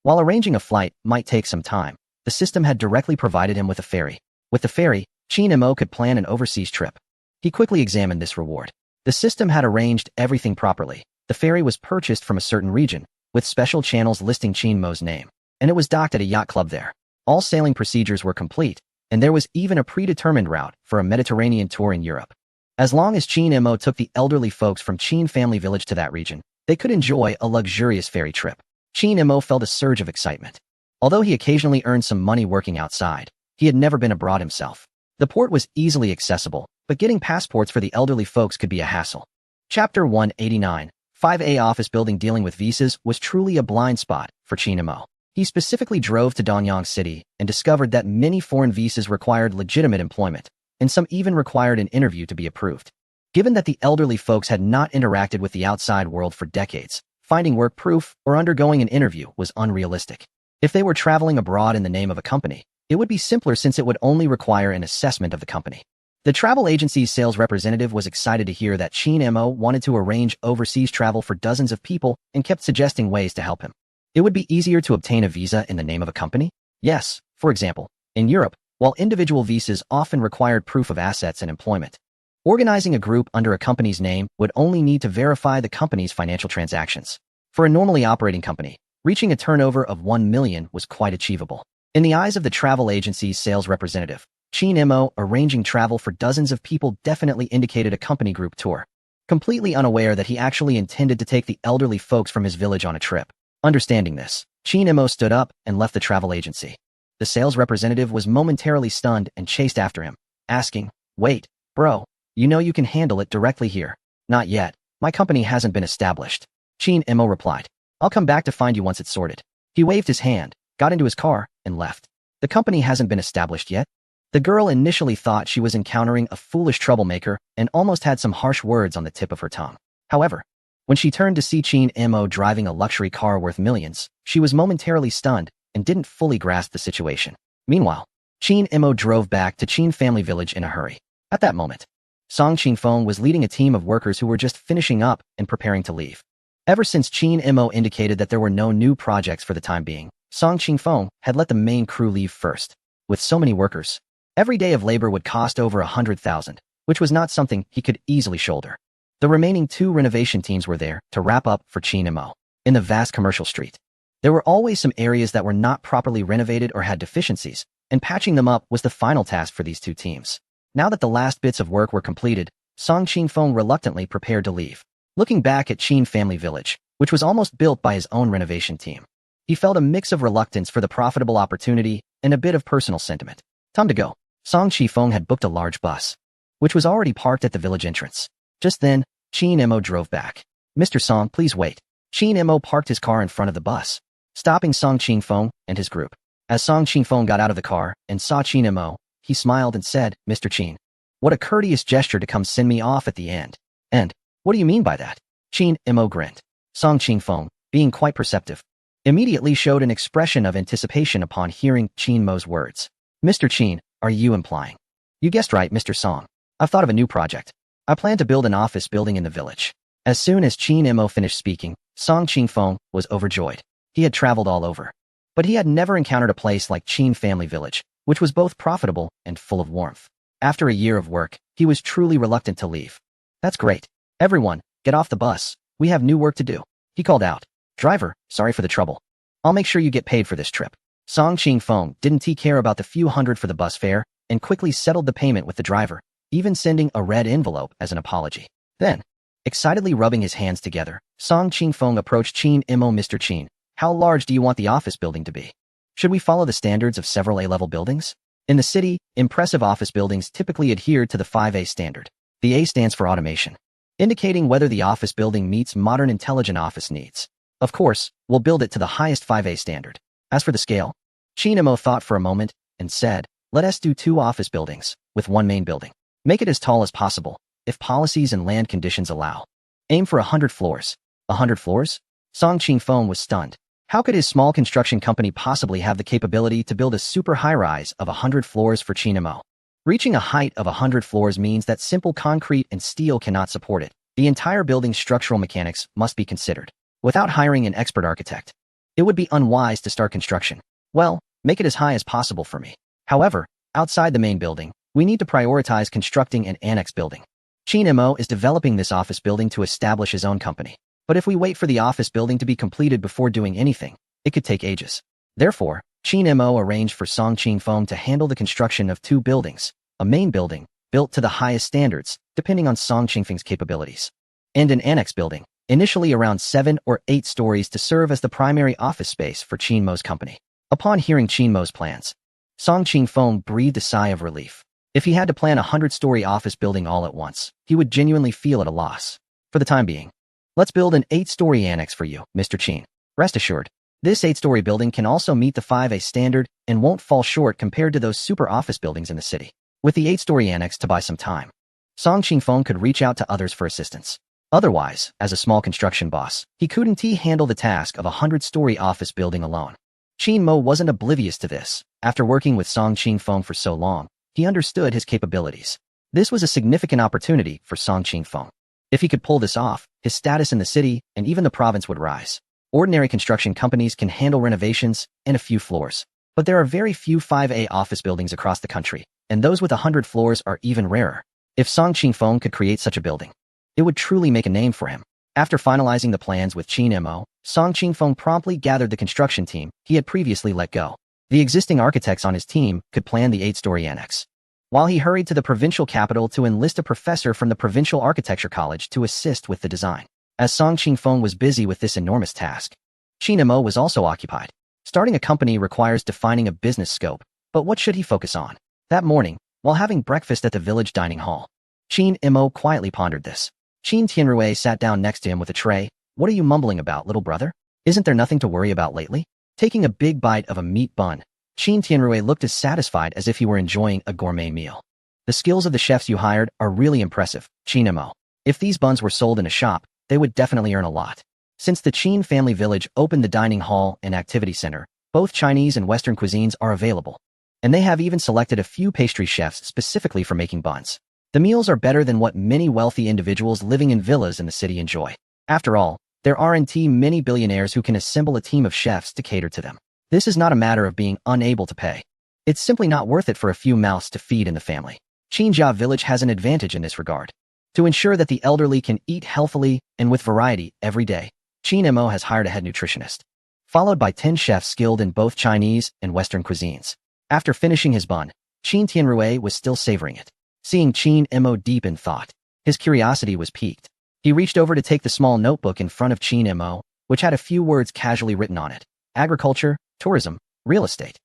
While arranging a flight might take some time, the system had directly provided him with a ferry. With the ferry, Qin Mo could plan an overseas trip. He quickly examined this reward. The system had arranged everything properly. The ferry was purchased from a certain region, with special channels listing Qin Mo's name, and it was docked at a yacht club there. All sailing procedures were complete, and there was even a predetermined route for a Mediterranean tour in Europe. As long as Qin Mo took the elderly folks from Qin Family Village to that region, they could enjoy a luxurious ferry trip. Qin Mo felt a surge of excitement. Although he occasionally earned some money working outside, he had never been abroad himself. The port was easily accessible, but getting passports for the elderly folks could be a hassle. Chapter 189, 5A Office Building. Dealing with visas was truly a blind spot for Qin Mo. He specifically drove to Danyang City and discovered that many foreign visas required legitimate employment, and some even required an interview to be approved. Given that the elderly folks had not interacted with the outside world for decades, finding work proof or undergoing an interview was unrealistic. If they were traveling abroad in the name of a company, it would be simpler since it would only require an assessment of the company. The travel agency's sales representative was excited to hear that Qin Mo wanted to arrange overseas travel for dozens of people and kept suggesting ways to help him. It would be easier to obtain a visa in the name of a company? Yes, for example, in Europe, while individual visas often required proof of assets and employment, organizing a group under a company's name would only need to verify the company's financial transactions. For a normally operating company, reaching a turnover of 1 million was quite achievable. In the eyes of the travel agency's sales representative, Qin Mo arranging travel for dozens of people definitely indicated a company group tour. Completely unaware that he actually intended to take the elderly folks from his village on a trip. Understanding this, Qin Mo stood up and left the travel agency. The sales representative was momentarily stunned and chased after him, asking, "Wait, bro, you know you can handle it directly here." "Not yet. My company hasn't been established." Qin Mo replied. "I'll come back to find you once it's sorted." He waved his hand, got into his car, and left. The company hasn't been established yet? The girl initially thought she was encountering a foolish troublemaker and almost had some harsh words on the tip of her tongue. However, when she turned to see Qin Mo driving a luxury car worth millions, she was momentarily stunned and didn't fully grasp the situation. Meanwhile, Qin Mo drove back to Qin Family Village in a hurry. At that moment, Song Qingfeng was leading a team of workers who were just finishing up and preparing to leave. Ever since Qin Mo indicated that there were no new projects for the time being, Song Qingfeng had let the main crew leave first. With so many workers, every day of labor would cost over 100,000, which was not something he could easily shoulder. The remaining 2 renovation teams were there to wrap up for Qin Mo. In the vast commercial street, there were always some areas that were not properly renovated or had deficiencies, and patching them up was the final task for these 2 teams. Now that the last bits of work were completed, Song Qingfeng reluctantly prepared to leave. Looking back at Qin Family Village, which was almost built by his own renovation team, he felt a mix of reluctance for the profitable opportunity and a bit of personal sentiment. Time to go. Song Qingfeng had booked a large bus, which was already parked at the village entrance. Just then, Qin Mo drove back. "Mr. Song, please wait." Qin Mo parked his car in front of the bus, stopping Song Qingfeng and his group. As Song Qingfeng got out of the car and saw Qin Mo, he smiled and said, "Mr. Qin, what a courteous gesture to come send me off at the end." "And what do you mean by that?" Qin Mo grinned. Song Qingfeng, being quite perceptive, immediately showed an expression of anticipation upon hearing Qin Mo's words. "Mr. Qin, are you implying?" "You guessed right, Mr. Song. I've thought of a new project. I plan to build an office building in the village." As soon as Qin Mo finished speaking, Song Qingfeng was overjoyed. He had traveled all over, but he had never encountered a place like Qin Family Village, which was both profitable and full of warmth. After a year of work, he was truly reluctant to leave. "That's great. Everyone, get off the bus. We have new work to do," he called out. "Driver, sorry for the trouble. I'll make sure you get paid for this trip." Song Qingfeng didn't care about the few hundred for the bus fare and quickly settled the payment with the driver, even sending a red envelope as an apology. Then, excitedly rubbing his hands together, Song Qingfeng approached Qin Mo. "Mr. Qin, how large do you want the office building to be? Should we follow the standards of several A-level buildings?" In the city, impressive office buildings typically adhere to the 5A standard. The A stands for automation, indicating whether the office building meets modern intelligent office needs. Of course, we'll build it to the highest 5A standard. As for the scale, Qin Mo thought for a moment and said, "Let us do 2 office buildings, with 1 main building. Make it as tall as possible, if policies and land conditions allow. Aim for 100 floors. 100 floors? Song Qingfeng was stunned. How could his small construction company possibly have the capability to build a super high-rise of 100 floors for Qin Mo? Reaching a height of 100 floors means that simple concrete and steel cannot support it. The entire building's structural mechanics must be considered, without hiring an expert architect. It would be unwise to start construction. Well, make it as high as possible for me. However, outside the main building, we need to prioritize constructing an annex building. Qin Mo is developing this office building to establish his own company. But if we wait for the office building to be completed before doing anything, it could take ages. Therefore, Qin Mo arranged for Song Qingfeng to handle the construction of 2 buildings, a main building, built to the highest standards, depending on Song Qingfeng's capabilities, and an annex building, initially around 7 or 8 stories to serve as the primary office space for Qin Mo's company. Upon hearing Qin Mo's plans, Song Qingfeng breathed a sigh of relief. If he had to plan a 100-story office building all at once, he would genuinely feel at a loss. For the time being, let's build an 8-story annex for you, Mr. Qin. Rest assured, this 8-story building can also meet the 5A standard and won't fall short compared to those super office buildings in the city. With the 8-story annex to buy some time, Song Qingfeng could reach out to others for assistance. Otherwise, as a small construction boss, he couldn't handle the task of a 100-story office building alone. Qin Mo wasn't oblivious to this. After working with Song Qingfeng for so long, he understood his capabilities. This was a significant opportunity for Song Qingfeng. If he could pull this off, his status in the city and even the province would rise. Ordinary construction companies can handle renovations and a few floors, but there are very few 5A office buildings across the country, and those with 100 floors are even rarer. If Song Qingfeng could create such a building, it would truly make a name for him. After finalizing the plans with Qin Mo, Song Qingfeng promptly gathered the construction team he had previously let go. The existing architects on his team could plan the 8-story annex, while he hurried to the provincial capital to enlist a professor from the Provincial Architecture College to assist with the design. As Song Qingfeng was busy with this enormous task, Qin Mo was also occupied. Starting a company requires defining a business scope, but what should he focus on? That morning, while having breakfast at the village dining hall, Qin Mo quietly pondered this. Qin Tianrui sat down next to him with a tray. What are you mumbling about, little brother? Isn't there nothing to worry about lately? Taking a big bite of a meat bun, Qin Tianrui looked as satisfied as if he were enjoying a gourmet meal. The skills of the chefs you hired are really impressive, Qin Mo. If these buns were sold in a shop, they would definitely earn a lot. Since the Qin family village opened the dining hall and activity center, both Chinese and Western cuisines are available, and they have even selected a few pastry chefs specifically for making buns. The meals are better than what many wealthy individuals living in villas in the city enjoy. After all, there aren't many billionaires who can assemble a team of chefs to cater to them. This is not a matter of being unable to pay. It's simply not worth it for a few mouths to feed in the family. Qinjia Village has an advantage in this regard. To ensure that the elderly can eat healthily and with variety every day, Qin Mo has hired a head nutritionist, followed by 10 chefs skilled in both Chinese and Western cuisines. After finishing his bun, Qin Tianrui was still savoring it. Seeing Qin Mo deep in thought, his curiosity was piqued. He reached over to take the small notebook in front of Qin Mo, which had a few words casually written on it. Agriculture, tourism, real estate.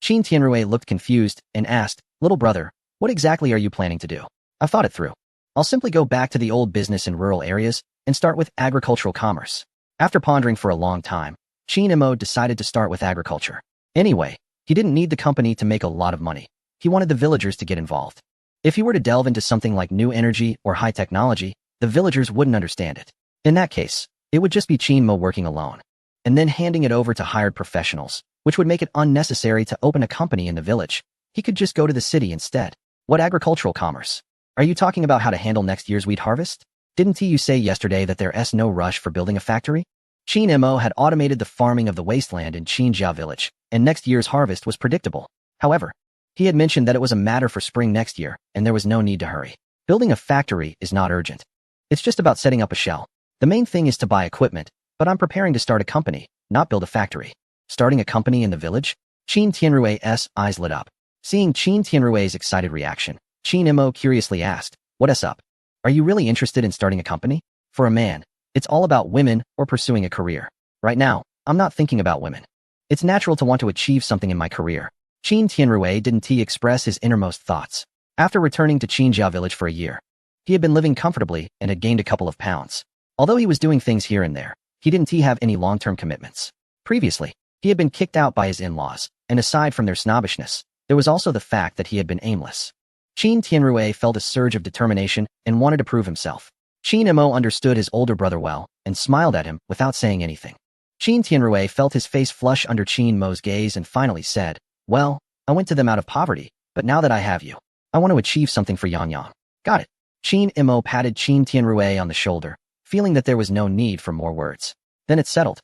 Qin Tianrui looked confused and asked, little brother, what exactly are you planning to do? I've thought it through. I'll simply go back to the old business in rural areas and start with agricultural commerce. After pondering for a long time, Qin Mo decided to start with agriculture. Anyway, he didn't need the company to make a lot of money. He wanted the villagers to get involved. If he were to delve into something like new energy or high technology, the villagers wouldn't understand it. In that case, it would just be Qin Mo working alone, and then handing it over to hired professionals, which would make it unnecessary to open a company in the village. He could just go to the city instead. What agricultural commerce? Are you talking about how to handle next year's wheat harvest? Didn't you say yesterday that there's no rush for building a factory? Qin Mo had automated the farming of the wasteland in Qinjia Village, and next year's harvest was predictable. However, he had mentioned that it was a matter for spring next year, and there was no need to hurry. Building a factory is not urgent. It's just about setting up a shell. The main thing is to buy equipment, but I'm preparing to start a company, not build a factory. Starting a company in the village? Qin Tianrui's eyes lit up. Seeing Qin Tianrui's excited reaction, Qin Mo curiously asked, what's up? Are you really interested in starting a company? For a man, it's all about women or pursuing a career. Right now, I'm not thinking about women. It's natural to want to achieve something in my career. Qin Tianrui didn't express his innermost thoughts. After returning to Qinjia Village for a year, he had been living comfortably and had gained a couple of pounds. Although he was doing things here and there, he didn't have any long-term commitments. Previously, he had been kicked out by his in-laws, and aside from their snobbishness, there was also the fact that he had been aimless. Qin Tianrui felt a surge of determination and wanted to prove himself. Qin Mo understood his older brother well and smiled at him without saying anything. Qin Tianrui felt his face flush under Qin Mo's gaze and finally said, well, I went to them out of poverty, but now that I have you, I want to achieve something for Yangyang. Got it. Qin Mo patted Qin Tianrui on the shoulder, feeling that there was no need for more words. Then it settled.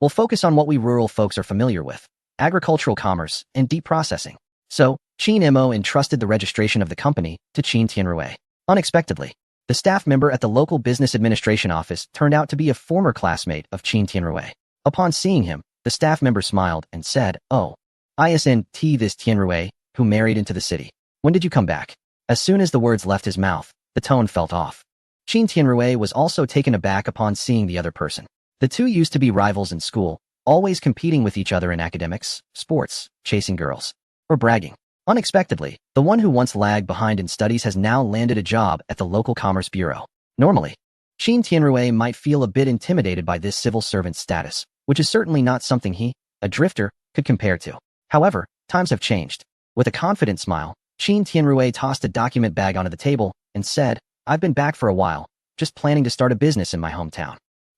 We'll focus on what we rural folks are familiar with: agricultural commerce and deep processing. So, Qin Mo entrusted the registration of the company to Qin Tianrui. Unexpectedly, the staff member at the local business administration office turned out to be a former classmate of Qin Tianrui. Upon seeing him, the staff member smiled and said, "Oh, isn't this Tianrui, who married into the city? When did you come back?" As soon as the words left his mouth, the tone felt off. Qin Tianrui was also taken aback upon seeing the other person. The two used to be rivals in school, always competing with each other in academics, sports, chasing girls, or bragging. Unexpectedly, the one who once lagged behind in studies has now landed a job at the local commerce bureau. Normally, Qin Tianrui might feel a bit intimidated by this civil servant status, which is certainly not something he, a drifter, could compare to. However, times have changed. With a confident smile, Qin Tianrui tossed a document bag onto the table and said, "I've been back for a while, just planning to start a business in my hometown.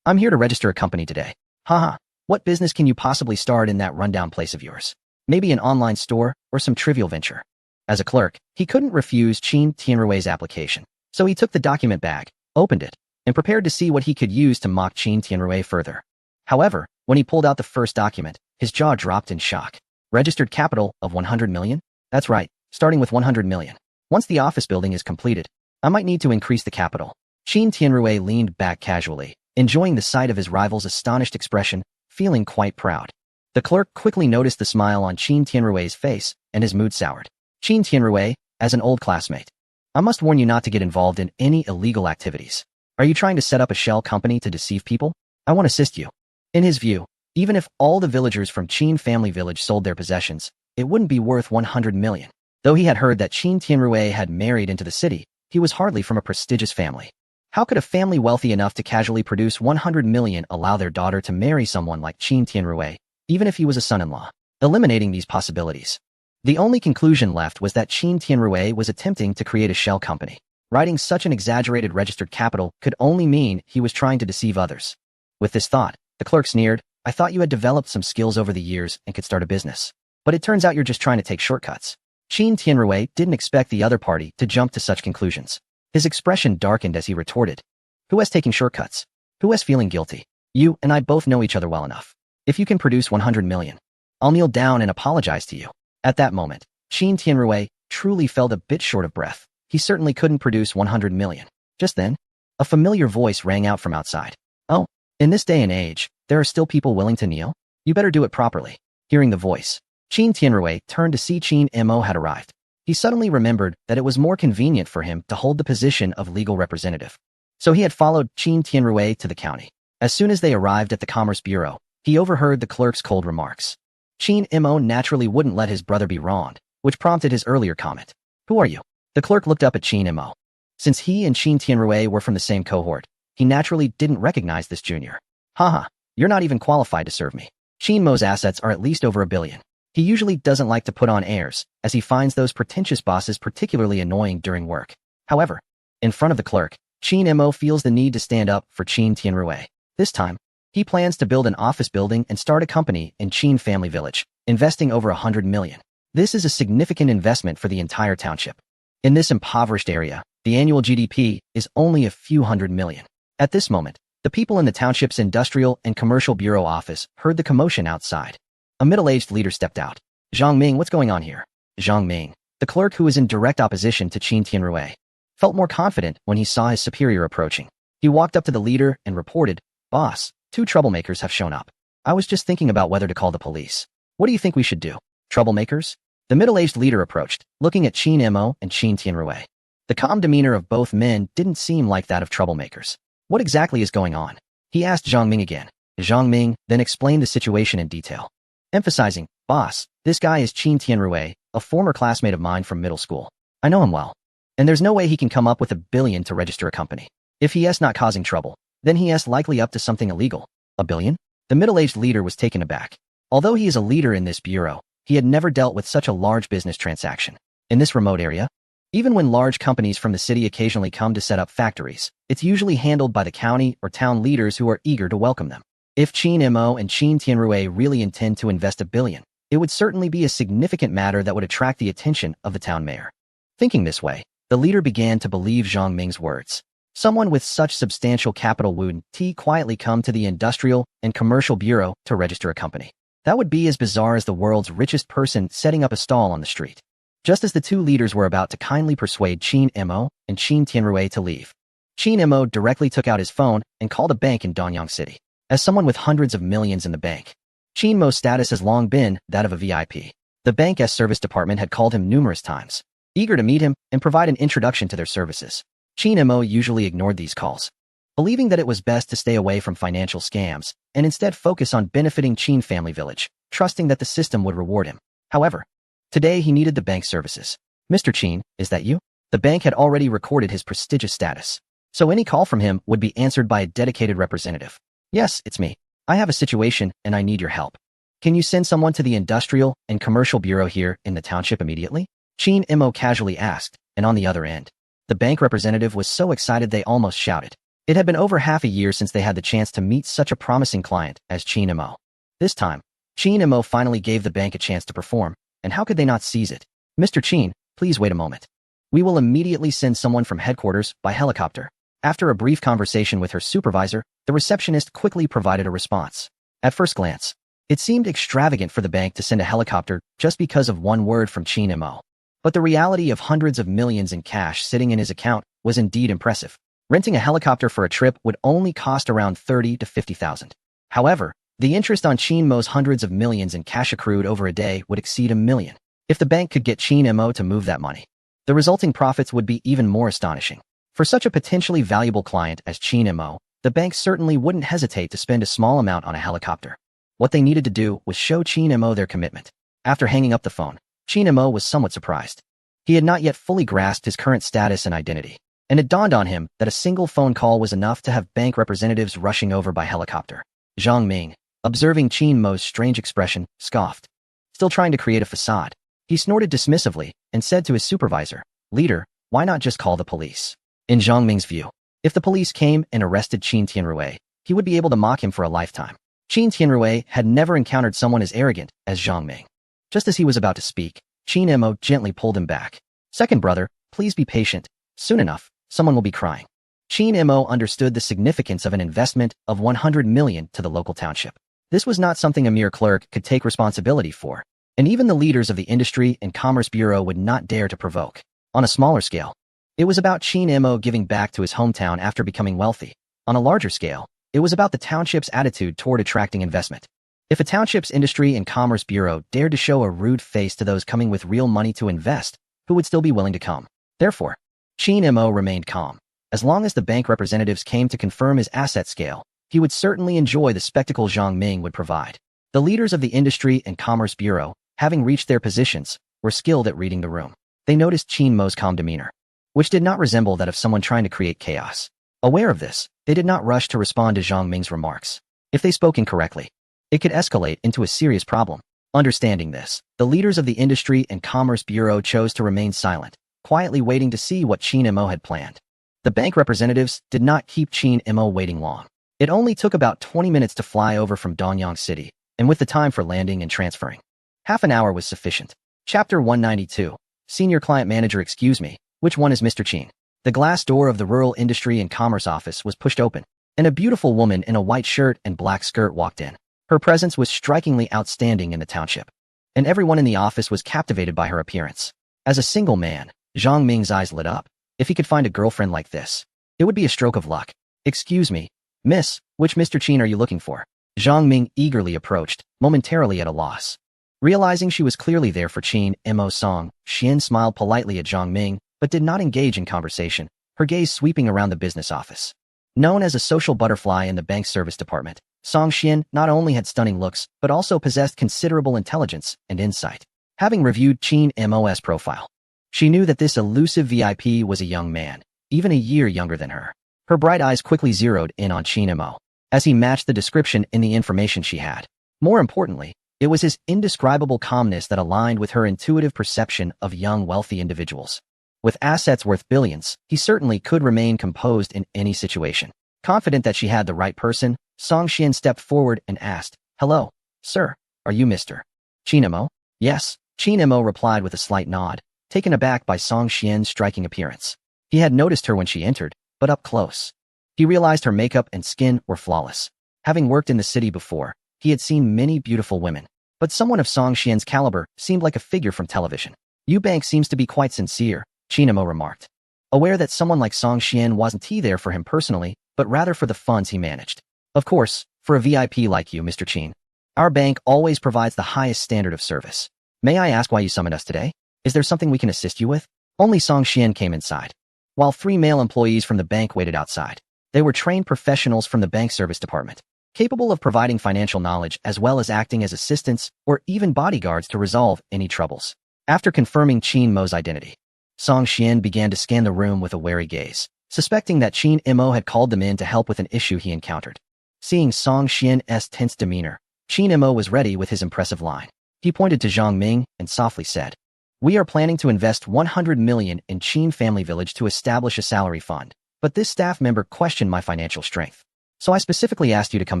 I'm here to register a company today." Haha, what business can you possibly start in that rundown place of yours? Maybe an online store or some trivial venture. As a clerk, he couldn't refuse Qin Tianrui's application, so he took the document bag, opened it, and prepared to see what he could use to mock Qin Tianrui further. However, when he pulled out the first document, his jaw dropped in shock. Registered capital of 100 million? That's right, starting with 100 million. Once the office building is completed, I might need to increase the capital. Qin Tianrui leaned back casually, enjoying the sight of his rival's astonished expression, feeling quite proud. The clerk quickly noticed the smile on Qin Tianrui's face, and his mood soured. "Qin Tianrui, as an old classmate, I must warn you not to get involved in any illegal activities. Are you trying to set up a shell company to deceive people? I won't assist you." In his view, even if all the villagers from Qin family village sold their possessions, it wouldn't be worth 100 million. Though he had heard that Qin Tianrui had married into the city, he was hardly from a prestigious family. How could a family wealthy enough to casually produce 100 million allow their daughter to marry someone like Qin Tianrui, even if he was a son-in-law? Eliminating these possibilities, the only conclusion left was that Qin Tianrui was attempting to create a shell company. Writing such an exaggerated registered capital could only mean he was trying to deceive others. With this thought, the clerk sneered, "I thought you had developed some skills over the years and could start a business. But it turns out you're just trying to take shortcuts." Qin Tianrui didn't expect the other party to jump to such conclusions. His expression darkened as he retorted, "Who is taking shortcuts? Who is feeling guilty? You and I both know each other well enough. If you can produce 100 million, I'll kneel down and apologize to you." At that moment, Qin Tianrui truly felt a bit short of breath. He certainly couldn't produce 100 million. Just then, a familiar voice rang out from outside. "Oh, in this day and age, there are still people willing to kneel? You better do it properly." Hearing the voice, Qin Tianrui turned to see Qin Mo had arrived. He suddenly remembered that it was more convenient for him to hold the position of legal representative. So he had followed Qin Tianrui to the county. As soon as they arrived at the Commerce Bureau, he overheard the clerk's cold remarks. Qin Mo naturally wouldn't let his brother be wronged, which prompted his earlier comment. "Who are you?" The clerk looked up at Qin Mo. Since he and Qin Tianrui were from the same cohort, he naturally didn't recognize this junior. "Haha, you're not even qualified to serve me. Qin Mo's assets are at least over 1 billion. He usually doesn't like to put on airs, as he finds those pretentious bosses particularly annoying during work." However, in front of the clerk, Qin Mo feels the need to stand up for Qin Tianrui. This time, he plans to build an office building and start a company in Qin Family Village, investing over 100 million. This is a significant investment for the entire township. In this impoverished area, the annual GDP is only a few hundred million. At this moment, the people in the township's Industrial and Commercial Bureau office heard the commotion outside. A middle-aged leader stepped out. "Zhang Ming, what's going on here?" Zhang Ming, the clerk who was in direct opposition to Qin Tianrui, felt more confident when he saw his superior approaching. He walked up to the leader and reported, "Boss, 2 troublemakers have shown up. I was just thinking about whether to call the police. What do you think we should do?" "Troublemakers?" The middle-aged leader approached, looking at Qin Mo and Qin Tianrui. The calm demeanor of both men didn't seem like that of troublemakers. "What exactly is going on?" he asked Zhang Ming again. Zhang Ming then explained the situation in detail, emphasizing, "Boss, this guy is Qin Tianrui, a former classmate of mine from middle school. I know him well. And there's no way he can come up with 1 billion to register a company. If he is not causing trouble, then he is likely up to something illegal." "1 billion? The middle-aged leader was taken aback. Although he is a leader in this bureau, he had never dealt with such a large business transaction. In this remote area, even when large companies from the city occasionally come to set up factories, it's usually handled by the county or town leaders who are eager to welcome them. If Qin Mo and Qin Tianrui really intend to invest 1 billion, it would certainly be a significant matter that would attract the attention of the town mayor." Thinking this way, the leader began to believe Zhang Ming's words. Someone with such substantial capital wouldn't quietly come to the Industrial and Commercial Bureau to register a company. That would be as bizarre as the world's richest person setting up a stall on the street. Just as the two leaders were about to kindly persuade Qin Mo and Qin Tianrui to leave, Qin Mo directly took out his phone and called a bank in Danyang City. As someone with hundreds of millions in the bank, Qin Mo's status has long been that of a VIP. The bank's service department had called him numerous times, eager to meet him and provide an introduction to their services. Qin Mo usually ignored these calls, believing that it was best to stay away from financial scams and instead focus on benefiting Qin Family Village, trusting that the system would reward him. However, today he needed the bank's services. Mr. Qin, is that you? The bank had already recorded his prestigious status, so any call from him would be answered by a dedicated representative. Yes, it's me. I have a situation and I need your help. Can you send someone to the Industrial and Commercial Bureau here in the township immediately? Qin Mo casually asked, and on the other end, the bank representative was so excited they almost shouted. It had been over half a year since they had the chance to meet such a promising client as Qin Mo. This time, Qin Mo finally gave the bank a chance to perform, and how could they not seize it? Mr. Qin, please wait a moment. We will immediately send someone from headquarters by helicopter. After a brief conversation with her supervisor, the receptionist quickly provided a response. At first glance, it seemed extravagant for the bank to send a helicopter just because of one word from Qin Mo. But the reality of hundreds of millions in cash sitting in his account was indeed impressive. Renting a helicopter for a trip would only cost around 30 to 50,000. However, the interest on Qin Mo's hundreds of millions in cash accrued over a day would exceed $1 million. If the bank could get Qin Mo to move that money, the resulting profits would be even more astonishing. For such a potentially valuable client as Qin Mo, the bank certainly wouldn't hesitate to spend a small amount on a helicopter. What they needed to do was show Qin Mo their commitment. After hanging up the phone, Qin Mo was somewhat surprised. He had not yet fully grasped his current status and identity, and it dawned on him that a single phone call was enough to have bank representatives rushing over by helicopter. Zhang Ming, observing Qin Mo's strange expression, scoffed. Still trying to create a facade, he snorted dismissively and said to his supervisor, "Leader, why not just call the police?" In Zhang Ming's view, if the police came and arrested Qin Tianrui, he would be able to mock him for a lifetime. Qin Tianrui had never encountered someone as arrogant as Zhang Ming. Just as he was about to speak, Qin Mo gently pulled him back. "Second brother, please be patient. Soon enough, someone will be crying." Qin Mo understood the significance of an investment of 100 million to the local township. This was not something a mere clerk could take responsibility for, and even the leaders of the Industry and Commerce Bureau would not dare to provoke. On a smaller scale, it was about Qin Mo giving back to his hometown after becoming wealthy. On a larger scale, it was about the township's attitude toward attracting investment. If a township's Industry and Commerce Bureau dared to show a rude face to those coming with real money to invest, who would still be willing to come? Therefore, Qin Mo remained calm. As long as the bank representatives came to confirm his asset scale, he would certainly enjoy the spectacle Zhang Ming would provide. The leaders of the Industry and Commerce Bureau, having reached their positions, were skilled at reading the room. They noticed Qin Mo's calm demeanor, which did not resemble that of someone trying to create chaos. Aware of this, they did not rush to respond to Zhang Ming's remarks. If they spoke incorrectly, it could escalate into a serious problem. Understanding this, the leaders of the Industry and Commerce Bureau chose to remain silent, quietly waiting to see what Qin Mo had planned. The bank representatives did not keep Qin Mo waiting long. It only took about 20 minutes to fly over from Danyang City, and with the time for landing and transferring, half an hour was sufficient. Chapter 192. Senior Client Manager. Excuse me, which one is Mr. Qin? The glass door of the Rural Industry and Commerce office was pushed open, and a beautiful woman in a white shirt and black skirt walked in. Her presence was strikingly outstanding in the township, and everyone in the office was captivated by her appearance. As a single man, Zhang Ming's eyes lit up. If he could find a girlfriend like this, it would be a stroke of luck. Excuse me, miss, which Mr. Qin are you looking for? Zhang Ming eagerly approached, momentarily at a loss. Realizing she was clearly there for Qin Mo Song, Xian smiled politely at Zhang Ming, but did not engage in conversation, her gaze sweeping around the business office. Known as a social butterfly in the bank's service department, Song Xian not only had stunning looks, but also possessed considerable intelligence and insight. Having reviewed Qin Mo's profile, she knew that this elusive VIP was a young man, even a year younger than her. Her bright eyes quickly zeroed in on Qin Mo, as he matched the description in the information she had. More importantly, it was his indescribable calmness that aligned with her intuitive perception of young wealthy individuals. With assets worth billions, he certainly could remain composed in any situation. Confident that she had the right person, Song Xian stepped forward and asked, "Hello, sir, are you Mr. Qin Mo?" "Yes," Qin Mo replied with a slight nod, taken aback by Song Xian's striking appearance. He had noticed her when she entered, but up close. He realized her makeup and skin were flawless. Having worked in the city before, he had seen many beautiful women, but someone of Song Xian's caliber seemed like a figure from television. Yu Bank seems to be quite sincere, Qin Emo remarked, aware that someone like Song Xian wasn't there for him personally, but rather for the funds he managed. Of course, for a VIP like you, Mr. Qin, our bank always provides the highest standard of service. May I ask why you summoned us today? Is there something we can assist you with? Only Song Xian came inside, while 3 male employees from the bank waited outside. They were trained professionals from the bank service department, capable of providing financial knowledge as well as acting as assistants or even bodyguards to resolve any troubles. After confirming Qin Mo's identity, Song Xian began to scan the room with a wary gaze, suspecting that Qin Mo had called them in to help with an issue he encountered. Seeing Song Xian's tense demeanor, Qin Mo was ready with his impressive line. He pointed to Zhang Ming and softly said, "We are planning to invest 100 million in Qin Family Village to establish a salary fund, but this staff member questioned my financial strength. So I specifically asked you to come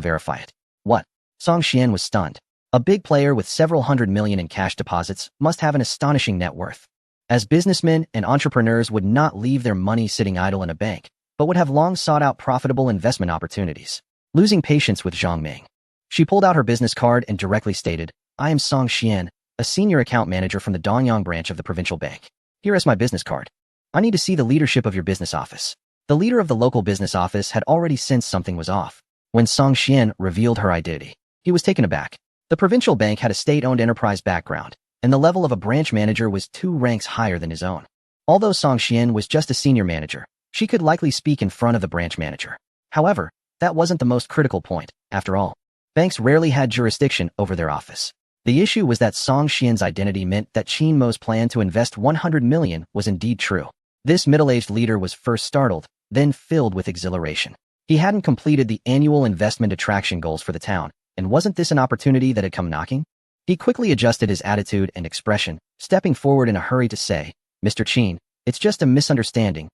verify it." What? Song Xian was stunned. A big player with several hundred million in cash deposits must have an astonishing net worth. As businessmen and entrepreneurs would not leave their money sitting idle in a bank, but would have long sought out profitable investment opportunities. Losing patience with Zhang Ming, she pulled out her business card and directly stated, "I am Song Xian, a senior account manager from the Dongyang branch of the provincial bank. Here is my business card. I need to see the leadership of your business office." The leader of the local business office had already sensed something was off. When Song Xian revealed her identity, he was taken aback. The provincial bank had a state-owned enterprise background, and the level of a branch manager was 2 ranks higher than his own. Although Song Xian was just a senior manager, she could likely speak in front of the branch manager. However, that wasn't the most critical point. After all, banks rarely had jurisdiction over their office. The issue was that Song Xian's identity meant that Qin Mo's plan to invest 100 million was indeed true. This middle-aged leader was first startled, then filled with exhilaration. He hadn't completed the annual investment attraction goals for the town, and wasn't this an opportunity that had come knocking? He quickly adjusted his attitude and expression, stepping forward in a hurry to say, "Mr. Qin, it's just a misunderstanding,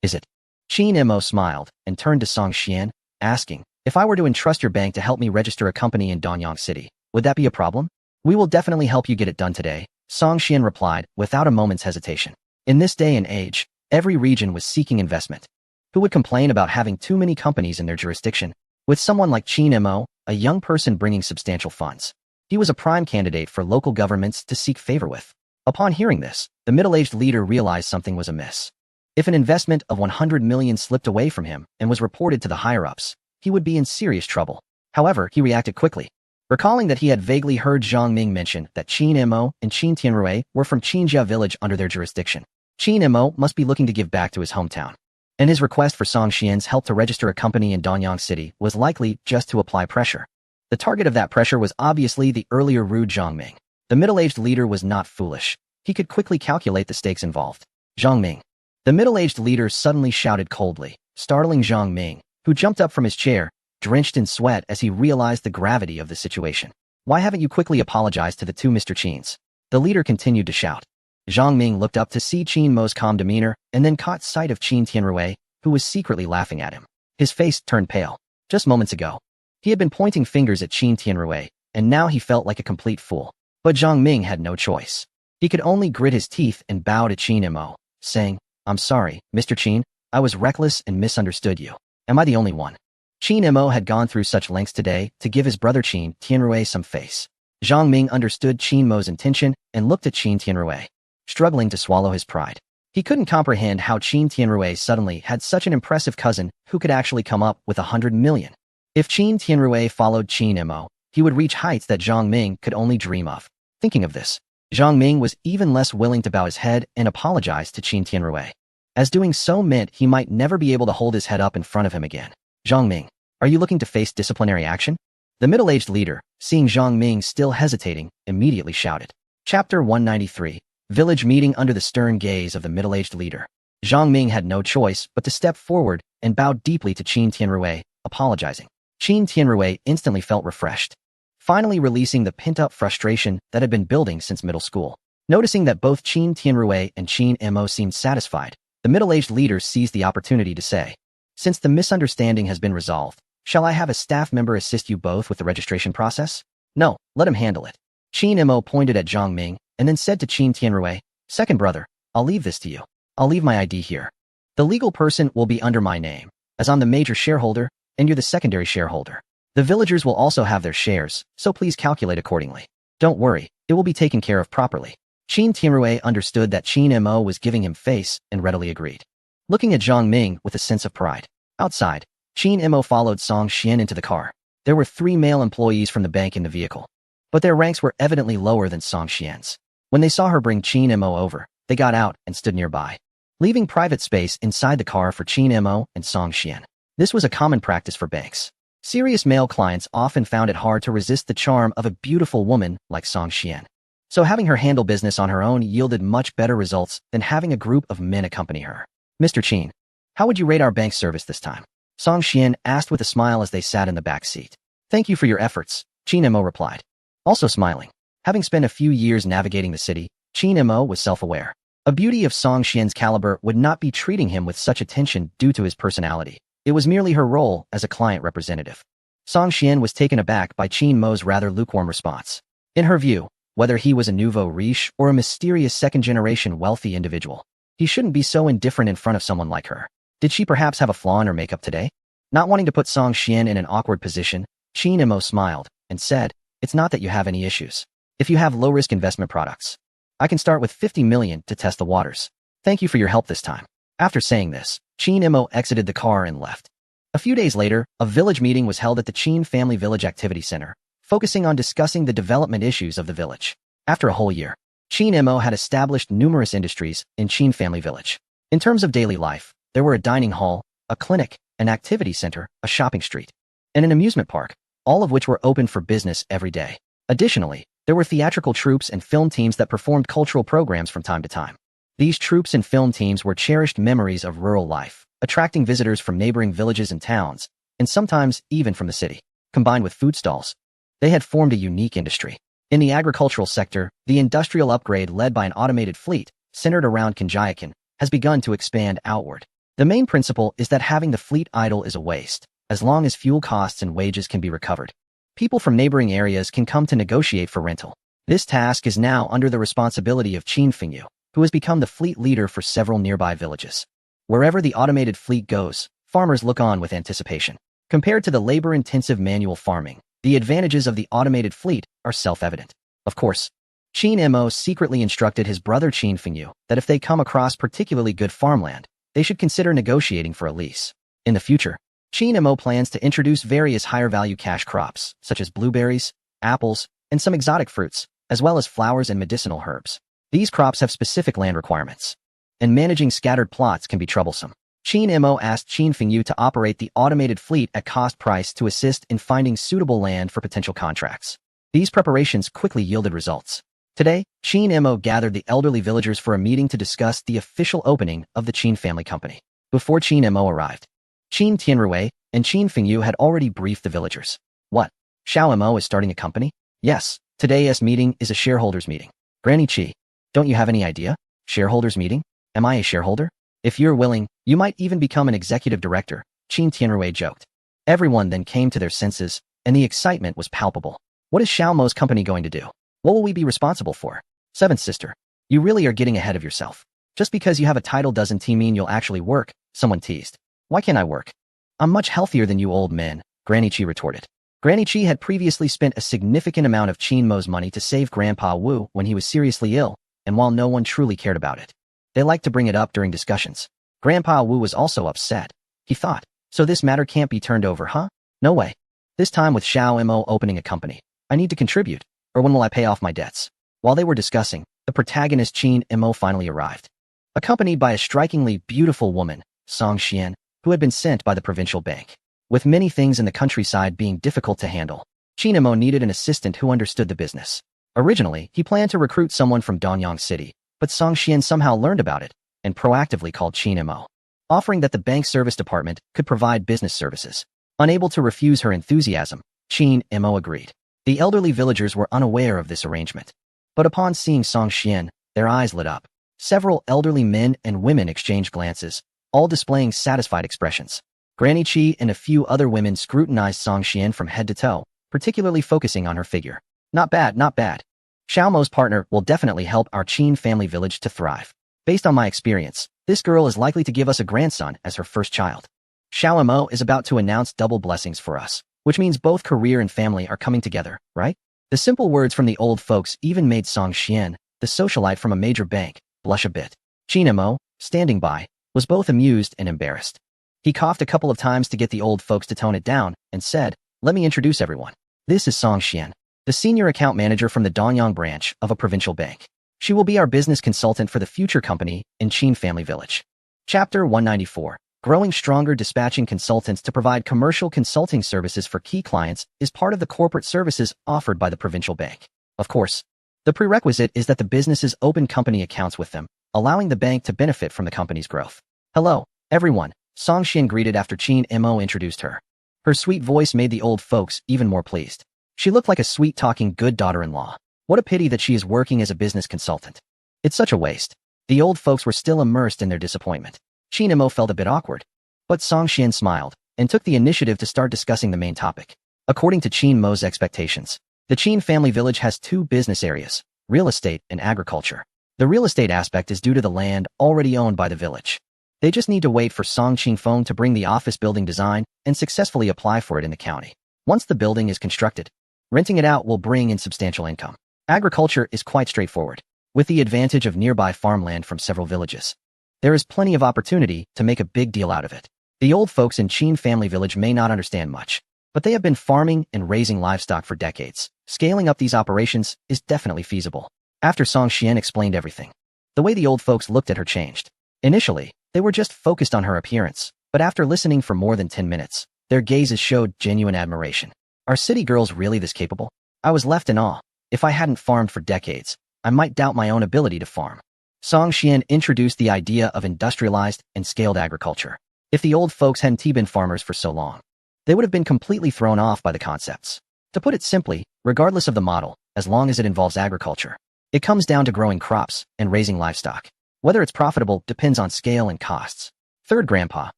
Is it?" Qin Mo smiled and turned to Song Xian, asking, "If I were to entrust your bank to help me register a company in Danyang City, would that be a problem?" "We will definitely help you get it done today," Song Xian replied without a moment's hesitation. In this day and age, every region was seeking investment. Who would complain about having too many companies in their jurisdiction? With someone like Qin Mo, a young person bringing substantial funds, he was a prime candidate for local governments to seek favor with. Upon hearing this, the middle-aged leader realized something was amiss. If an investment of 100 million slipped away from him and was reported to the higher-ups, he would be in serious trouble. However, he reacted quickly, recalling that he had vaguely heard Zhang Ming mention that Qin Mo and Qin Tianrui were from Qinjia village under their jurisdiction. Qin Mo must be looking to give back to his hometown, and his request for Song Xian's help to register a company in Danyang City was likely just to apply pressure. The target of that pressure was obviously the earlier rude Zhang Ming. The middle-aged leader was not foolish. He could quickly calculate the stakes involved. "Zhang Ming." The middle-aged leader suddenly shouted coldly, startling Zhang Ming, who jumped up from his chair, drenched in sweat as he realized the gravity of the situation. "Why haven't you quickly apologized to the 2 Mr. Qins?" The leader continued to shout. Zhang Ming looked up to see Qin Mo's calm demeanor and then caught sight of Qin Tianrui, who was secretly laughing at him. His face turned pale. Just moments ago, he had been pointing fingers at Qin Tianrui, and now he felt like a complete fool. But Zhang Ming had no choice. He could only grit his teeth and bow to Qin Mo, saying, "I'm sorry, Mr. Qin, I was reckless and misunderstood you. Am I the only one?" Qin Mo had gone through such lengths today to give his brother Qin Tianrui some face. Zhang Ming understood Qin Mo's intention and looked at Qin Tianrui, struggling to swallow his pride. He couldn't comprehend how Qin Tianrui suddenly had such an impressive cousin who could actually come up with 100 million. If Qin Tianrui followed Qin Mo, he would reach heights that Zhang Ming could only dream of. Thinking of this, Zhang Ming was even less willing to bow his head and apologize to Qin Tianrui, as doing so meant he might never be able to hold his head up in front of him again. "Zhang Ming, are you looking to face disciplinary action?" The middle-aged leader, seeing Zhang Ming still hesitating, immediately shouted. Chapter 193. Village meeting under the stern gaze of the middle-aged leader. Zhang Ming had no choice but to step forward and bow deeply to Qin Tianrui, apologizing. Qin Tianrui instantly felt refreshed, finally releasing the pent-up frustration that had been building since middle school. Noticing that both Qin Tianrui and Qin Mo seemed satisfied, the middle-aged leader seized the opportunity to say, "Since the misunderstanding has been resolved, shall I have a staff member assist you both with the registration process?" "No, let him handle it." Qin Mo pointed at Zhang Ming and then said to Qin Tianrui, "Second brother, I'll leave this to you. I'll leave my ID here." The legal person will be under my name, as I'm the major shareholder and you're the secondary shareholder. The villagers will also have their shares, so please calculate accordingly. Don't worry, it will be taken care of properly. Qin Tianrui understood that Qin Mo was giving him face and readily agreed. Looking at Zhang Ming with a sense of pride. Outside, Qin Mo followed Song Xian into the car. There were 3 male employees from the bank in the vehicle, but their ranks were evidently lower than Song Xian's. When they saw her bring Qin Mo over, they got out and stood nearby, leaving private space inside the car for Qin Mo and Song Xian. This was a common practice for banks. Serious male clients often found it hard to resist the charm of a beautiful woman like Song Xian. So having her handle business on her own yielded much better results than having a group of men accompany her. Mr. Qin, how would you rate our bank service this time? Song Xian asked with a smile as they sat in the back seat. Thank you for your efforts, Qin Mo replied. Also smiling. Having spent a few years navigating the city, Qin Mo was self-aware. A beauty of Song Xian's caliber would not be treating him with such attention due to his personality. It was merely her role as a client representative. Song Xian was taken aback by Qin Mo's rather lukewarm response. In her view, whether he was a nouveau riche or a mysterious second-generation wealthy individual, he shouldn't be so indifferent in front of someone like her. Did she perhaps have a flaw in her makeup today? Not wanting to put Song Xian in an awkward position, Qin Mo smiled and said, "It's not that you have any issues. If you have low-risk investment products, I can start with 50 million to test the waters. Thank you for your help this time." After saying this, Qin Mo exited the car and left. A few days later, a village meeting was held at the Qin Family Village Activity Center, focusing on discussing the development issues of the village. After a whole year, Qin Mo had established numerous industries in Qin Family Village. In terms of daily life, there were a dining hall, a clinic, an activity center, a shopping street, and an amusement park, all of which were open for business every day. Additionally, there were theatrical troupes and film teams that performed cultural programs from time to time. These troupes and film teams were cherished memories of rural life, attracting visitors from neighboring villages and towns, and sometimes even from the city. Combined with food stalls, they had formed a unique industry. In the agricultural sector, the industrial upgrade led by an automated fleet, centered around Kanjiakan, has begun to expand outward. The main principle is that having the fleet idle is a waste, as long as fuel costs and wages can be recovered. People from neighboring areas can come to negotiate for rental. This task is now under the responsibility of Qin Fengyu, who has become the fleet leader for several nearby villages. Wherever the automated fleet goes, farmers look on with anticipation. Compared to the labor-intensive manual farming, the advantages of the automated fleet are self-evident. Of course, Qin Mo secretly instructed his brother Qin Fengyu that if they come across particularly good farmland, they should consider negotiating for a lease. In the future, Qin Mo plans to introduce various higher-value cash crops, such as blueberries, apples, and some exotic fruits, as well as flowers and medicinal herbs. These crops have specific land requirements, and managing scattered plots can be troublesome. Qin Mo asked Qin Fengyu to operate the automated fleet at cost price to assist in finding suitable land for potential contracts. These preparations quickly yielded results. Today, Qin Mo gathered the elderly villagers for a meeting to discuss the official opening of the Qin family company. Before Qin Mo arrived, Qin Tianrui and Qin Fengyu had already briefed the villagers. What? Xiao Mo is starting a company? Yes, today's meeting is a shareholders meeting. Granny Qi, don't you have any idea? Shareholders meeting? Am I a shareholder? If you're willing, you might even become an executive director, Qin Tianrui joked. Everyone then came to their senses, and the excitement was palpable. What is Xiao Mo's company going to do? What will we be responsible for? Seventh sister, you really are getting ahead of yourself. Just because you have a title doesn't mean you'll actually work, someone teased. Why can't I work? I'm much healthier than you old men, Granny Qi retorted. Granny Qi had previously spent a significant amount of Qin Mo's money to save Grandpa Wu when he was seriously ill, and while no one truly cared about it, they liked to bring it up during discussions. Grandpa Wu was also upset. He thought, so this matter can't be turned over, huh? No way. This time with Xiao Mo opening a company, I need to contribute, or when will I pay off my debts? While they were discussing, the protagonist Qin Mo finally arrived, accompanied by a strikingly beautiful woman, Song Xian, who had been sent by the provincial bank. With many things in the countryside being difficult to handle, Qin Mo needed an assistant who understood the business. Originally, he planned to recruit someone from Danyang City, but Song Xian somehow learned about it and proactively called Qin Mo, offering that the bank service department could provide business services. Unable to refuse her enthusiasm, Qin Mo agreed. The elderly villagers were unaware of this arrangement, but upon seeing Song Xian, their eyes lit up. Several elderly men and women exchanged glances, all displaying satisfied expressions. Granny Qi and a few other women scrutinized Song Xian from head to toe, particularly focusing on her figure. Not bad, not bad. Xiao Mo's partner will definitely help our Qin family village to thrive. Based on my experience, this girl is likely to give us a grandson as her first child. Xiao Mo is about to announce double blessings for us, which means both career and family are coming together, right? The simple words from the old folks even made Song Xian, the socialite from a major bank, blush a bit. Qin Mo, standing by, was both amused and embarrassed. He coughed a couple of times to get the old folks to tone it down and said, "Let me introduce everyone. This is Song Xian, the senior account manager from the Dongyang branch of a provincial bank. She will be our business consultant for the future company in Qin Family Village." Chapter 194. Growing stronger. Dispatching consultants to provide commercial consulting services for key clients is part of the corporate services offered by the provincial bank. Of course, the prerequisite is that the businesses open company accounts with them, allowing the bank to benefit from the company's growth. "Hello, everyone," Song Xian greeted after Qin Mo introduced her. Her sweet voice made the old folks even more pleased. She looked like a sweet-talking good daughter-in-law. What a pity that she is working as a business consultant. It's such a waste. The old folks were still immersed in their disappointment. Qin Mo felt a bit awkward, but Song Xian smiled and took the initiative to start discussing the main topic. According to Qin Mo's expectations, the Qin Family Village has two business areas, real estate and agriculture. The real estate aspect is due to the land already owned by the village. They just need to wait for Song Qingfeng to bring the office building design and successfully apply for it in the county. Once the building is constructed, renting it out will bring in substantial income. Agriculture is quite straightforward, with the advantage of nearby farmland from several villages. There is plenty of opportunity to make a big deal out of it. The old folks in Qin Family Village may not understand much, but they have been farming and raising livestock for decades. Scaling up these operations is definitely feasible. After Song Xian explained everything, the way the old folks looked at her changed. Initially, they were just focused on her appearance, but after listening for more than 10 minutes, their gazes showed genuine admiration. Are city girls really this capable? I was left in awe. If I hadn't farmed for decades, I might doubt my own ability to farm. Song Xian introduced the idea of industrialized and scaled agriculture. If the old folks hadn't been farmers for so long, they would have been completely thrown off by the concepts. To put it simply, regardless of the model, as long as it involves agriculture, it comes down to growing crops and raising livestock. Whether it's profitable depends on scale and costs. Third, Grandpa,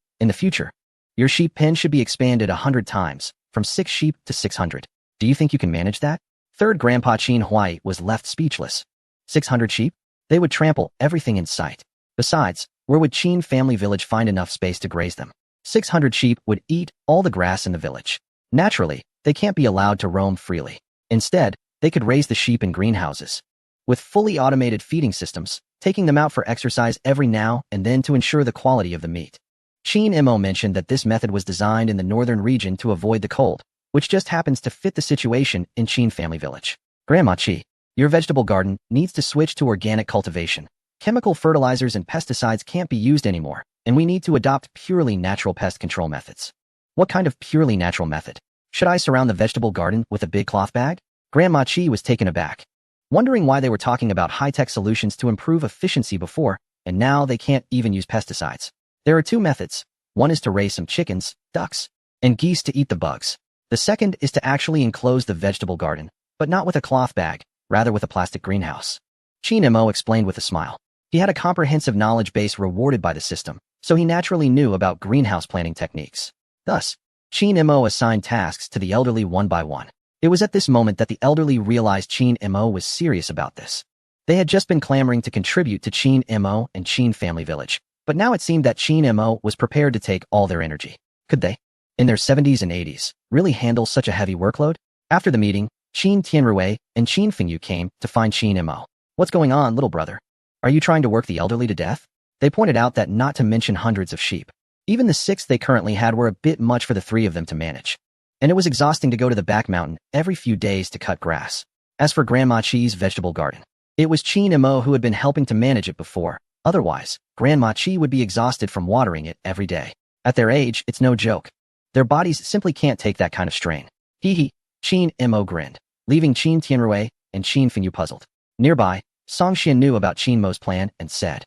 in the future, your sheep pen should be expanded 100 times, from 6 sheep to 600. Do you think you can manage that? Third Grandpa Qin Huai was left speechless. 600 sheep? They would trample everything in sight. Besides, where would Qin Family Village find enough space to graze them? 600 sheep would eat all the grass in the village. Naturally, they can't be allowed to roam freely. Instead, they could raise the sheep in greenhouses, with fully automated feeding systems, taking them out for exercise every now and then to ensure the quality of the meat. Qin Mo mentioned that this method was designed in the northern region to avoid the cold, which just happens to fit the situation in Qin Family Village. Grandma Qi, your vegetable garden needs to switch to organic cultivation. Chemical fertilizers and pesticides can't be used anymore, and we need to adopt purely natural pest control methods. What kind of purely natural method? Should I surround the vegetable garden with a big cloth bag? Grandma Qi was taken aback, wondering why they were talking about high-tech solutions to improve efficiency before, and now they can't even use pesticides. There are two methods. One is to raise some chickens, ducks, and geese to eat the bugs. The second is to actually enclose the vegetable garden, but not with a cloth bag, rather with a plastic greenhouse. Qin Mo explained with a smile. He had a comprehensive knowledge base rewarded by the system, so he naturally knew about greenhouse planting techniques. Thus, Qin Mo assigned tasks to the elderly one by one. It was at this moment that the elderly realized Qin Mo was serious about this. They had just been clamoring to contribute to Qin Mo and Qin Family Village, but now it seemed that Qin Mo was prepared to take all their energy. Could they, in their 70s and 80s, really handle such a heavy workload? After the meeting, Qin Tianrui and Qin Fengyu came to find Qin Mo. What's going on, little brother? Are you trying to work the elderly to death? They pointed out that not to mention hundreds of sheep. Even the 6 they currently had were a bit much for the 3 of them to manage. And it was exhausting to go to the back mountain every few days to cut grass. As for Grandma Qi's vegetable garden, it was Qin Mo who had been helping to manage it before. Otherwise, Grandma Qi would be exhausted from watering it every day. At their age, it's no joke. Their bodies simply can't take that kind of strain. Hee hee, Qin Mo grinned, leaving Qin Tianrui and Qin Fengyu puzzled. Nearby, Song Xian knew about Qin Mo's plan and said,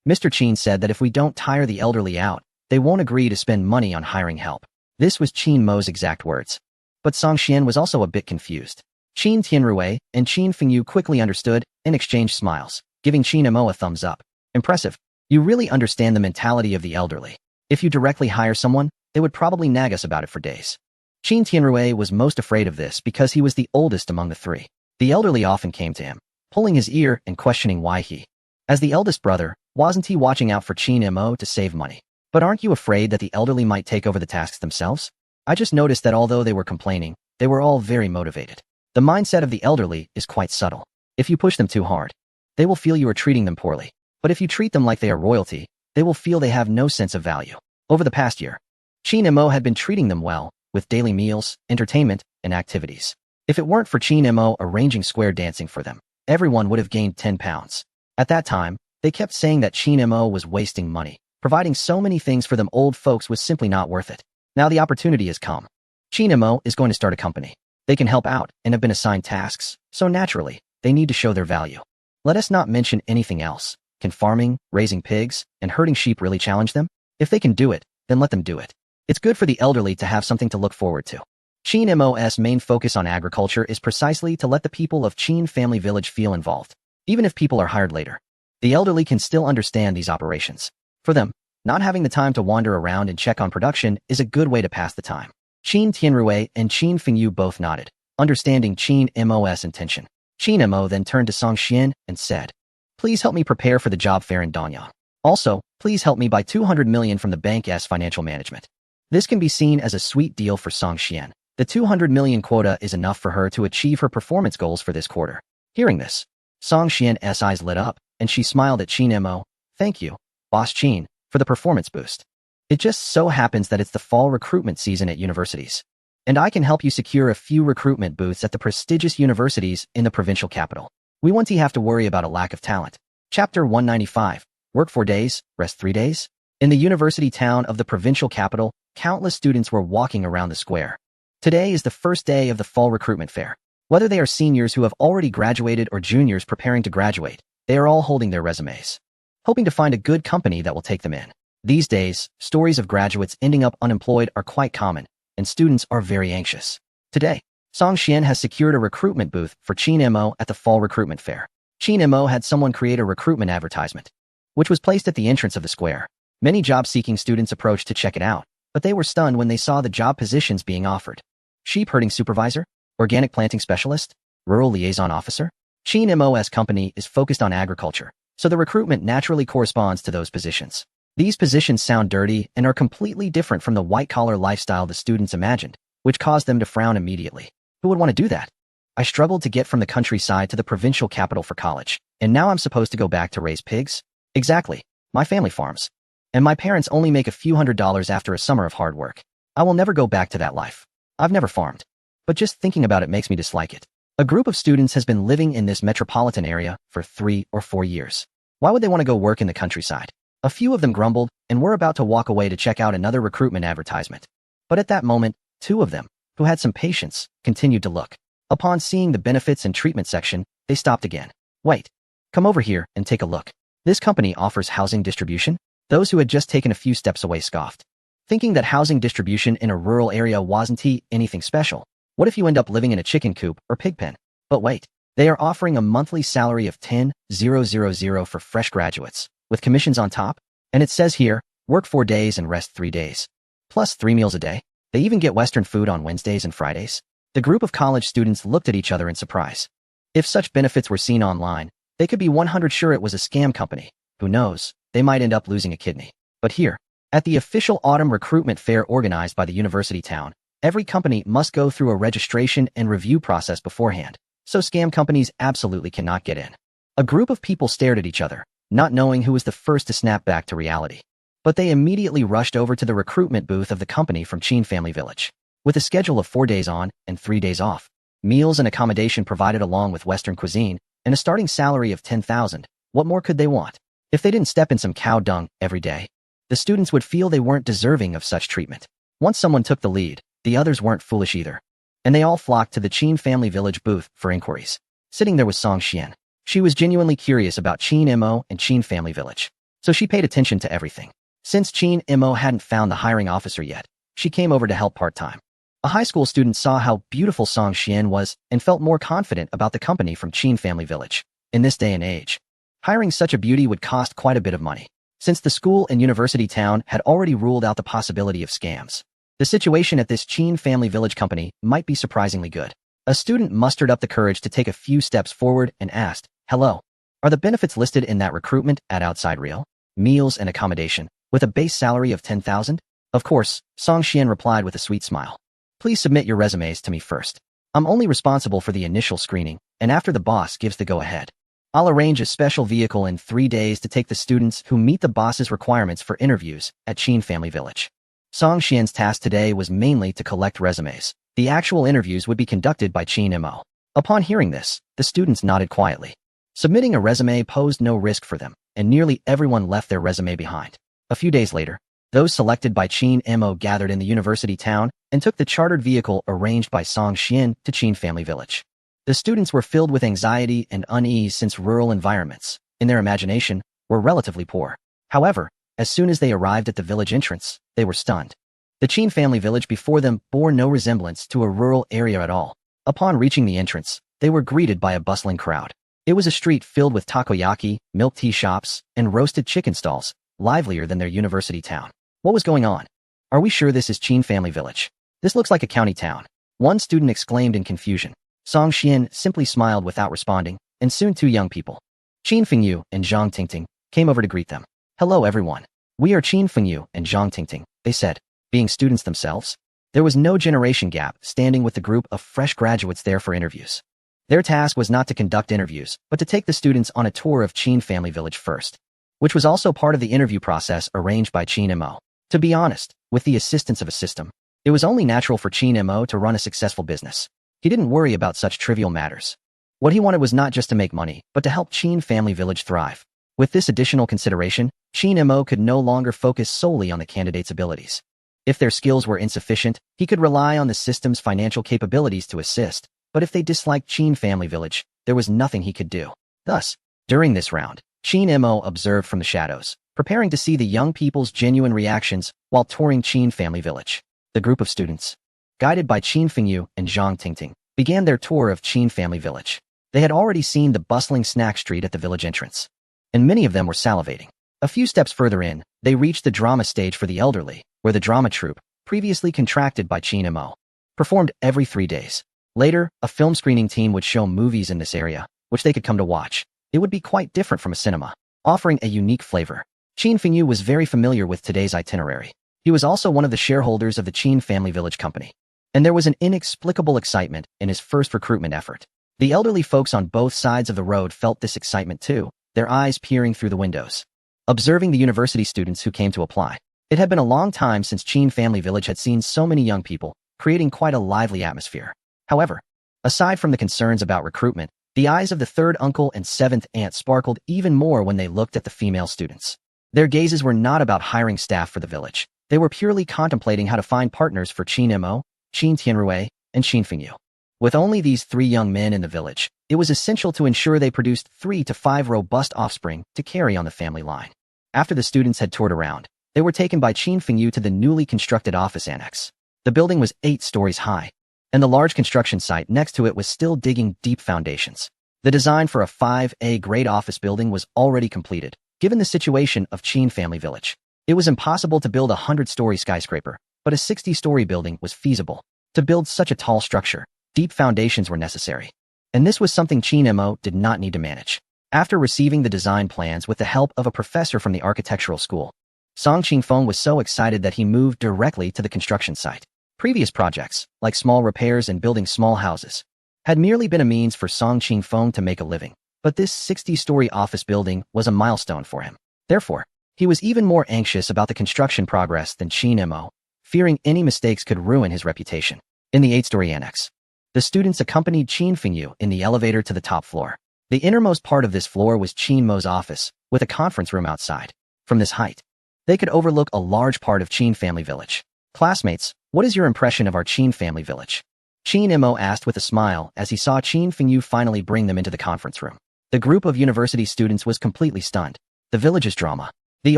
Mr. Qin said that if we don't tire the elderly out, they won't agree to spend money on hiring help. This was Qin Mo's exact words. But Song Xian was also a bit confused. Qin Tianrui and Qin Fengyu quickly understood and exchanged smiles, giving Qin Mo a thumbs up. Impressive. You really understand the mentality of the elderly. If you directly hire someone, they would probably nag us about it for days. Qin Tianrui was most afraid of this because he was the oldest among the 3. The elderly often came to him, pulling his ear and questioning why he As the eldest brother, wasn't he watching out for Chin Mo to save money? But aren't you afraid that the elderly might take over the tasks themselves? I just noticed that although they were complaining, they were all very motivated. The mindset of the elderly is quite subtle. If you push them too hard, they will feel you are treating them poorly. But if you treat them like they are royalty, they will feel they have no sense of value. Over the past year, Chin Mo had been treating them well, with daily meals, entertainment, and activities. If it weren't for Chin Mo arranging square dancing for them, everyone would have gained 10 pounds. At that time, they kept saying that Chin Mo was wasting money. Providing so many things for them old folks was simply not worth it. Now the opportunity has come. Chin Mo is going to start a company. They can help out and have been assigned tasks, so naturally, they need to show their value. Let us not mention anything else. Can farming, raising pigs, and herding sheep really challenge them? If they can do it, then let them do it. It's good for the elderly to have something to look forward to. Chin Mo's main focus on agriculture is precisely to let the people of Chin Family Village feel involved. Even if people are hired later, the elderly can still understand these operations. For them, not having the time to wander around and check on production is a good way to pass the time. Chin Tianrui and Chin Fengyu both nodded, understanding Chin Mo's intention. Chin Mo then turned to Song Xian and said, "Please help me prepare for the job fair in Danyang. Also, please help me buy 200 million from the bank's financial management." This can be seen as a sweet deal for Song Xian. The 200 million quota is enough for her to achieve her performance goals for this quarter. Hearing this, Song Xian's eyes lit up, and she smiled at Chin Mo. "Thank you, Boss Chin, for the performance boost. It just so happens that it's the fall recruitment season at universities, and I can help you secure a few recruitment booths at the prestigious universities in the provincial capital. We won't have to worry about a lack of talent." Chapter 195. Work 4 days, rest 3 days? In the university town of the provincial capital, countless students were walking around the square. Today is the first day of the fall recruitment fair. Whether they are seniors who have already graduated or juniors preparing to graduate, they are all holding their resumes, hoping to find a good company that will take them in. These days, stories of graduates ending up unemployed are quite common, and students are very anxious. Today, Song Xian has secured a recruitment booth for Chin Mo at the fall recruitment fair. Chin Mo had someone create a recruitment advertisement, which was placed at the entrance of the square. Many job-seeking students approached to check it out, but they were stunned when they saw the job positions being offered. Sheep herding supervisor, organic planting specialist, rural liaison officer. Chin Mo's company is focused on agriculture, so the recruitment naturally corresponds to those positions. These positions sound dirty and are completely different from the white-collar lifestyle the students imagined, which caused them to frown immediately. Who would want to do that? I struggled to get from the countryside to the provincial capital for college, and now I'm supposed to go back to raise pigs? Exactly. My family farms. And my parents only make a few $100s after a summer of hard work. I will never go back to that life. I've never farmed. But just thinking about it makes me dislike it. A group of students has been living in this metropolitan area for 3 or 4 years. Why would they want to go work in the countryside? A few of them grumbled and were about to walk away to check out another recruitment advertisement. But at that moment, 2 of them, who had some patience, continued to look. Upon seeing the benefits and treatment section, they stopped again. "Wait. Come over here and take a look. This company offers housing distribution?" Those who had just taken a few steps away scoffed, thinking that housing distribution in a rural area wasn't anything special. What if you end up living in a chicken coop or pig pen? But wait, they are offering a monthly salary of 10,000 for fresh graduates, with commissions on top, and it says here, work 4 days and rest 3 days. Plus 3 meals a day. They even get Western food on Wednesdays and Fridays. The group of college students looked at each other in surprise. If such benefits were seen online, they could be 100% sure it was a scam company. Who knows? They might end up losing a kidney. But here, at the official autumn recruitment fair organized by the university town, every company must go through a registration and review process beforehand, so scam companies absolutely cannot get in. A group of people stared at each other, not knowing who was the first to snap back to reality. But they immediately rushed over to the recruitment booth of the company from Chin Family Village. With a schedule of 4 days on and 3 days off, meals and accommodation provided along with Western cuisine, and a starting salary of 10,000, what more could they want? If they didn't step in some cow dung every day, the students would feel they weren't deserving of such treatment. Once someone took the lead, the others weren't foolish either, and they all flocked to the Chin Family Village booth for inquiries. Sitting there was Song Xian. She was genuinely curious about Chin Mo and Chin Family Village, so she paid attention to everything. Since Chin Mo hadn't found the hiring officer yet, she came over to help part-time. A high school student saw how beautiful Song Xian was and felt more confident about the company from Chin Family Village. In this day and age, hiring such a beauty would cost quite a bit of money. Since the school and university town had already ruled out the possibility of scams, the situation at this Chin Family Village company might be surprisingly good. A student mustered up the courage to take a few steps forward and asked, "Hello, Are the benefits listed in that recruitment ad outside real? Meals and accommodation, with a base salary of 10,000? Of course, Song Xian replied with a sweet smile. Please submit your resumes to me first. I'm only responsible for the initial screening, and after the boss gives the go-ahead, I'll arrange a special vehicle in 3 days to take the students who meet the boss's requirements for interviews at Qin Family Village. Song Xian's task today was mainly to collect resumes. The actual interviews would be conducted by Qin Mo. Upon hearing this, the students nodded quietly. Submitting a resume posed no risk for them, and nearly everyone left their resume behind. A few days later, those selected by Qin Mo gathered in the university town and took the chartered vehicle arranged by Song Xian to Qin Family Village. The students were filled with anxiety and unease since rural environments, in their imagination, were relatively poor. However, as soon as they arrived at the village entrance, they were stunned. The Qin Family Village before them bore no resemblance to a rural area at all. Upon reaching the entrance, they were greeted by a bustling crowd. It was a street filled with takoyaki, milk tea shops, and roasted chicken stalls, livelier than their university town. What was going on? Are we sure this is Qin Family Village? This looks like a county town. One student exclaimed in confusion. Song Xian simply smiled without responding, and soon 2 young people, Qin Fengyu and Zhang Tingting, came over to greet them. Hello everyone. We are Qin Fengyu and Zhang Tingting, they said, being students themselves. There was no generation gap standing with the group of fresh graduates there for interviews. Their task was not to conduct interviews, but to take the students on a tour of Qin Family Village first, which was also part of the interview process arranged by Qin Mo. To be honest, with the assistance of a system, it was only natural for Qin Mo to run a successful business. He didn't worry about such trivial matters. What he wanted was not just to make money, but to help Qin Family Village thrive. With this additional consideration, Qin Mo could no longer focus solely on the candidate's abilities. If their skills were insufficient, he could rely on the system's financial capabilities to assist, but if they disliked Qin Family Village, there was nothing he could do. Thus, during this round, Qin Mo observed from the shadows, preparing to see the young people's genuine reactions while touring Qin Family Village. The group of students, guided by Qin Fengyu and Zhang Tingting, began their tour of Qin Family Village. They had already seen the bustling snack street at the village entrance, and many of them were salivating. A few steps further in, they reached the drama stage for the elderly, where the drama troupe, previously contracted by Qin Mo, performed every 3 days. Later, a film screening team would show movies in this area, which they could come to watch. It would be quite different from a cinema, offering a unique flavor. Qin Fengyu was very familiar with today's itinerary. He was also one of the shareholders of the Qin Family Village Company, and there was an inexplicable excitement in his first recruitment effort. The elderly folks on both sides of the road felt this excitement too, their eyes peering through the windows, observing the university students who came to apply. It had been a long time since Qin Family Village had seen so many young people, creating quite a lively atmosphere. However, aside from the concerns about recruitment, the eyes of the third uncle and seventh aunt sparkled even more when they looked at the female students. Their gazes were not about hiring staff for the village. They were purely contemplating how to find partners for Qin Mo, Qin Tianrui, and Qin Fengyu. With only these 3 young men in the village, it was essential to ensure they produced 3 to 5 robust offspring to carry on the family line. After the students had toured around, they were taken by Qin Fengyu to the newly constructed office annex. The building was 8 stories high, and the large construction site next to it was still digging deep foundations. The design for a 5A grade office building was already completed. Given the situation of Qin Family Village, it was impossible to build a 100-story skyscraper, but a 60-story building was feasible. To build such a tall structure, deep foundations were necessary, and this was something Qin Mo did not need to manage. After receiving the design plans with the help of a professor from the architectural school, Song Qingfeng was so excited that he moved directly to the construction site. Previous projects, like small repairs and building small houses, had merely been a means for Song Qingfeng to make a living, but this 60-story office building was a milestone for him. Therefore, he was even more anxious about the construction progress than Qin Mo, fearing any mistakes could ruin his reputation. In the 8-story annex, the students accompanied Qin Fengyu in the elevator to the top floor. The innermost part of this floor was Qin Mo's office, with a conference room outside. From this height, they could overlook a large part of Qin Family Village. Classmates, what is your impression of our Qin Family Village? Qin Mo asked with a smile as he saw Qin Fengyu finally bring them into the conference room. The group of university students was completely stunned. The village's drama, the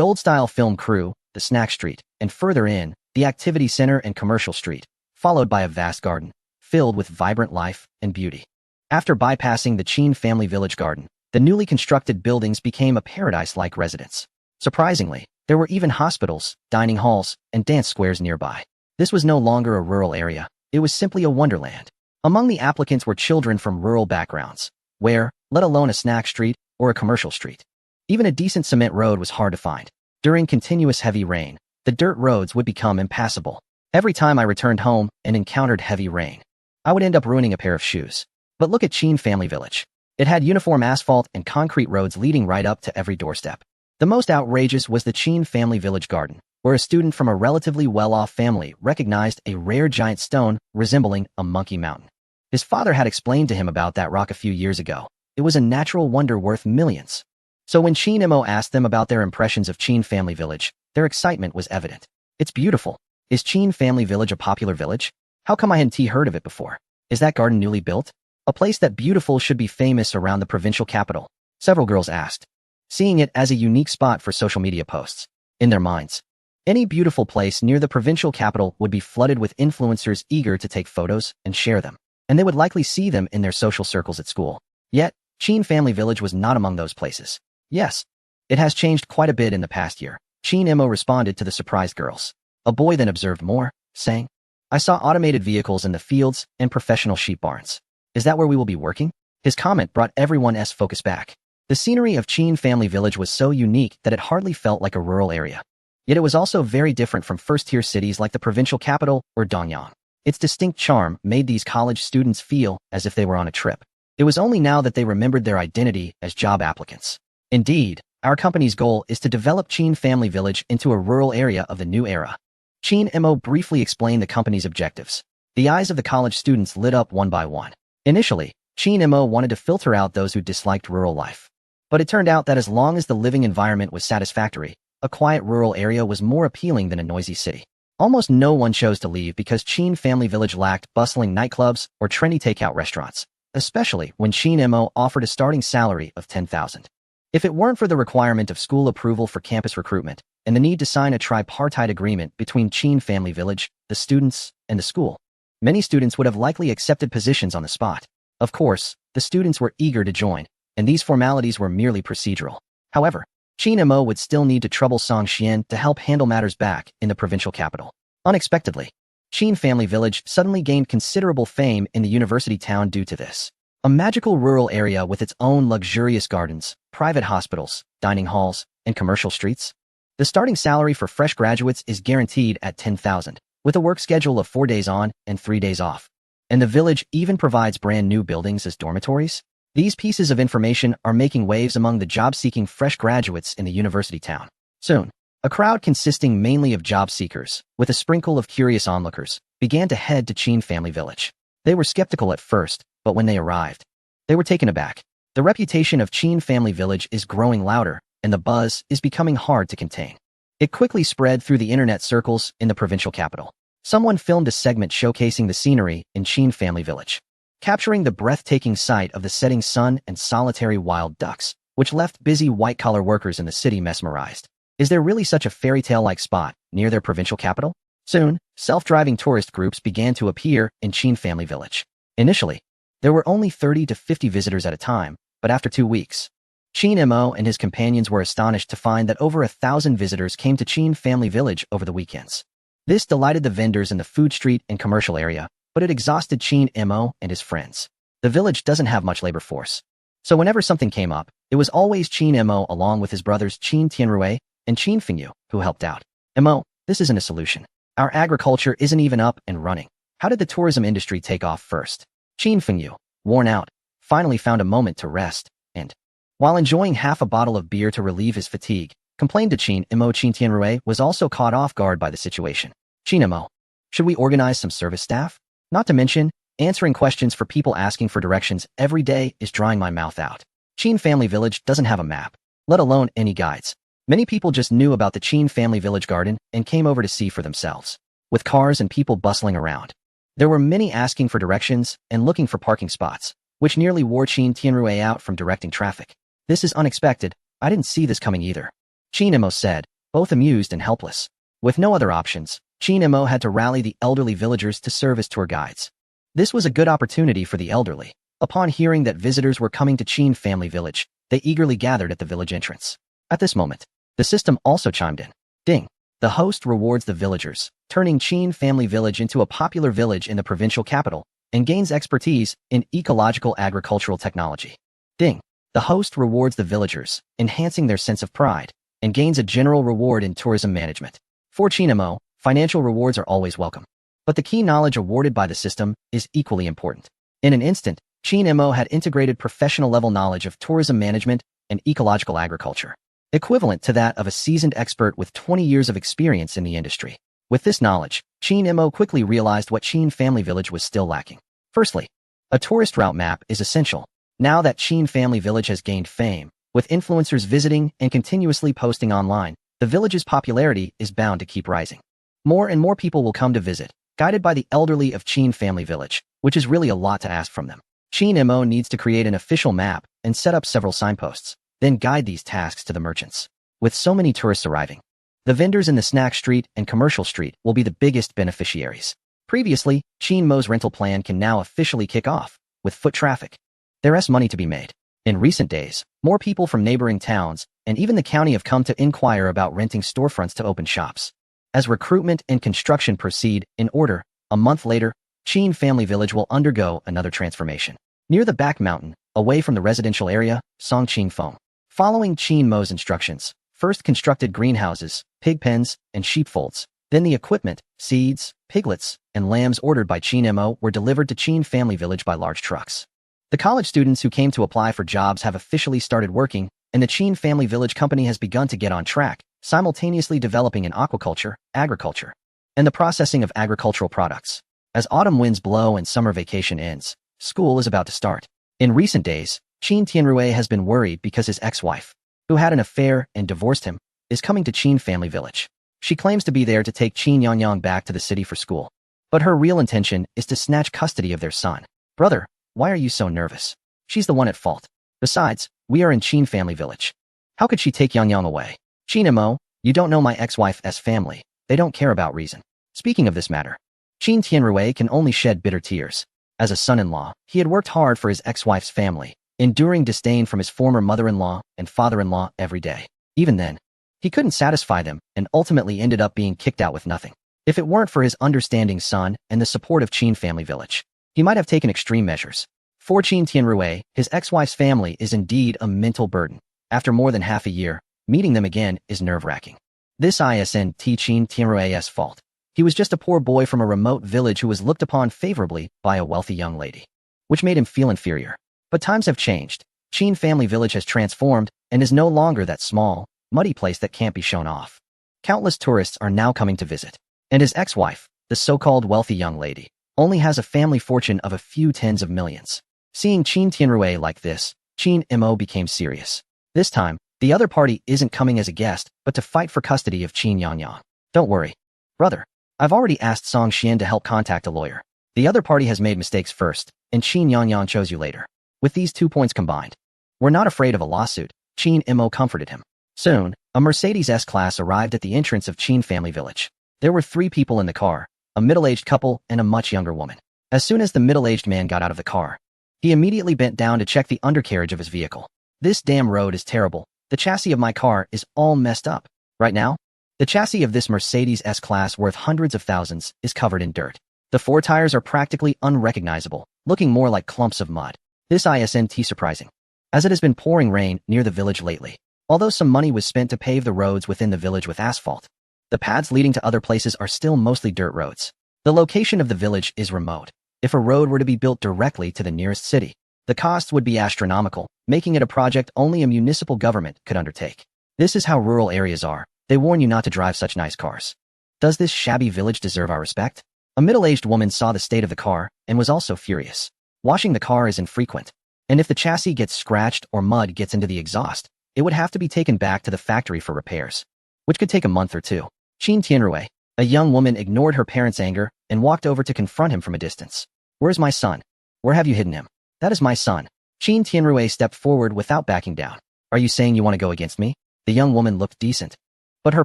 old-style film crew, the snack street, and further in, the activity center and commercial street, followed by a vast garden, filled with vibrant life and beauty. After bypassing the Qin Family Village garden, the newly constructed buildings became a paradise-like residence. Surprisingly, there were even hospitals, dining halls, and dance squares nearby. This was no longer a rural area, it was simply a wonderland. Among the applicants were children from rural backgrounds, where, let alone a snack street, or a commercial street. Even a decent cement road was hard to find. During continuous heavy rain, the dirt roads would become impassable. Every time I returned home and encountered heavy rain, I would end up ruining a pair of shoes. But look at Chin Family Village. It had uniform asphalt and concrete roads leading right up to every doorstep. The most outrageous was the Chin Family Village garden, where a student from a relatively well-off family recognized a rare giant stone resembling a monkey mountain. His father had explained to him about that rock a few years ago. It was a natural wonder worth millions. So when Chin Mo asked them about their impressions of Chin Family Village, their excitement was evident. It's beautiful. Is Chin Family Village a popular village? How come I hadn't heard of it before? Is that garden newly built? A place that beautiful should be famous around the provincial capital, several girls asked, seeing it as a unique spot for social media posts. In their minds, any beautiful place near the provincial capital would be flooded with influencers eager to take photos and share them, and they would likely see them in their social circles at school. Yet, Chin Family Village was not among those places. Yes, it has changed quite a bit in the past year. Chin Mo responded to the surprised girls. A boy then observed more, saying, I saw automated vehicles in the fields and professional sheep barns. Is that where we will be working? His comment brought everyone's focus back. The scenery of Chin Family Village was so unique that it hardly felt like a rural area. Yet it was also very different from first-tier cities like the provincial capital or Dongyan. Its distinct charm made these college students feel as if they were on a trip. It was only now that they remembered their identity as job applicants. Indeed, our company's goal is to develop Chin Family Village into a rural area of the new era. Chin Mo briefly explained the company's objectives. The eyes of the college students lit up one by one. Initially, Chin Mo wanted to filter out those who disliked rural life. But it turned out that as long as the living environment was satisfactory, a quiet rural area was more appealing than a noisy city. Almost no one chose to leave because Chin Family Village lacked bustling nightclubs or trendy takeout restaurants, especially when Chin Mo offered a starting salary of $10,000. If it weren't for the requirement of school approval for campus recruitment and the need to sign a tripartite agreement between Chin Family Village, the students, and the school, many students would have likely accepted positions on the spot. Of course, the students were eager to join, and these formalities were merely procedural. However, Chin Mo would still need to trouble Song Xian to help handle matters back in the provincial capital. Unexpectedly, Chin Family Village suddenly gained considerable fame in the university town due to this. A magical rural area with its own luxurious gardens, private hospitals, dining halls, and commercial streets. The starting salary for fresh graduates is guaranteed at $10,000, with a work schedule of 4 days on and 3 days off. And the village even provides brand new buildings as dormitories. These pieces of information are making waves among the job-seeking fresh graduates in the university town. Soon, a crowd consisting mainly of job seekers, with a sprinkle of curious onlookers, began to head to Chin Family Village. They were skeptical at first, but when they arrived, they were taken aback. The reputation of Chin Family Village is growing louder, and the buzz is becoming hard to contain. It quickly spread through the internet circles in the provincial capital. Someone filmed a segment showcasing the scenery in Chin Family Village, capturing the breathtaking sight of the setting sun and solitary wild ducks, which left busy white-collar workers in the city mesmerized. Is there really such a fairy tale-like spot near their provincial capital? Soon, self-driving tourist groups began to appear in Chin Family Village. Initially, there were only 30 to 50 visitors at a time, but after 2 weeks, Chin Mo and his companions were astonished to find that over 1,000 visitors came to Chin Family Village over the weekends. This delighted the vendors in the food street and commercial area, but it exhausted Chin Mo and his friends. The village doesn't have much labor force, so whenever something came up, it was always Chin Mo along with his brothers Chin Tianrui and Chin Fengyu who helped out. Mo, this isn't a solution. Our agriculture isn't even up and running. How did the tourism industry take off first? Chin Fengyu, worn out, finally found a moment to rest, and, while enjoying half a bottle of beer to relieve his fatigue, complained to Chin Mo. Chin Tianrui was also caught off guard by the situation. Chin Mo, should we organize some service staff? Not to mention, answering questions for people asking for directions every day is drying my mouth out. Chin Family Village doesn't have a map, let alone any guides. Many people just knew about the Chin Family Village garden and came over to see for themselves. With cars and people bustling around, there were many asking for directions and looking for parking spots, which nearly wore Chin Tianrui out from directing traffic. This is unexpected. I didn't see this coming either. Chin Mo said, both amused and helpless. With no other options, Chin Mo had to rally the elderly villagers to serve as tour guides. This was a good opportunity for the elderly. Upon hearing that visitors were coming to Chin Family Village, they eagerly gathered at the village entrance. At this moment, the system also chimed in. Ding! The host rewards the villagers, turning Chin Family Village into a popular village in the provincial capital, and gains expertise in ecological agricultural technology. Ding! The host rewards the villagers, enhancing their sense of pride, and gains a general reward in tourism management. For ChinMO, financial rewards are always welcome. But the key knowledge awarded by the system is equally important. In an instant, ChinMO had integrated professional-level knowledge of tourism management and ecological agriculture, equivalent to that of a seasoned expert with 20 years of experience in the industry. With this knowledge, ChinMO quickly realized what Chin Family Village was still lacking. Firstly, a tourist route map is essential. Now that Chin Family Village has gained fame, with influencers visiting and continuously posting online, the village's popularity is bound to keep rising. More and more people will come to visit, guided by the elderly of Chin Family Village, which is really a lot to ask from them. ChinMO needs to create an official map and set up several signposts, then guide these tasks to the merchants. With so many tourists arriving, the vendors in the snack street and commercial street will be the biggest beneficiaries. Previously, ChinMO's rental plan can now officially kick off, with foot traffic. There's money to be made. In recent days, more people from neighboring towns and even the county have come to inquire about renting storefronts to open shops. As recruitment and construction proceed in order, a month later, Chin Family Village will undergo another transformation. Near the back mountain, away from the residential area, Songqing Feng. Following ChinMO's instructions, first constructed greenhouses, pig pens, and sheepfolds. Then the equipment, seeds, piglets, and lambs ordered by ChinMO were delivered to Chin Family Village by large trucks. The college students who came to apply for jobs have officially started working, and the Chin Family Village company has begun to get on track, simultaneously developing in aquaculture, agriculture, and the processing of agricultural products. As autumn winds blow and summer vacation ends, school is about to start. In recent days, Chin Tianrui has been worried because his ex-wife, who had an affair and divorced him, is coming to Chin Family Village. She claims to be there to take Chin Yangyang back to the city for school. But her real intention is to snatch custody of their son. Brother, why are you so nervous? She's the one at fault. Besides, we are in Chin Family Village. How could she take Yangyang away? ChinMO, you don't know my ex-wife's family. They don't care about reason. Speaking of this matter, Chin Tianrui can only shed bitter tears. As a son-in-law, he had worked hard for his ex-wife's family, enduring disdain from his former mother-in-law and father-in-law every day. Even then, he couldn't satisfy them and ultimately ended up being kicked out with nothing. If it weren't for his understanding son and the support of Chin Family Village, he might have taken extreme measures. For Chin Tianrui, his ex-wife's family is indeed a mental burden. After more than half a year, meeting them again is nerve-wracking. This isn't Chin Tianrui's fault. He was just a poor boy from a remote village who was looked upon favorably by a wealthy young lady, which made him feel inferior. But times have changed. Chin Family Village has transformed and is no longer that small, muddy place that can't be shown off. Countless tourists are now coming to visit. And his ex-wife, the so-called wealthy young lady, only has a family fortune of a few tens of millions. Seeing Chin Tianrui like this, ChinMO became serious. This time, the other party isn't coming as a guest, but to fight for custody of Chin Yangyang. Don't worry, brother. I've already asked Song Xian to help contact a lawyer. The other party has made mistakes first, and Chin Yangyang chose you later. With these 2 points combined, we're not afraid of a lawsuit, ChinMO comforted him. Soon, a Mercedes S-Class arrived at the entrance of Chin Family Village. There were 3 people in the car, a middle-aged couple and a much younger woman. As soon as the middle-aged man got out of the car, he immediately bent down to check the undercarriage of his vehicle. This damn road is terrible. The chassis of my car is all messed up. Right now, the chassis of this Mercedes S-Class worth hundreds of thousands is covered in dirt. The 4 tires are practically unrecognizable, looking more like clumps of mud. This isn't surprising, as it has been pouring rain near the village lately. Although some money was spent to pave the roads within the village with asphalt, the paths leading to other places are still mostly dirt roads. The location of the village is remote. If a road were to be built directly to the nearest city, the costs would be astronomical, making it a project only a municipal government could undertake. This is how rural areas are. They warn you not to drive such nice cars. Does this shabby village deserve our respect? A middle-aged woman saw the state of the car and was also furious. Washing the car is infrequent, and if the chassis gets scratched or mud gets into the exhaust, it would have to be taken back to the factory for repairs, which could take a month or 2. Chin Tianrui, a young woman, ignored her parents' anger and walked over to confront him from a distance. Where's my son? Where have you hidden him? That is my son. Chin Tianrui stepped forward without backing down. Are you saying you want to go against me? The young woman looked decent, but her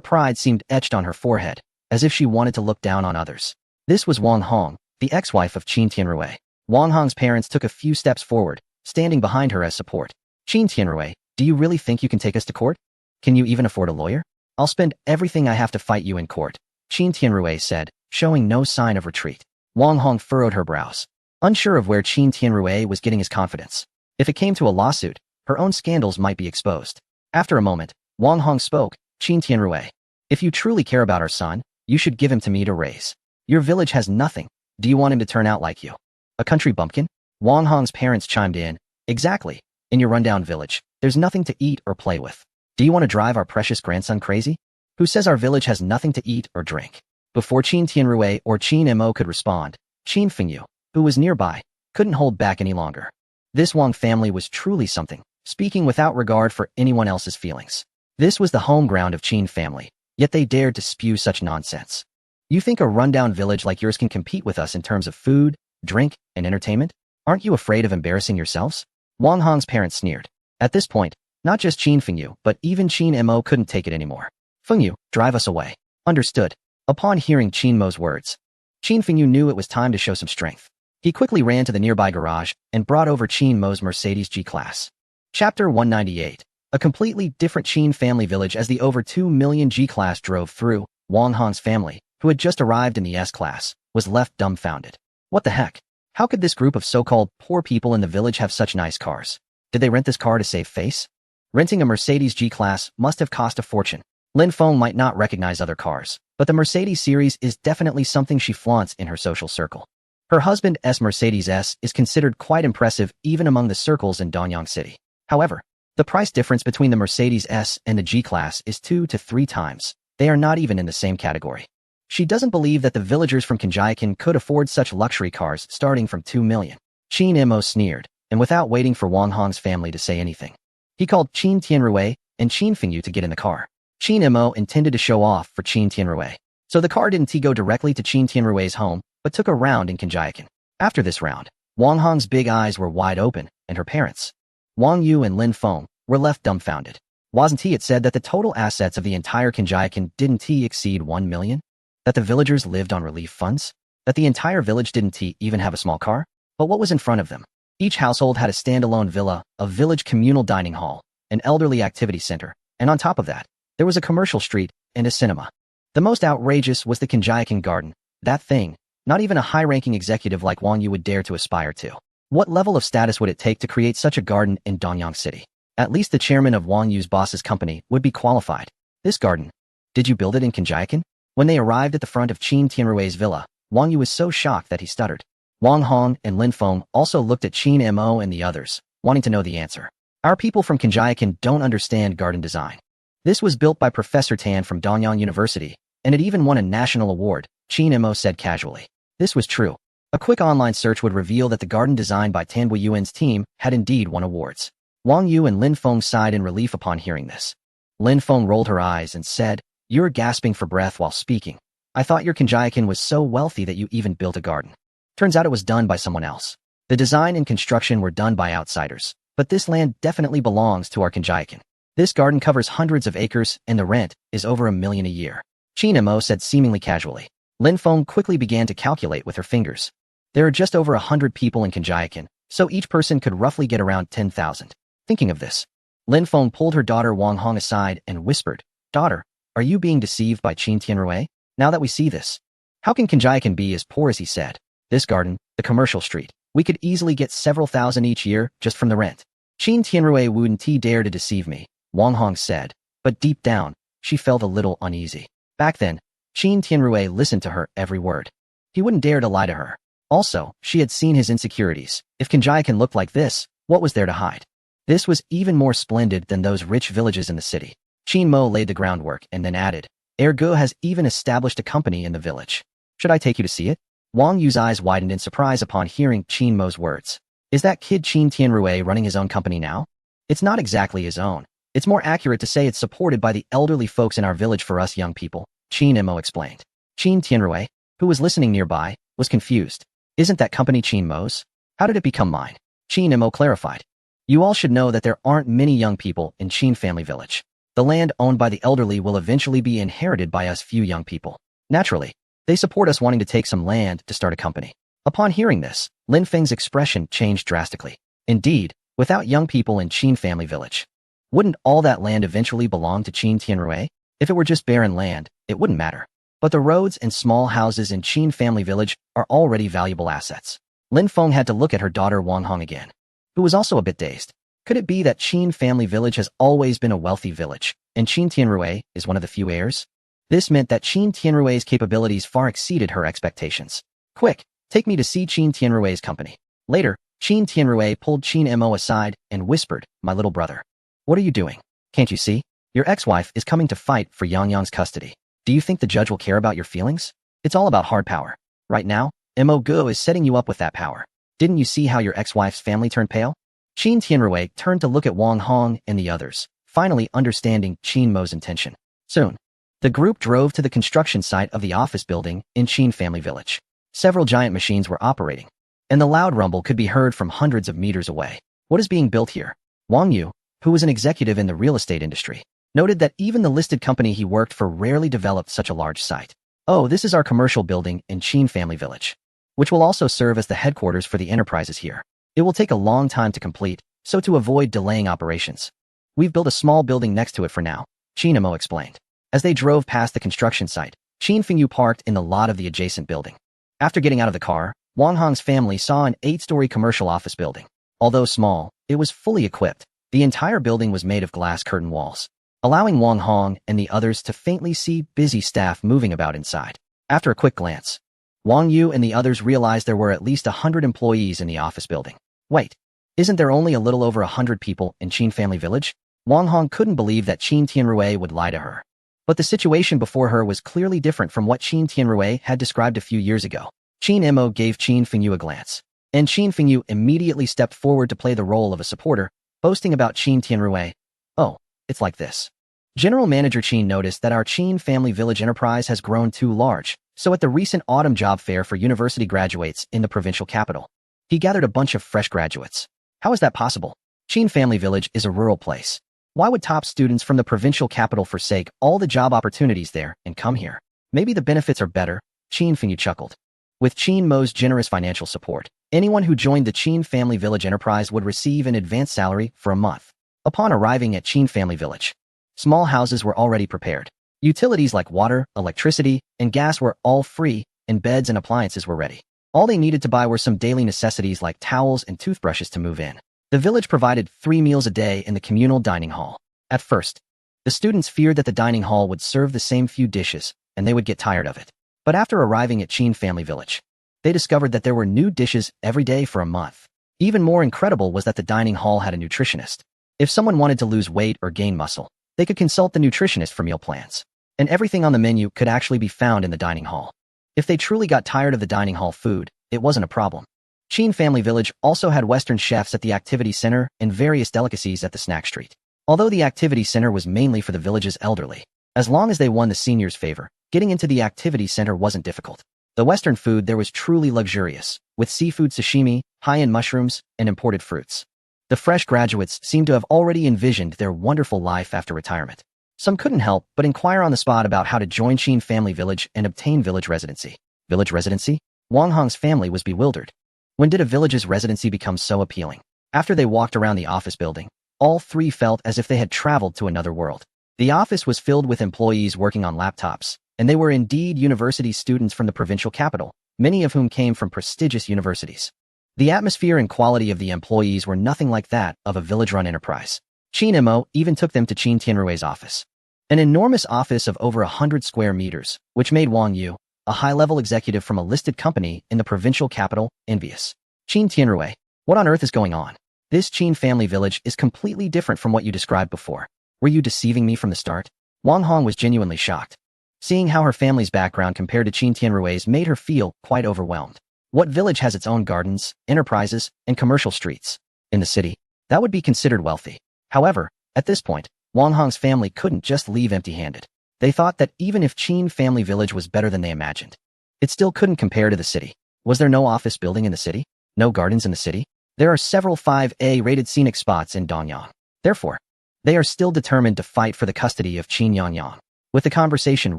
pride seemed etched on her forehead, as if she wanted to look down on others. This was Wang Hong, the ex-wife of Chin Tianrui. Wang Hong's parents took a few steps forward, standing behind her as support. Chin Tianrui, do you really think you can take us to court? Can you even afford a lawyer? I'll spend everything I have to fight you in court, Chin Tianrui said, showing no sign of retreat. Wang Hong furrowed her brows, unsure of where Chin Tianrui was getting his confidence. If it came to a lawsuit, her own scandals might be exposed. After a moment, Wang Hong spoke, Qin Tianrui. If you truly care about our son, you should give him to me to raise. Your village has nothing. Do you want him to turn out like you? A country bumpkin? Wang Hong's parents chimed in. Exactly. In your rundown village, there's nothing to eat or play with. Do you want to drive our precious grandson crazy? Who says our village has nothing to eat or drink? Before Qin Tianrui or Qin Mo could respond, Qin Fengyu, who was nearby, couldn't hold back any longer. This Wang family was truly something, speaking without regard for anyone else's feelings. This was the home ground of Qin family, yet they dared to spew such nonsense. You think a rundown village like yours can compete with us in terms of food, drink, and entertainment? Aren't you afraid of embarrassing yourselves? Wang Hong's parents sneered. At this point, not just Qin Fengyu, but even Qin Mo couldn't take it anymore. Fengyu, drive us away. Understood. Upon hearing Qin Mo's words, Qin Fengyu knew it was time to show some strength. He quickly ran to the nearby garage and brought over Qin Mo's Mercedes G-Class. Chapter 198. A completely different Qin family village as the over 2 million G-Class drove through. Wang Hong's family, who had just arrived in the S-Class, was left dumbfounded. What the heck? How could this group of so-called poor people in the village have such nice cars? Did they rent this car to save face? Renting a Mercedes G-Class must have cost a fortune. Lin Feng might not recognize other cars, but the Mercedes series is definitely something she flaunts in her social circle. Her husband's Mercedes S is considered quite impressive even among the circles in Danyang City. However, the price difference between the Mercedes S and the G-Class is 2 to 3 times. They are not even in the same category. She doesn't believe that the villagers from Kanjiakan could afford such luxury cars starting from 2 million. Qin Mo sneered, and without waiting for Wang Hong's family to say anything, he called Qin Tianrui and Qin Fengyu to get in the car. Qin Mo intended to show off for Qin Tianrui, so the car didn't go directly to Qin Tianrui's home, but took a round in Kanjiakan. After this round, Wang Hong's big eyes were wide open, and her parents, Wang Yu and Lin Feng, were left dumbfounded. Wasn't it said that the total assets of the entire Kanjiakan didn't exceed 1 million? That the villagers lived on relief funds? That the entire village didn't even have a small car? But what was in front of them? Each household had a standalone villa, a village communal dining hall, an elderly activity center, and on top of that, there was a commercial street and a cinema. The most outrageous was the Kanjiakan garden. That thing, not even a high-ranking executive like Wang Yu would dare to aspire to. What level of status would it take to create such a garden in Danyang City? At least the chairman of Wang Yu's boss's company would be qualified. This garden. Did you build it in Kanjiakan? When they arrived at the front of Qin Tianrui's villa, Wang Yu was so shocked that he stuttered. Wang Hong and Lin Feng also looked at Qin Mo and the others, wanting to know the answer. Our people from Kanjiakan don't understand garden design. This was built by Professor Tan from Danyang University, and it even won a national award, Qin Mo said casually. This was true. A quick online search would reveal that the garden designed by Tan Weiyuan's team had indeed won awards. Wang Yu and Lin Feng sighed in relief upon hearing this. Lin Feng rolled her eyes and said, "You're gasping for breath while speaking. I thought your Kanjiakan was so wealthy that you even built a garden. Turns out it was done by someone else. The design and construction were done by outsiders, but this land definitely belongs to our Kanjiakan. This garden covers hundreds of acres, and the rent is over $1 million a year." Qin Mo said seemingly casually. Lin Feng quickly began to calculate with her fingers. There are just over 100 people in Kanjiakan, so each person could roughly get around 10,000. Thinking of this, Lin Feng pulled her daughter Wang Hong aside and whispered, "Daughter, are you being deceived by Qin Tianrui? Now that we see this, how can Kanjiakan be as poor as he said? This garden, the commercial street, we could easily get several thousand each year just from the rent. Qin Tianrui wouldn't dare to deceive me," Wang Hong said, but deep down, she felt a little uneasy. Back then, Qin Tianrui listened to her every word. He wouldn't dare to lie to her. Also, she had seen his insecurities. If Kanjiakan looked like this, what was there to hide? This was even more splendid than those rich villages in the city. Qin Mo laid the groundwork and then added, "Ergo has even established a company in the village. Should I take you to see it?" Wang Yu's eyes widened in surprise upon hearing Qin Mo's words. Is that kid Qin Tianrui running his own company now? It's not exactly his own. It's more accurate to say it's supported by the elderly folks in our village for us young people, Qin Mo explained. Qin Tianrui, who was listening nearby, was confused. Isn't that company Qin Mo's? How did it become mine? Qin Mo clarified. You all should know that there aren't many young people in Qin family village. The land owned by the elderly will eventually be inherited by us few young people. Naturally, they support us wanting to take some land to start a company. Upon hearing this, Lin Feng's expression changed drastically. Indeed, without young people in Qin family village, wouldn't all that land eventually belong to Qin Tianrui? If it were just barren land, it wouldn't matter. But the roads and small houses in Qin family village are already valuable assets. Lin Feng had to look at her daughter Wang Hong again, who was also a bit dazed. Could it be that Qin family village has always been a wealthy village, and Qin Tianrui is one of the few heirs? This meant that Qin Tianrui's capabilities far exceeded her expectations. Quick, take me to see Qin Tianrui's company. Later, Qin Tianrui pulled Qin Mo aside and whispered, "My little brother. What are you doing? Can't you see? Your ex-wife is coming to fight for Yang Yang's custody. Do you think the judge will care about your feelings? It's all about hard power. Right now, Mo Guo is setting you up with that power. Didn't you see how your ex-wife's family turned pale?" Qin Tianrui turned to look at Wang Hong and the others, finally understanding Qin Mo's intention. Soon, the group drove to the construction site of the office building in Qin family village. Several giant machines were operating, and the loud rumble could be heard from hundreds of meters away. What is being built here? Wang Yu, who was an executive in the real estate industry, noted that even the listed company he worked for rarely developed such a large site. "Oh, this is our commercial building in Qin family village, which will also serve as the headquarters for the enterprises here. It will take a long time to complete, so to avoid delaying operations, we've built a small building next to it for now," Qin Mo explained. As they drove past the construction site, Qin Fengyu parked in the lot of the adjacent building. After getting out of the car, Wang Hong's family saw an 8-story commercial office building. Although small, it was fully equipped. The entire building was made of glass curtain walls, allowing Wang Hong and the others to faintly see busy staff moving about inside. After a quick glance, Wang Yu and the others realized there were at least 100 employees in the office building. Wait, isn't there only a little over 100 people in Qin family village? Wang Hong couldn't believe that Qin Tianrui would lie to her. But the situation before her was clearly different from what Qin Tianrui had described a few years ago. Qin Mo gave Qin Fengyu a glance, and Qin Fengyu immediately stepped forward to play the role of a supporter, boasting about Qin Tianrui. "Oh, it's like this. General Manager Qin noticed that our Qin family village enterprise has grown too large, so at the recent autumn job fair for university graduates in the provincial capital, he gathered a bunch of fresh graduates. How is that possible? Qin family village is a rural place. Why would top students from the provincial capital forsake all the job opportunities there and come here? Maybe the benefits are better," Qin Fengyu chuckled. With Qin Mo's generous financial support, anyone who joined the Qin family village enterprise would receive an advance salary for a month. Upon arriving at Qin family village, small houses were already prepared. Utilities like water, electricity, and gas were all free, and beds and appliances were ready. All they needed to buy were some daily necessities like towels and toothbrushes to move in. The village provided 3 meals a day in the communal dining hall. At first, the students feared that the dining hall would serve the same few dishes, and they would get tired of it. But after arriving at Qin family village, they discovered that there were new dishes every day for a month. Even more incredible was that the dining hall had a nutritionist. If someone wanted to lose weight or gain muscle, they could consult the nutritionist for meal plans. And everything on the menu could actually be found in the dining hall. If they truly got tired of the dining hall food, it wasn't a problem. Qin family village also had Western chefs at the activity center and various delicacies at the snack street. Although the activity center was mainly for the village's elderly, as long as they won the seniors' favor, getting into the activity center wasn't difficult. The Western food there was truly luxurious, with seafood sashimi, high-end mushrooms, and imported fruits. The fresh graduates seemed to have already envisioned their wonderful life after retirement. Some couldn't help but inquire on the spot about how to join Qin family village and obtain village residency. Village residency? Wang Hong's family was bewildered. When did a village's residency become so appealing? After they walked around the office building, all three felt as if they had traveled to another world. The office was filled with employees working on laptops, and they were indeed university students from the provincial capital, many of whom came from prestigious universities. The atmosphere and quality of the employees were nothing like that of a village-run enterprise. Qin Mo even took them to Qin Tianrui's office, an enormous office of over 100 square meters, which made Wang Yu, a high-level executive from a listed company in the provincial capital, envious. "Qin Tianrui, what on earth is going on? This Qin family village is completely different from what you described before. Were you deceiving me from the start?" Wang Hong was genuinely shocked. Seeing how her family's background compared to Qin Tianrui's made her feel quite overwhelmed. What village has its own gardens, enterprises, and commercial streets? In the city, that would be considered wealthy. However, at this point, Wang Hong's family couldn't just leave empty-handed. They thought that even if Qin family village was better than they imagined, it still couldn't compare to the city. Was there no office building in the city? No gardens in the city? There are several 5A-rated scenic spots in Dongyang. Therefore, they are still determined to fight for the custody of Qin Yangyang. With the conversation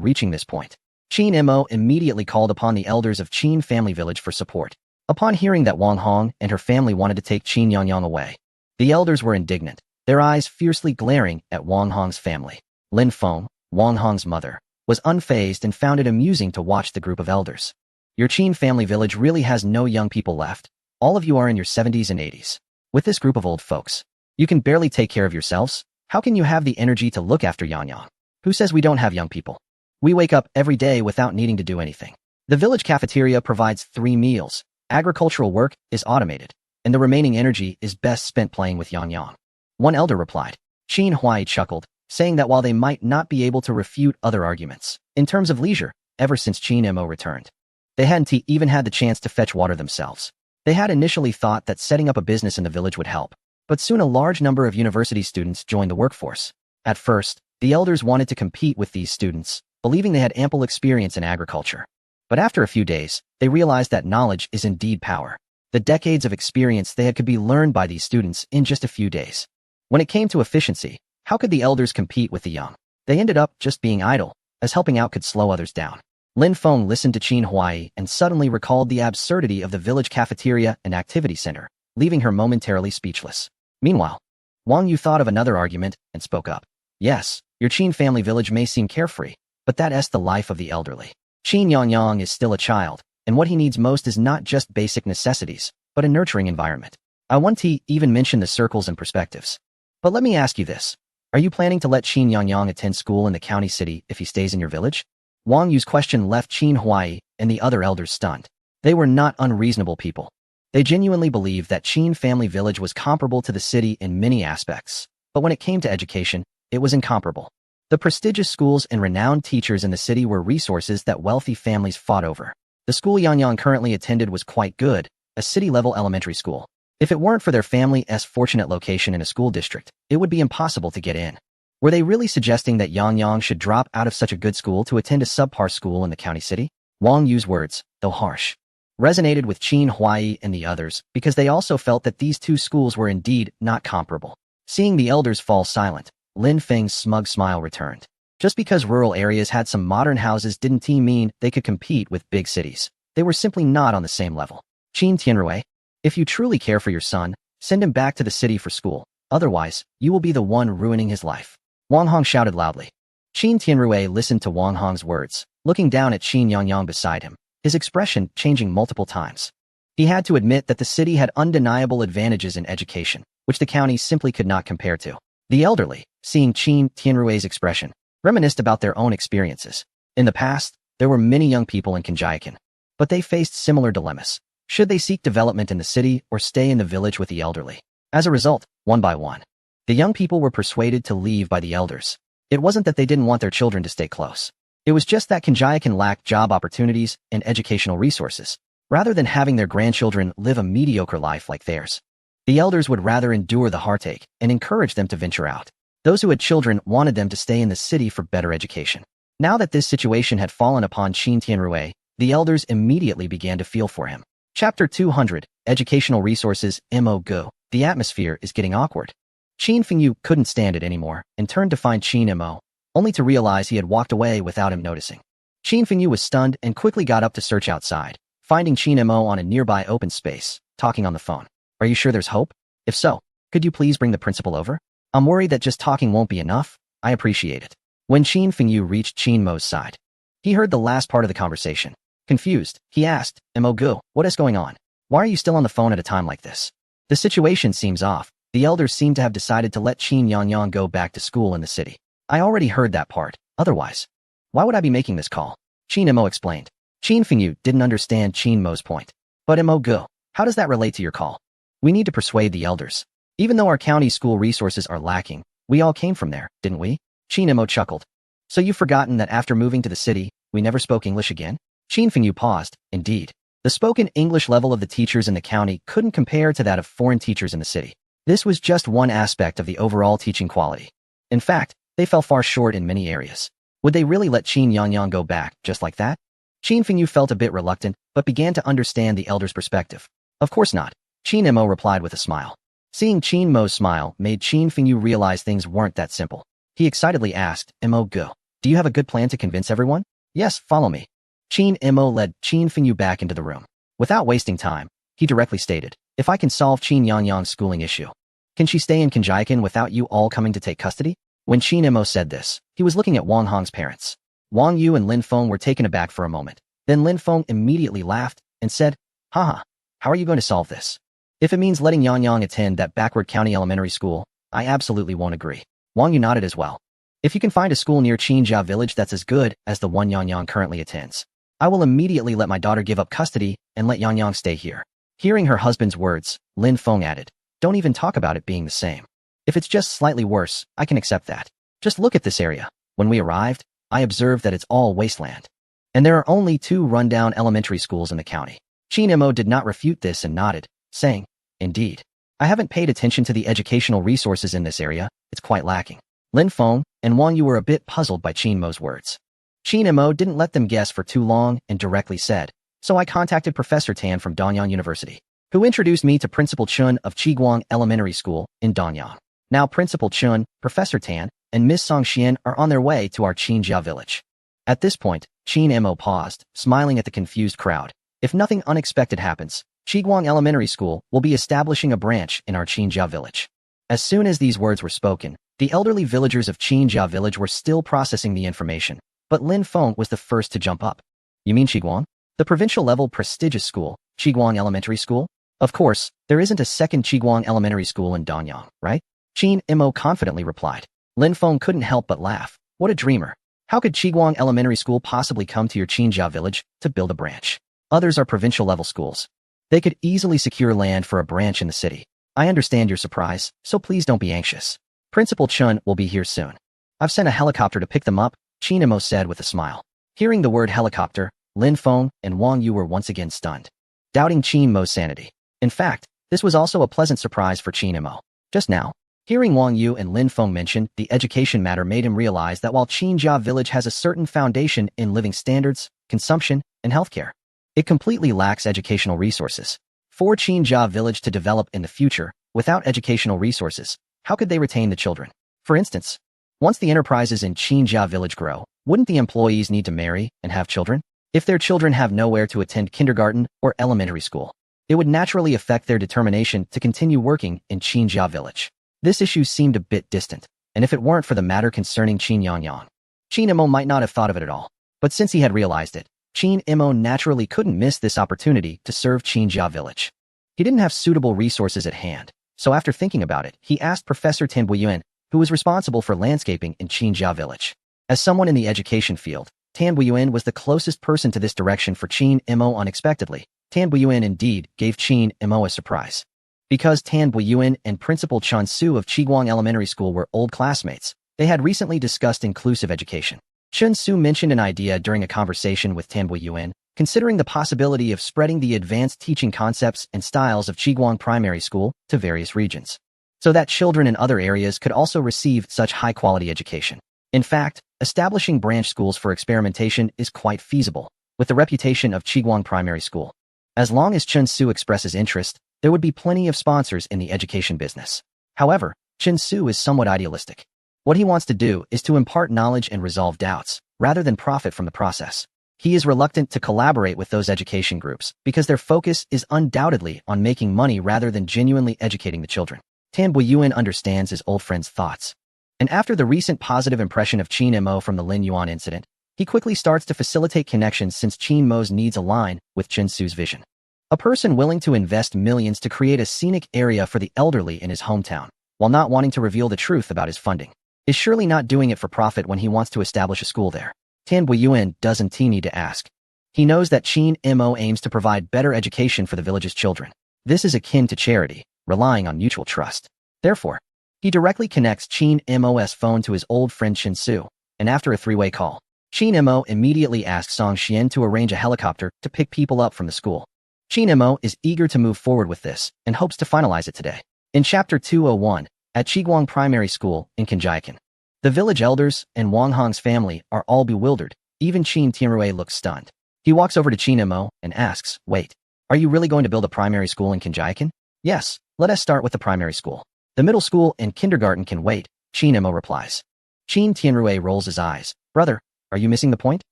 reaching this point, Qin Mo immediately called upon the elders of Qin family village for support. Upon hearing that Wang Hong and her family wanted to take Qin Yangyang away, the elders were indignant, their eyes fiercely glaring at Wang Hong's family. Lin Feng, Wang Hong's mother, was unfazed and found it amusing to watch the group of elders. "Your Qin family village really has no young people left. All of you are in your 70s and 80s. With this group of old folks, You can barely take care of yourselves? How can you have the energy to look after Yang Yang? Who says we don't have young people? We wake up every day without needing to do anything. The village cafeteria provides 3 meals. Agricultural work is automated, and the remaining energy is best spent playing with Yang Yang. One elder replied. Qin Huai chuckled, saying that while they might not be able to refute other arguments, in terms of leisure, ever since Qin Mo returned, they hadn't even had the chance to fetch water themselves. They had initially thought that setting up a business in the village would help, but soon a large number of university students joined the workforce. At first, the elders wanted to compete with these students, believing they had ample experience in agriculture. But after a few days, they realized that knowledge is indeed power. The decades of experience they had could be learned by these students in just a few days. When it came to efficiency, how could the elders compete with the young? They ended up just being idle, as helping out could slow others down. Lin Feng listened to Qin Huai and suddenly recalled the absurdity of the village cafeteria and activity center, leaving her momentarily speechless. Meanwhile, Wang Yu thought of another argument and spoke up. Yes, your Qin family village may seem carefree, but that's the life of the elderly. Qin Yangyang is still a child, and what he needs most is not just basic necessities, but a nurturing environment. I want to even mention the circles and perspectives. But let me ask you this. Are you planning to let Qin Yangyang attend school in the county city if he stays in your village? Wang Yu's question left Qin Huai and the other elders stunned. They were not unreasonable people. They genuinely believed that Qin family village was comparable to the city in many aspects, but when it came to education, it was incomparable. The prestigious schools and renowned teachers in the city were resources that wealthy families fought over. The school Yangyang currently attended was quite good, a city-level elementary school. If it weren't for their family's fortunate location in a school district, it would be impossible to get in. Were they really suggesting that Yangyang should drop out of such a good school to attend a subpar school in the county city? Wang Yu's words, though harsh, resonated with Qin Huai and the others because they also felt that these two schools were indeed not comparable. Seeing the elders fall silent, Lin Feng's smug smile returned. Just because rural areas had some modern houses didn't mean they could compete with big cities. They were simply not on the same level. Qin Tianrui, if you truly care for your son, send him back to the city for school. Otherwise, you will be the one ruining his life. Wang Hong shouted loudly. Qin Tianrui listened to Wang Hong's words, looking down at Qin Yangyang beside him, his expression changing multiple times. He had to admit that the city had undeniable advantages in education, which the county simply could not compare to. The elderly, seeing Qin Tianrui's expression, reminisced about their own experiences. In the past, there were many young people in Kanjiakan, but they faced similar dilemmas. Should they seek development in the city or stay in the village with the elderly? As a result, one by one, the young people were persuaded to leave by the elders. It wasn't that they didn't want their children to stay close. It was just that Kanjiakan lacked job opportunities and educational resources, rather than having their grandchildren live a mediocre life like theirs. The elders would rather endure the heartache and encourage them to venture out. Those who had children wanted them to stay in the city for better education. Now that this situation had fallen upon Qin Tianrui, the elders immediately began to feel for him. Chapter 200, Educational Resources, Mo Go. The atmosphere is getting awkward. Qin Fengyu couldn't stand it anymore and turned to find Qin Mo, only to realize he had walked away without him noticing. Qin Fengyu was stunned and quickly got up to search outside, finding Qin Mo on a nearby open space, talking on the phone. Are you sure there's hope? If so, could you please bring the principal over? I'm worried that just talking won't be enough. I appreciate it. When Qin Fengyu reached Qin Mo's side, he heard the last part of the conversation. Confused, he asked, Mo Gu, what is going on? Why are you still on the phone at a time like this? The situation seems off. The elders seem to have decided to let Qin Yangyang go back to school in the city. I already heard that part. Otherwise, why would I be making this call? Qin Mo explained. Qin Fengyu didn't understand Qin Mo's point. But Mo Gu, how does that relate to your call? We need to persuade the elders. Even though our county school resources are lacking, we all came from there, didn't we? Qin Mo chuckled. So you've forgotten that after moving to the city, we never spoke English again? Qin Fengyu paused. Indeed. The spoken English level of the teachers in the county couldn't compare to that of foreign teachers in the city. This was just one aspect of the overall teaching quality. In fact, they fell far short in many areas. Would they really let Qin Yangyang go back, just like that? Qin Fengyu felt a bit reluctant, but began to understand the elder's perspective. Of course not. Qin Mo replied with a smile. Seeing Qin Mo's smile made Qin Fengyu realize things weren't that simple. He excitedly asked, Mo Gu, do you have a good plan to convince everyone? Yes, follow me. Qin Mo led Qin Fengyu back into the room. Without wasting time, he directly stated, if I can solve Qin Yangyang's schooling issue, can she stay in Kanjiakan without you all coming to take custody? When Qin Mo said this, he was looking at Wang Hong's parents. Wang Yu and Lin Feng were taken aback for a moment. Then Lin Feng immediately laughed and said, haha, how are you going to solve this? If it means letting Yang Yang attend that backward county elementary school, I absolutely won't agree. Wang Yu nodded as well. If you can find a school near Qinjia village that's as good as the one Yang Yang currently attends, I will immediately let my daughter give up custody and let Yang Yang stay here. Hearing her husband's words, Lin Feng added, don't even talk about it being the same. If it's just slightly worse, I can accept that. Just look at this area. When we arrived, I observed that it's all wasteland. And there are only 2 rundown elementary schools in the county. Qin Mo did not refute this and nodded, saying, indeed. I haven't paid attention to the educational resources in this area, it's quite lacking. Lin Feng and Wang Yu were a bit puzzled by Qin Mo's words. Qin Mo didn't let them guess for too long and directly said, so I contacted Professor Tan from Danyang University, who introduced me to Principal Chun of Qiguang Elementary School in Danyang. Now Principal Chun, Professor Tan, and Miss Song Xian are on their way to our Qinjia village. At this point, Qin Mo paused, smiling at the confused crowd. If nothing unexpected happens, Qiguang Elementary School will be establishing a branch in our Qinjia village. As soon as these words were spoken, the elderly villagers of Qinjia village were still processing the information, but Lin Feng was the first to jump up. You mean Qiguang? The provincial-level prestigious school, Qiguang Elementary School? Of course, there isn't a second Qiguang Elementary School in Danyang, right? Qin Mo confidently replied. Lin Feng couldn't help but laugh. What a dreamer. How could Qiguang Elementary School possibly come to your Qinjia village to build a branch? Others are provincial-level schools. They could easily secure land for a branch in the city. I understand your surprise, so please don't be anxious. Principal Chun will be here soon. I've sent a helicopter to pick them up, Qin Mo said with a smile. Hearing the word helicopter, Lin Feng and Wang Yu were once again stunned, doubting Qin Mo's sanity. In fact, this was also a pleasant surprise for Qin Mo. Just now, hearing Wang Yu and Lin Feng mention the education matter made him realize that while Qinjia village has a certain foundation in living standards, consumption, and healthcare, it completely lacks educational resources. For Qinjia village to develop in the future, without educational resources, how could they retain the children? For instance, once the enterprises in Qinjia village grow, wouldn't the employees need to marry and have children? If their children have nowhere to attend kindergarten or elementary school, it would naturally affect their determination to continue working in Qinjia village. This issue seemed a bit distant, and if it weren't for the matter concerning Qin Yangyang, Qin Mo might not have thought of it at all. But since he had realized it, Qin Mo naturally couldn't miss this opportunity to serve Qinjia village. He didn't have suitable resources at hand, so after thinking about it, he asked Professor Tan Buiyuan, who was responsible for landscaping in Qinjia village. As someone in the education field, Tan Buiyuan was the closest person to this direction for Qin Mo. Unexpectedly, Tan Buiyuan indeed gave Qin Mo a surprise. Because Tan Buiyuan and Principal Chun Su of Qiguang Elementary School were old classmates, they had recently discussed inclusive education. Chun Su mentioned an idea during a conversation with Tan Buiyuan, considering the possibility of spreading the advanced teaching concepts and styles of Qiguang Primary School to various regions, so that children in other areas could also receive such high-quality education. In fact, establishing branch schools for experimentation is quite feasible, with the reputation of Qiguang Primary School. As long as Chun Su expresses interest, there would be plenty of sponsors in the education business. However, Chun Su is somewhat idealistic. What he wants to do is to impart knowledge and resolve doubts, rather than profit from the process. He is reluctant to collaborate with those education groups because their focus is undoubtedly on making money rather than genuinely educating the children. Tan Buiyuan understands his old friend's thoughts. And after the recent positive impression of Qin Mo from the Lin Yuan incident, he quickly starts to facilitate connections since Qin Mo's needs align with Chun Su's vision. A person willing to invest millions to create a scenic area for the elderly in his hometown, while not wanting to reveal the truth about his funding, is surely not doing it for profit when he wants to establish a school there. Tan Buiyuan doesn't need to ask. He knows that Qin Mo aims to provide better education for the village's children. This is akin to charity, relying on mutual trust. Therefore, he directly connects Qin Mo's phone to his old friend Chun Su, and after a three-way call, Qin Mo immediately asks Song Xian to arrange a helicopter to pick people up from the school. Qin Mo is eager to move forward with this and hopes to finalize it today. In Chapter 201, at Qiguang Primary School in Kinjiakan, the village elders and Wang Hong's family are all bewildered. Even Qin Tianrui looks stunned. He walks over to Qin Mo and asks, "Wait, are you really going to build a primary school in Kinjiakan?" "Yes, let us start with the primary school. The middle school and kindergarten can wait," Qin Mo replies. Qin Tianrui rolls his eyes. "Brother, are you missing the point?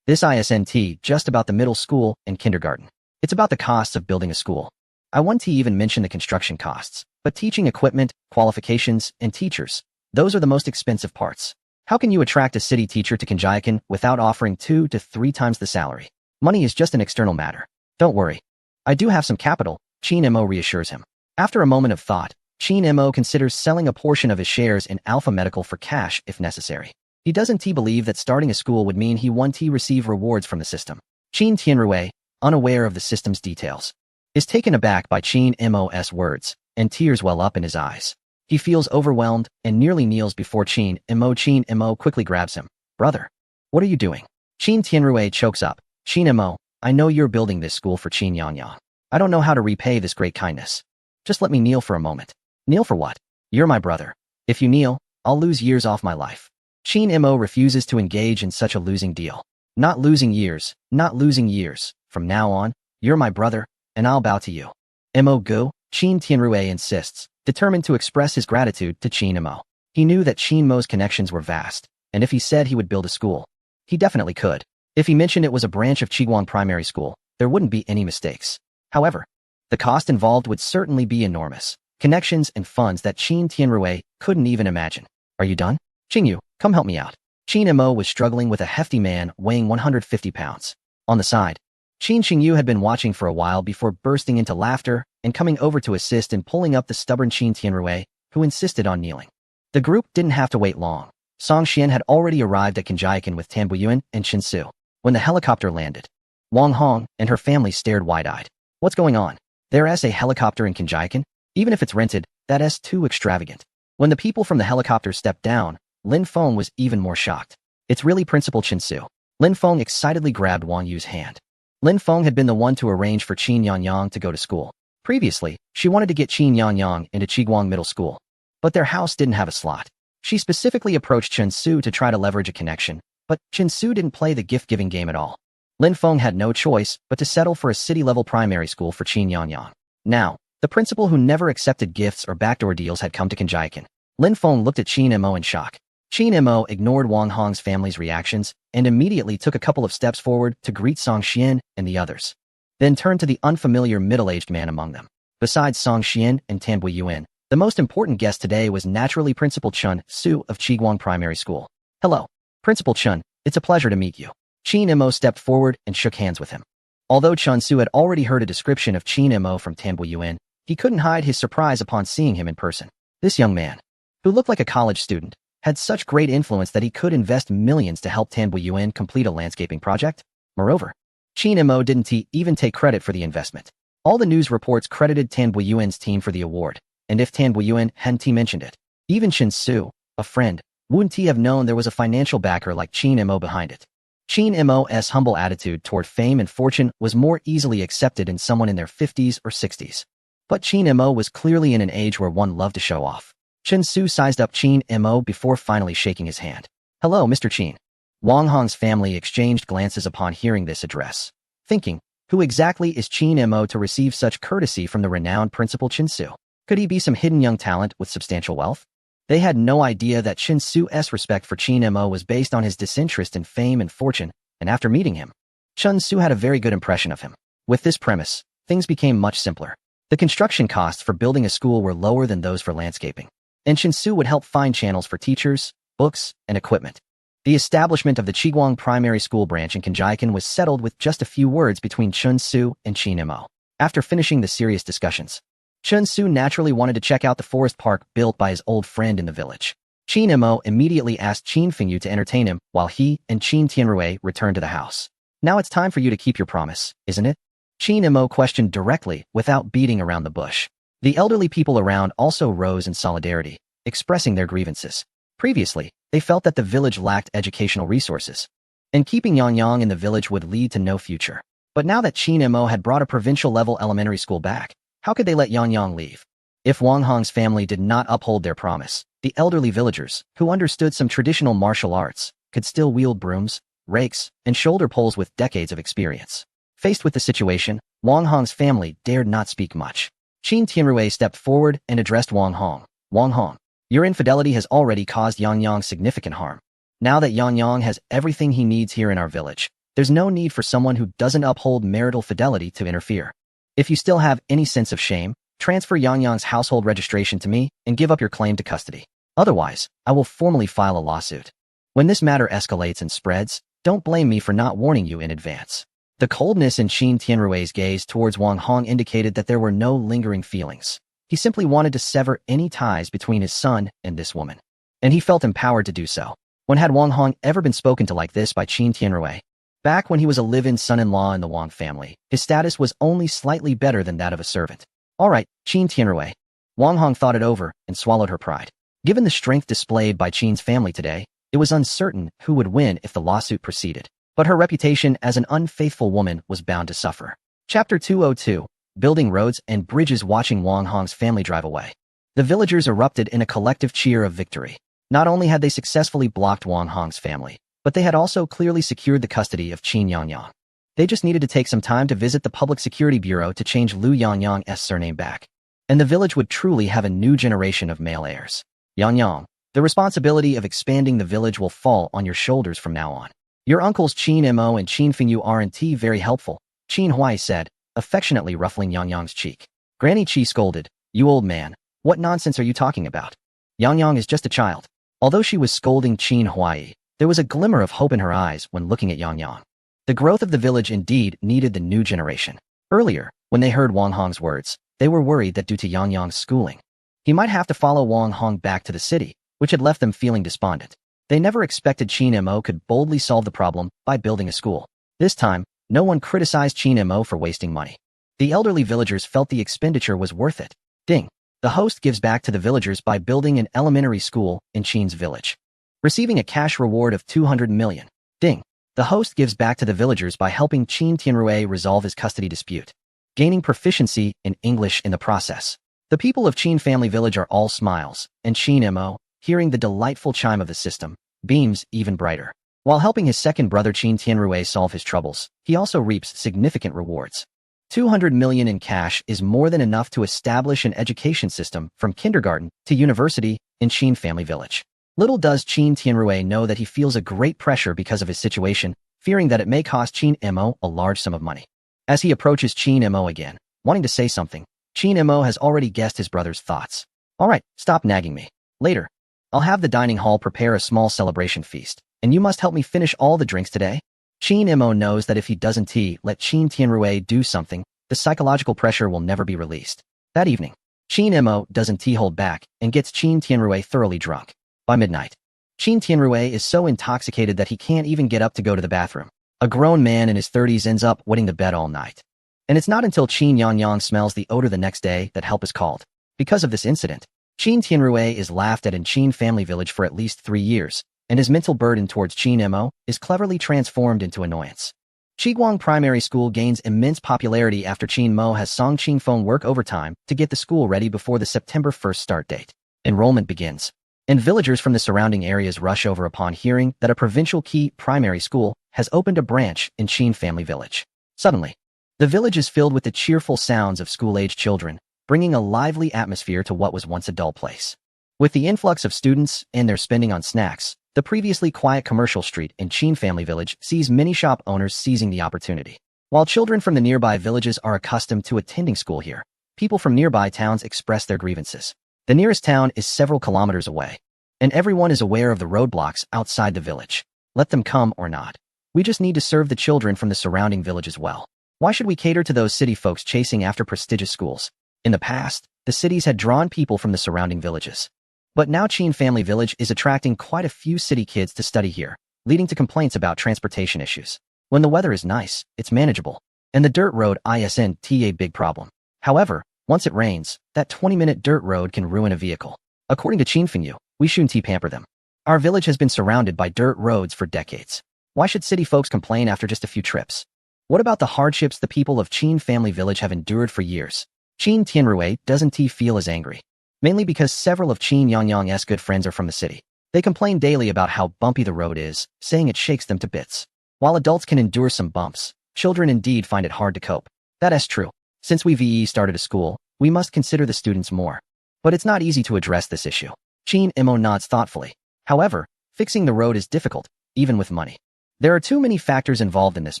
This isn't just about the middle school and kindergarten. It's about the costs of building a school. I want to even mention the construction costs, but teaching equipment, qualifications, and teachers, those are the most expensive parts. How can you attract a city teacher to Kinjiakan without offering 2 to 3 times the salary? Money is just an external matter. Don't worry. I do have some capital," Qin Mo reassures him. After a moment of thought, Qin Mo considers selling a portion of his shares in Alpha Medical for cash if necessary. He doesn't believe that starting a school would mean he won't receive rewards from the system. Qin Tianrui, unaware of the system's details, is taken aback by Qin Mo's words, and tears well up in his eyes. He feels overwhelmed and nearly kneels before Qin Mo. Qin Mo quickly grabs him. Brother, what are you doing? Qin Tianrui chokes up. Qin Mo, I know you're building this school for Qin Yangyang. I don't know how to repay this great kindness. Just let me kneel for a moment. Kneel for what? You're my brother. If you kneel, I'll lose years off my life. Qin Mo refuses to engage in such a losing deal. Not losing years, not losing years. From now on, you're my brother, and I'll bow to you. Mo go, Qin Tianrui insists, determined to express his gratitude to Qin Mo. He knew that Qin Mo's connections were vast, and if he said he would build a school, he definitely could. If he mentioned it was a branch of Qiguang Primary School, there wouldn't be any mistakes. However, the cost involved would certainly be enormous. Connections and funds that Qin Tianrui couldn't even imagine. Are you done? Qingyu, come help me out. Qin Mo was struggling with a hefty man weighing 150 pounds. On the side, Qin Qingyu had been watching for a while before bursting into laughter and coming over to assist in pulling up the stubborn Qin Tianrui, who insisted on kneeling. The group didn't have to wait long. Song Xian had already arrived at Kinjiakan with Tan Buiyuan and Chen Su. When the helicopter landed, Wang Hong and her family stared wide-eyed. What's going on? There's a helicopter in Kinjiakan? Even if it's rented, that's too extravagant. When the people from the helicopter stepped down, Lin Feng was even more shocked. It's really Principal Chen Su. Lin Feng excitedly grabbed Wang Yu's hand. Lin Feng had been the one to arrange for Qin Yangyang to go to school. Previously, she wanted to get Qin Yangyang into Qiguang Middle School, but their house didn't have a slot. She specifically approached Chen Su to try to leverage a connection, but Chen Su didn't play the gift-giving game at all. Lin Feng had no choice but to settle for a city-level primary school for Qin Yangyang. Now, the principal who never accepted gifts or backdoor deals had come to Kinjiakan. Lin Feng looked at Qin Mo in shock. Qin Mo ignored Wang Hong's family's reactions and immediately took a couple of steps forward to greet Song Xian and the others. Then turned to the unfamiliar middle-aged man among them. Besides Song Xian and Tan Buiyuan, the most important guest today was naturally Principal Chen Su of Qiguang Primary School. Hello, Principal Chen, it's a pleasure to meet you. Qin Mo stepped forward and shook hands with him. Although Chen Su had already heard a description of Qin Mo from Tan Buiyuan, he couldn't hide his surprise upon seeing him in person. This young man, who looked like a college student, had such great influence that he could invest millions to help Tan Buiyuan complete a landscaping project. Moreover, Qin Mo didn't even take credit for the investment. All the news reports credited Tan Buiyuan's team for the award, and if Tan Buiyuan hadn't mentioned it, even Chen Su, a friend, wouldn't have known there was a financial backer like Qin Mo behind it. Qin Mo's humble attitude toward fame and fortune was more easily accepted in someone in their 50s or 60s. But Qin Mo was clearly in an age where one loved to show off. Chen Su sized up Qin Mo before finally shaking his hand. Hello, Mr. Qin. Wang Hong's family exchanged glances upon hearing this address, thinking, who exactly is Qin Mo to receive such courtesy from the renowned Principal Chen Su? Could he be some hidden young talent with substantial wealth? They had no idea that Chen Su's respect for Qin Mo was based on his disinterest in fame and fortune, and after meeting him, Chen Su had a very good impression of him. With this premise, things became much simpler. The construction costs for building a school were lower than those for landscaping, and Chen Su would help find channels for teachers, books, and equipment. The establishment of the Qiguang Primary School branch in Kinjiakan was settled with just a few words between Chen Su and Qin Mo. After finishing the serious discussions, Chen Su naturally wanted to check out the forest park built by his old friend in the village. Qin Mo immediately asked Qin Fengyu to entertain him while he and Qin Tianrui returned to the house. Now it's time for you to keep your promise, isn't it? Qin Mo questioned directly without beating around the bush. The elderly people around also rose in solidarity, expressing their grievances. Previously, they felt that the village lacked educational resources, and keeping Yangyang in the village would lead to no future. But now that Qin Mo had brought a provincial-level elementary school back, how could they let Yangyang leave? If Wang Hong's family did not uphold their promise, the elderly villagers, who understood some traditional martial arts, could still wield brooms, rakes, and shoulder poles with decades of experience. Faced with the situation, Wang Hong's family dared not speak much. Qin Tianrui stepped forward and addressed Wang Hong. Wang Hong, your infidelity has already caused Yangyang significant harm. Now that Yangyang has everything he needs here in our village, there's no need for someone who doesn't uphold marital fidelity to interfere. If you still have any sense of shame, transfer Yangyang's household registration to me and give up your claim to custody. Otherwise, I will formally file a lawsuit. When this matter escalates and spreads, don't blame me for not warning you in advance. The coldness in Qin Tianrui's gaze towards Wang Hong indicated that there were no lingering feelings. He simply wanted to sever any ties between his son and this woman. And he felt empowered to do so. When had Wang Hong ever been spoken to like this by Qin Tianrui? Back when he was a live-in son-in-law in the Wang family, his status was only slightly better than that of a servant. All right, Qin Tianrui. Wang Hong thought it over and swallowed her pride. Given the strength displayed by Qin's family today, it was uncertain who would win if the lawsuit proceeded. But her reputation as an unfaithful woman was bound to suffer. Chapter 202. Building roads and bridges. Watching Wang Hong's family drive away, the villagers erupted in a collective cheer of victory. Not only had they successfully blocked Wang Hong's family, but they had also clearly secured the custody of Qin Yangyang. They just needed to take some time to visit the Public Security Bureau to change Liu Yangyang's surname back. And the village would truly have a new generation of male heirs. Yangyang, the responsibility of expanding the village will fall on your shoulders from now on. Your uncles Qin Mo and Qin Fengyu aren't very helpful, Qin Huai said, affectionately ruffling Yangyang's cheek. Granny Qi scolded, "You old man, what nonsense are you talking about? Yangyang is just a child." Although she was scolding Qin Huai, there was a glimmer of hope in her eyes when looking at Yangyang. The growth of the village indeed needed the new generation. Earlier, when they heard Wang Hong's words, they were worried that due to Yangyang's schooling, he might have to follow Wang Hong back to the city, which had left them feeling despondent. They never expected Qin Mo could boldly solve the problem by building a school. This time, no one criticized Qin Mo for wasting money. The elderly villagers felt the expenditure was worth it. Ding. The host gives back to the villagers by building an elementary school in Qin's village, receiving a cash reward of 200 million. Ding. The host gives back to the villagers by helping Qin Tianrui resolve his custody dispute, gaining proficiency in English in the process. The people of Qin Family Village are all smiles, and Qin Mo, hearing the delightful chime of the system, beams even brighter. While helping his second brother Qin Tianrui solve his troubles, he also reaps significant rewards. 200 million in cash is more than enough to establish an education system from kindergarten to university in Qin Family Village. Little does Qin Tianrui know that he feels a great pressure because of his situation, fearing that it may cost Qin Mo a large sum of money. As he approaches Qin Mo again, wanting to say something, Qin Mo has already guessed his brother's thoughts. All right, stop nagging me. Later, I'll have the dining hall prepare a small celebration feast, and you must help me finish all the drinks today. Qin Mo knows that if he doesn't let Qin Tianrui do something, the psychological pressure will never be released. That evening, Qin Mo doesn't hold back and gets Qin Tianrui thoroughly drunk. By midnight, Qin Tianrui is so intoxicated that he can't even get up to go to the bathroom. A grown man in his 30s ends up wetting the bed all night. And it's not until Qin Yangyang smells the odor the next day that help is called. Because of this incident, Qin Tianrui is laughed at in Qin Family Village for at least 3 years, and his mental burden towards Qin Mo is cleverly transformed into annoyance. Qiguang Primary School gains immense popularity after Qin Mo has Song Qingfeng work overtime to get the school ready before the September 1st start date. Enrollment begins, and villagers from the surrounding areas rush over upon hearing that a provincial key primary school has opened a branch in Qin Family Village. Suddenly, the village is filled with the cheerful sounds of school-aged children, bringing a lively atmosphere to what was once a dull place. With the influx of students and their spending on snacks, the previously quiet commercial street in Qin Family Village sees many shop owners seizing the opportunity. While children from the nearby villages are accustomed to attending school here, people from nearby towns express their grievances. The nearest town is several kilometers away, and everyone is aware of the roadblocks outside the village. Let them come or not. We just need to serve the children from the surrounding village as well. Why should we cater to those city folks chasing after prestigious schools? In the past, the cities had drawn people from the surrounding villages. But now Qin Family Village is attracting quite a few city kids to study here, leading to complaints about transportation issues. When the weather is nice, it's manageable, and the dirt road isn't a big problem. However, once it rains, that 20-minute dirt road can ruin a vehicle. According to Qin Fengyu, we shouldn't pamper them. Our village has been surrounded by dirt roads for decades. Why should city folks complain after just a few trips? What about the hardships the people of Qin Family Village have endured for years? Qin Tianrui doesn't feel as angry, mainly because several of Qin Yangyang's good friends are from the city. They complain daily about how bumpy the road is, saying it shakes them to bits. While adults can endure some bumps, children indeed find it hard to cope. That's true. Since we started a school, we must consider the students more. But it's not easy to address this issue. Qin Mo nods thoughtfully. However, fixing the road is difficult, even with money. There are too many factors involved in this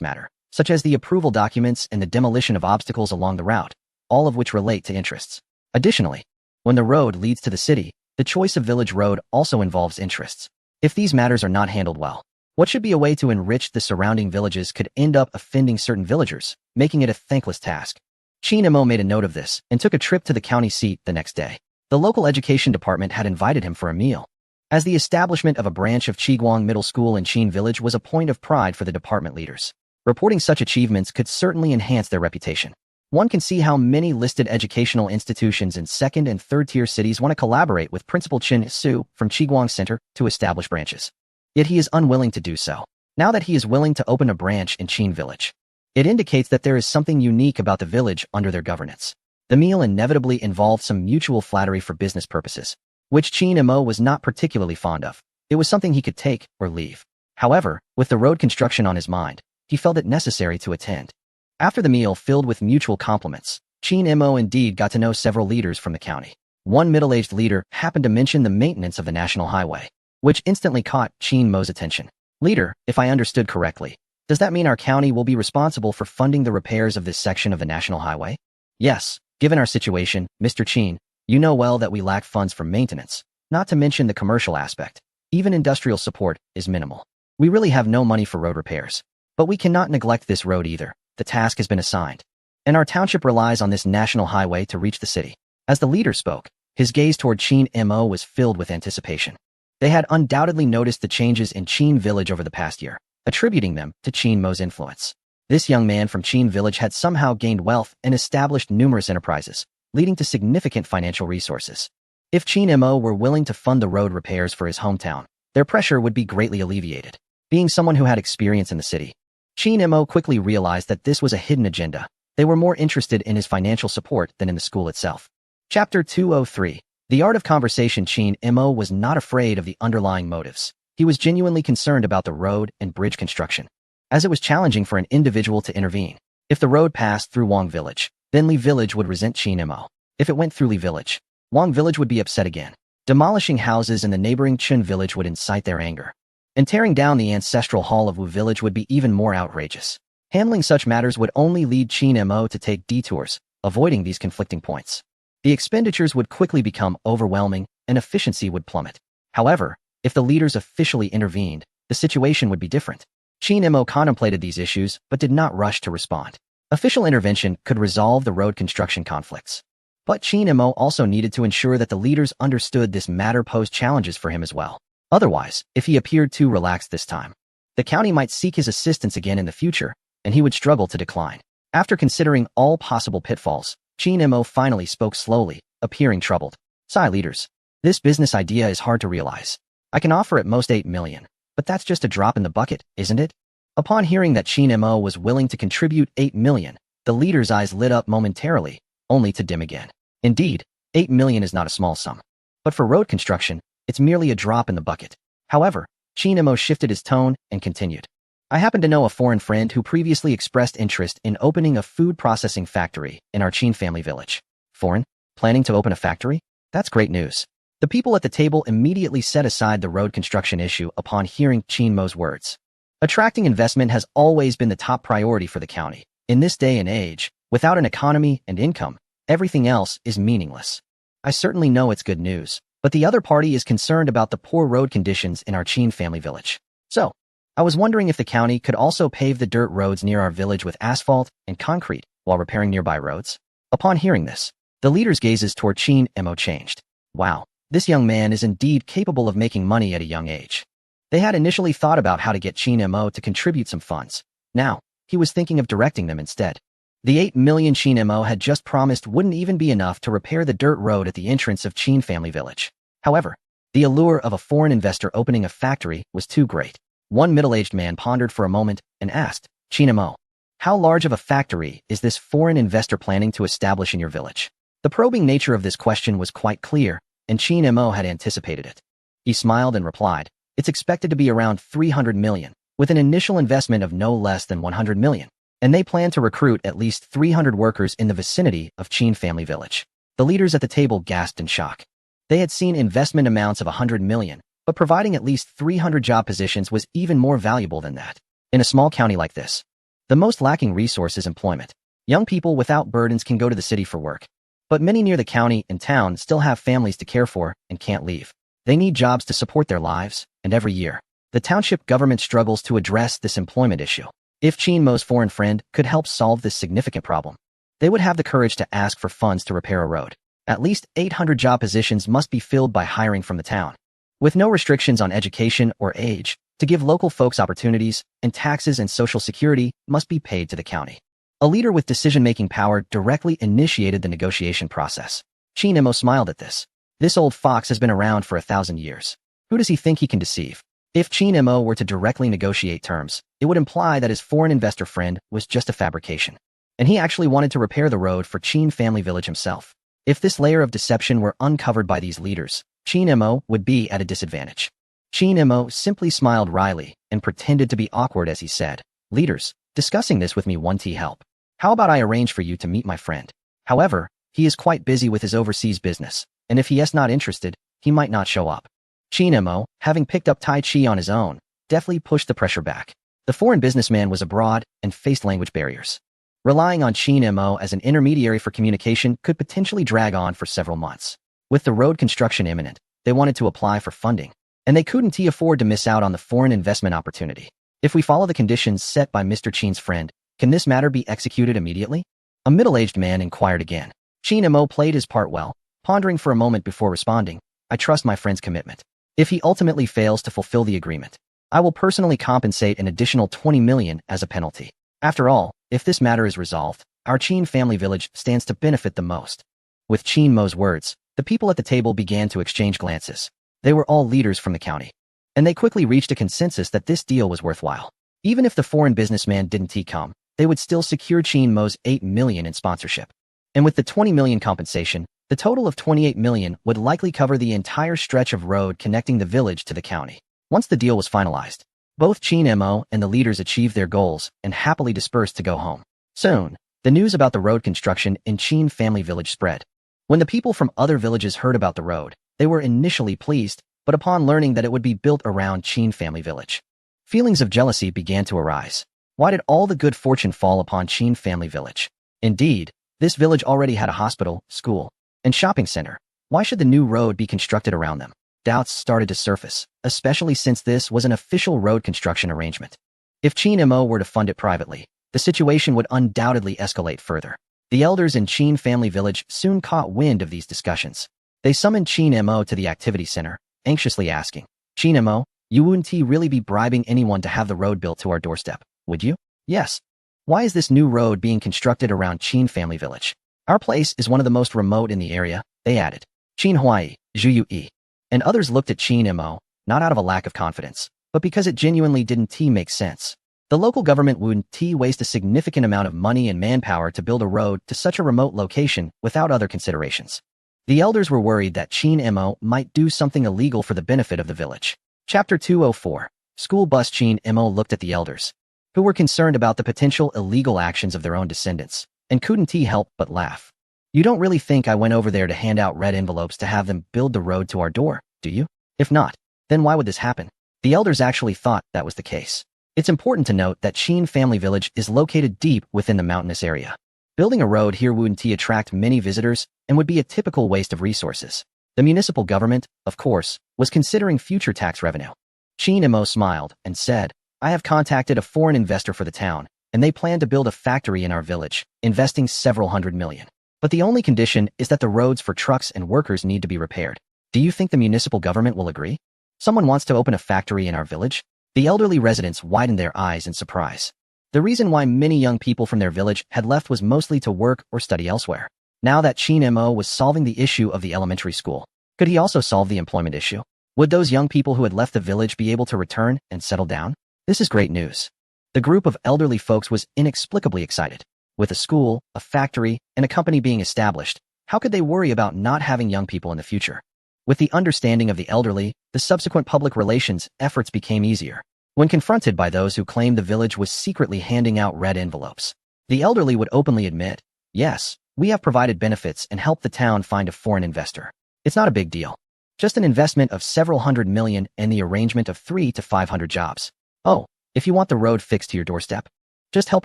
matter, such as the approval documents and the demolition of obstacles along the route, all of which relate to interests. Additionally, when the road leads to the city, the choice of village road also involves interests. If these matters are not handled well, what should be a way to enrich the surrounding villages could end up offending certain villagers, making it a thankless task. Qin Mo made a note of this and took a trip to the county seat the next day. The local education department had invited him for a meal, as the establishment of a branch of Chiguang Middle School in Qin Village was a point of pride for the department leaders. Reporting such achievements could certainly enhance their reputation. One can see how many listed educational institutions in second- and third-tier cities want to collaborate with Principal Chen Su from Chiguang Center to establish branches. Yet he is unwilling to do so. Now that he is willing to open a branch in Qin Village, it indicates that there is something unique about the village under their governance. The meal inevitably involved some mutual flattery for business purposes, which Qin Mo was not particularly fond of. It was something he could take or leave. However, with the road construction on his mind, he felt it necessary to attend. After the meal filled with mutual compliments, Qin Mo indeed got to know several leaders from the county. One middle-aged leader happened to mention the maintenance of the national highway, which instantly caught Qin Mo's attention. "Leader, if I understood correctly, does that mean our county will be responsible for funding the repairs of this section of the national highway?" "Yes, given our situation, Mr. Qin, you know well that we lack funds for maintenance, not to mention the commercial aspect. Even industrial support is minimal. We really have no money for road repairs. But we cannot neglect this road either. The task has been assigned, and our township relies on this national highway to reach the city." As the leader spoke, his gaze toward Qin Mo was filled with anticipation. They had undoubtedly noticed the changes in Qin Village over the past year, attributing them to Qin Mo's influence. This young man from Qin Village had somehow gained wealth and established numerous enterprises, leading to significant financial resources. If Qin Mo were willing to fund the road repairs for his hometown, their pressure would be greatly alleviated. Being someone who had experience in the city, Qin Mo quickly realized that this was a hidden agenda. They were more interested in his financial support than in the school itself. Chapter 203. The Art of Conversation. Qin Mo was not afraid of the underlying motives. He was genuinely concerned about the road and bridge construction, as it was challenging for an individual to intervene. If the road passed through Wang Village, then Li Village would resent Qin Mo. If it went through Li Village, Wang Village would be upset again. Demolishing houses in the neighboring Chen Village would incite their anger, and tearing down the ancestral hall of Wu Village would be even more outrageous. Handling such matters would only lead Qin Mo to take detours, avoiding these conflicting points. The expenditures would quickly become overwhelming, and efficiency would plummet. However, if the leaders officially intervened, the situation would be different. Qin Mo contemplated these issues, but did not rush to respond. Official intervention could resolve the road construction conflicts. But Qin Mo also needed to ensure that the leaders understood this matter posed challenges for him as well. Otherwise, if he appeared too relaxed this time, the county might seek his assistance again in the future, and he would struggle to decline. After considering all possible pitfalls, Qin Mo finally spoke slowly, appearing troubled. "Sai leaders, this business idea is hard to realize. I can offer at most 8 million, but that's just a drop in the bucket, isn't it?" Upon hearing that Qin Mo was willing to contribute 8 million, the leader's eyes lit up momentarily, only to dim again. Indeed, 8 million is not a small sum. But for road construction, it's merely a drop in the bucket. However, Qin Mo shifted his tone and continued. "I happen to know a foreign friend who previously expressed interest in opening a food processing factory in our Qin family village." "Foreign? Planning to open a factory? That's great news." The people at the table immediately set aside the road construction issue upon hearing Qin Mo's words. Attracting investment has always been the top priority for the county. In this day and age, without an economy and income, everything else is meaningless. "I certainly know it's good news, but the other party is concerned about the poor road conditions in our Qin family village. So, I was wondering if the county could also pave the dirt roads near our village with asphalt and concrete while repairing nearby roads." Upon hearing this, the leader's gazes toward Qin Mo changed. Wow, this young man is indeed capable of making money at a young age. They had initially thought about how to get Qin Mo to contribute some funds. Now, he was thinking of directing them instead. The 8 million Qin Mo had just promised wouldn't even be enough to repair the dirt road at the entrance of Qin family village. However, the allure of a foreign investor opening a factory was too great. One middle-aged man pondered for a moment and asked, "Qin Mo, how large of a factory is this foreign investor planning to establish in your village?" The probing nature of this question was quite clear, and Qin Mo had anticipated it. He smiled and replied, "It's expected to be around 300 million, with an initial investment of no less than 100 million. And they plan to recruit at least 300 workers in the vicinity of Qin family village." The leaders at the table gasped in shock. They had seen investment amounts of 100 million, but providing at least 300 job positions was even more valuable than that. In a small county like this, the most lacking resource is employment. Young people without burdens can go to the city for work, but many near the county and town still have families to care for and can't leave. They need jobs to support their lives, and every year, the township government struggles to address this employment issue. If Qin Mo's foreign friend could help solve this significant problem, they would have the courage to ask for funds to repair a road. At least 800 job positions must be filled by hiring from the town. With no restrictions on education or age, to give local folks opportunities, and taxes and social security must be paid to the county. A leader with decision-making power directly initiated the negotiation process. Chin Imo smiled at this. This old fox has been around for 1,000 years. Who does he think he can deceive? If Chin Imo were to directly negotiate terms, it would imply that his foreign investor friend was just a fabrication. And he actually wanted to repair the road for Chin Family Village himself. If this layer of deception were uncovered by these leaders, Chin Imo would be at a disadvantage. Chin Imo simply smiled wryly and pretended to be awkward as he said, "Leaders, discussing this with me won't help. How about I arrange for you to meet my friend? However, he is quite busy with his overseas business, and if he is not interested, he might not show up." Chin Imo, having picked up Tai Chi on his own, deftly pushed the pressure back. The foreign businessman was abroad and faced language barriers. Relying on Chin Imo as an intermediary for communication could potentially drag on for several months. With the road construction imminent, they wanted to apply for funding, and they couldn't afford to miss out on the foreign investment opportunity. If we follow the conditions set by Mr. Chin's friend, can this matter be executed immediately? A middle-aged man inquired again. Chin Imo played his part well, pondering for a moment before responding, "I trust my friend's commitment. If he ultimately fails to fulfill the agreement, I will personally compensate an additional 20 million as a penalty. After all, if this matter is resolved, our Chin Family Village stands to benefit the most." With Chin Imo's words, the people at the table began to exchange glances. They were all leaders from the county, and they quickly reached a consensus that this deal was worthwhile. Even if the foreign businessman didn't come, they would still secure Chin Imo's 8 million in sponsorship. And with the 20 million compensation, the total of 28 million would likely cover the entire stretch of road connecting the village to the county. Once the deal was finalized, both Chin Imo and the leaders achieved their goals and happily dispersed to go home. Soon, the news about the road construction in Chin Family Village spread. When the people from other villages heard about the road, they were initially pleased, but upon learning that it would be built around Chin Family Village, feelings of jealousy began to arise. Why did all the good fortune fall upon Chin Family Village? Indeed, this village already had a hospital, school, and shopping center. Why should the new road be constructed around them? Doubts started to surface, especially since this was an official road construction arrangement. If Chin Imo were to fund it privately, the situation would undoubtedly escalate further. The elders in Chin Family Village soon caught wind of these discussions. They summoned Chin Imo to the activity center, anxiously asking, "Chin Imo, you wouldn't really be bribing anyone to have the road built to our doorstep, would you?" "Yes." "Why is this new road being constructed around Chin Family Village? Our place is one of the most remote in the area," they added. Chin Huai, Zhu Yui, and others looked at Chin Imo, not out of a lack of confidence, but because it genuinely didn't make sense. The local government wouldn't waste a significant amount of money and manpower to build a road to such a remote location without other considerations. The elders were worried that Chin Imo might do something illegal for the benefit of the village. Chapter 204. School bus. Chin Imo looked at the elders, who were concerned about the potential illegal actions of their own descendants, and couldn't help but laugh. "You don't really think I went over there to hand out red envelopes to have them build the road to our door, do you? If not, then why would this happen?" The elders actually thought that was the case. It's important to note that Chin Family Village is located deep within the mountainous area. Building a road here wouldn't attract many visitors and would be a typical waste of resources. The municipal government, of course, was considering future tax revenue. Chin Imo smiled and said, "I have contacted a foreign investor for the town, and they plan to build a factory in our village, investing several hundred million. But the only condition is that the roads for trucks and workers need to be repaired. Do you think the municipal government will agree? Someone wants to open a factory in our village?" The elderly residents widened their eyes in surprise. The reason why many young people from their village had left was mostly to work or study elsewhere. Now that Chin Imo was solving the issue of the elementary school, could he also solve the employment issue? Would those young people who had left the village be able to return and settle down? This is great news. The group of elderly folks was inexplicably excited. With a school, a factory, and a company being established, how could they worry about not having young people in the future? With the understanding of the elderly, the subsequent public relations efforts became easier. When confronted by those who claimed the village was secretly handing out red envelopes, the elderly would openly admit, "Yes, we have provided benefits and helped the town find a foreign investor. It's not a big deal. Just an investment of several hundred million and the arrangement of 300 to 500 jobs. Oh, if you want the road fixed to your doorstep, just help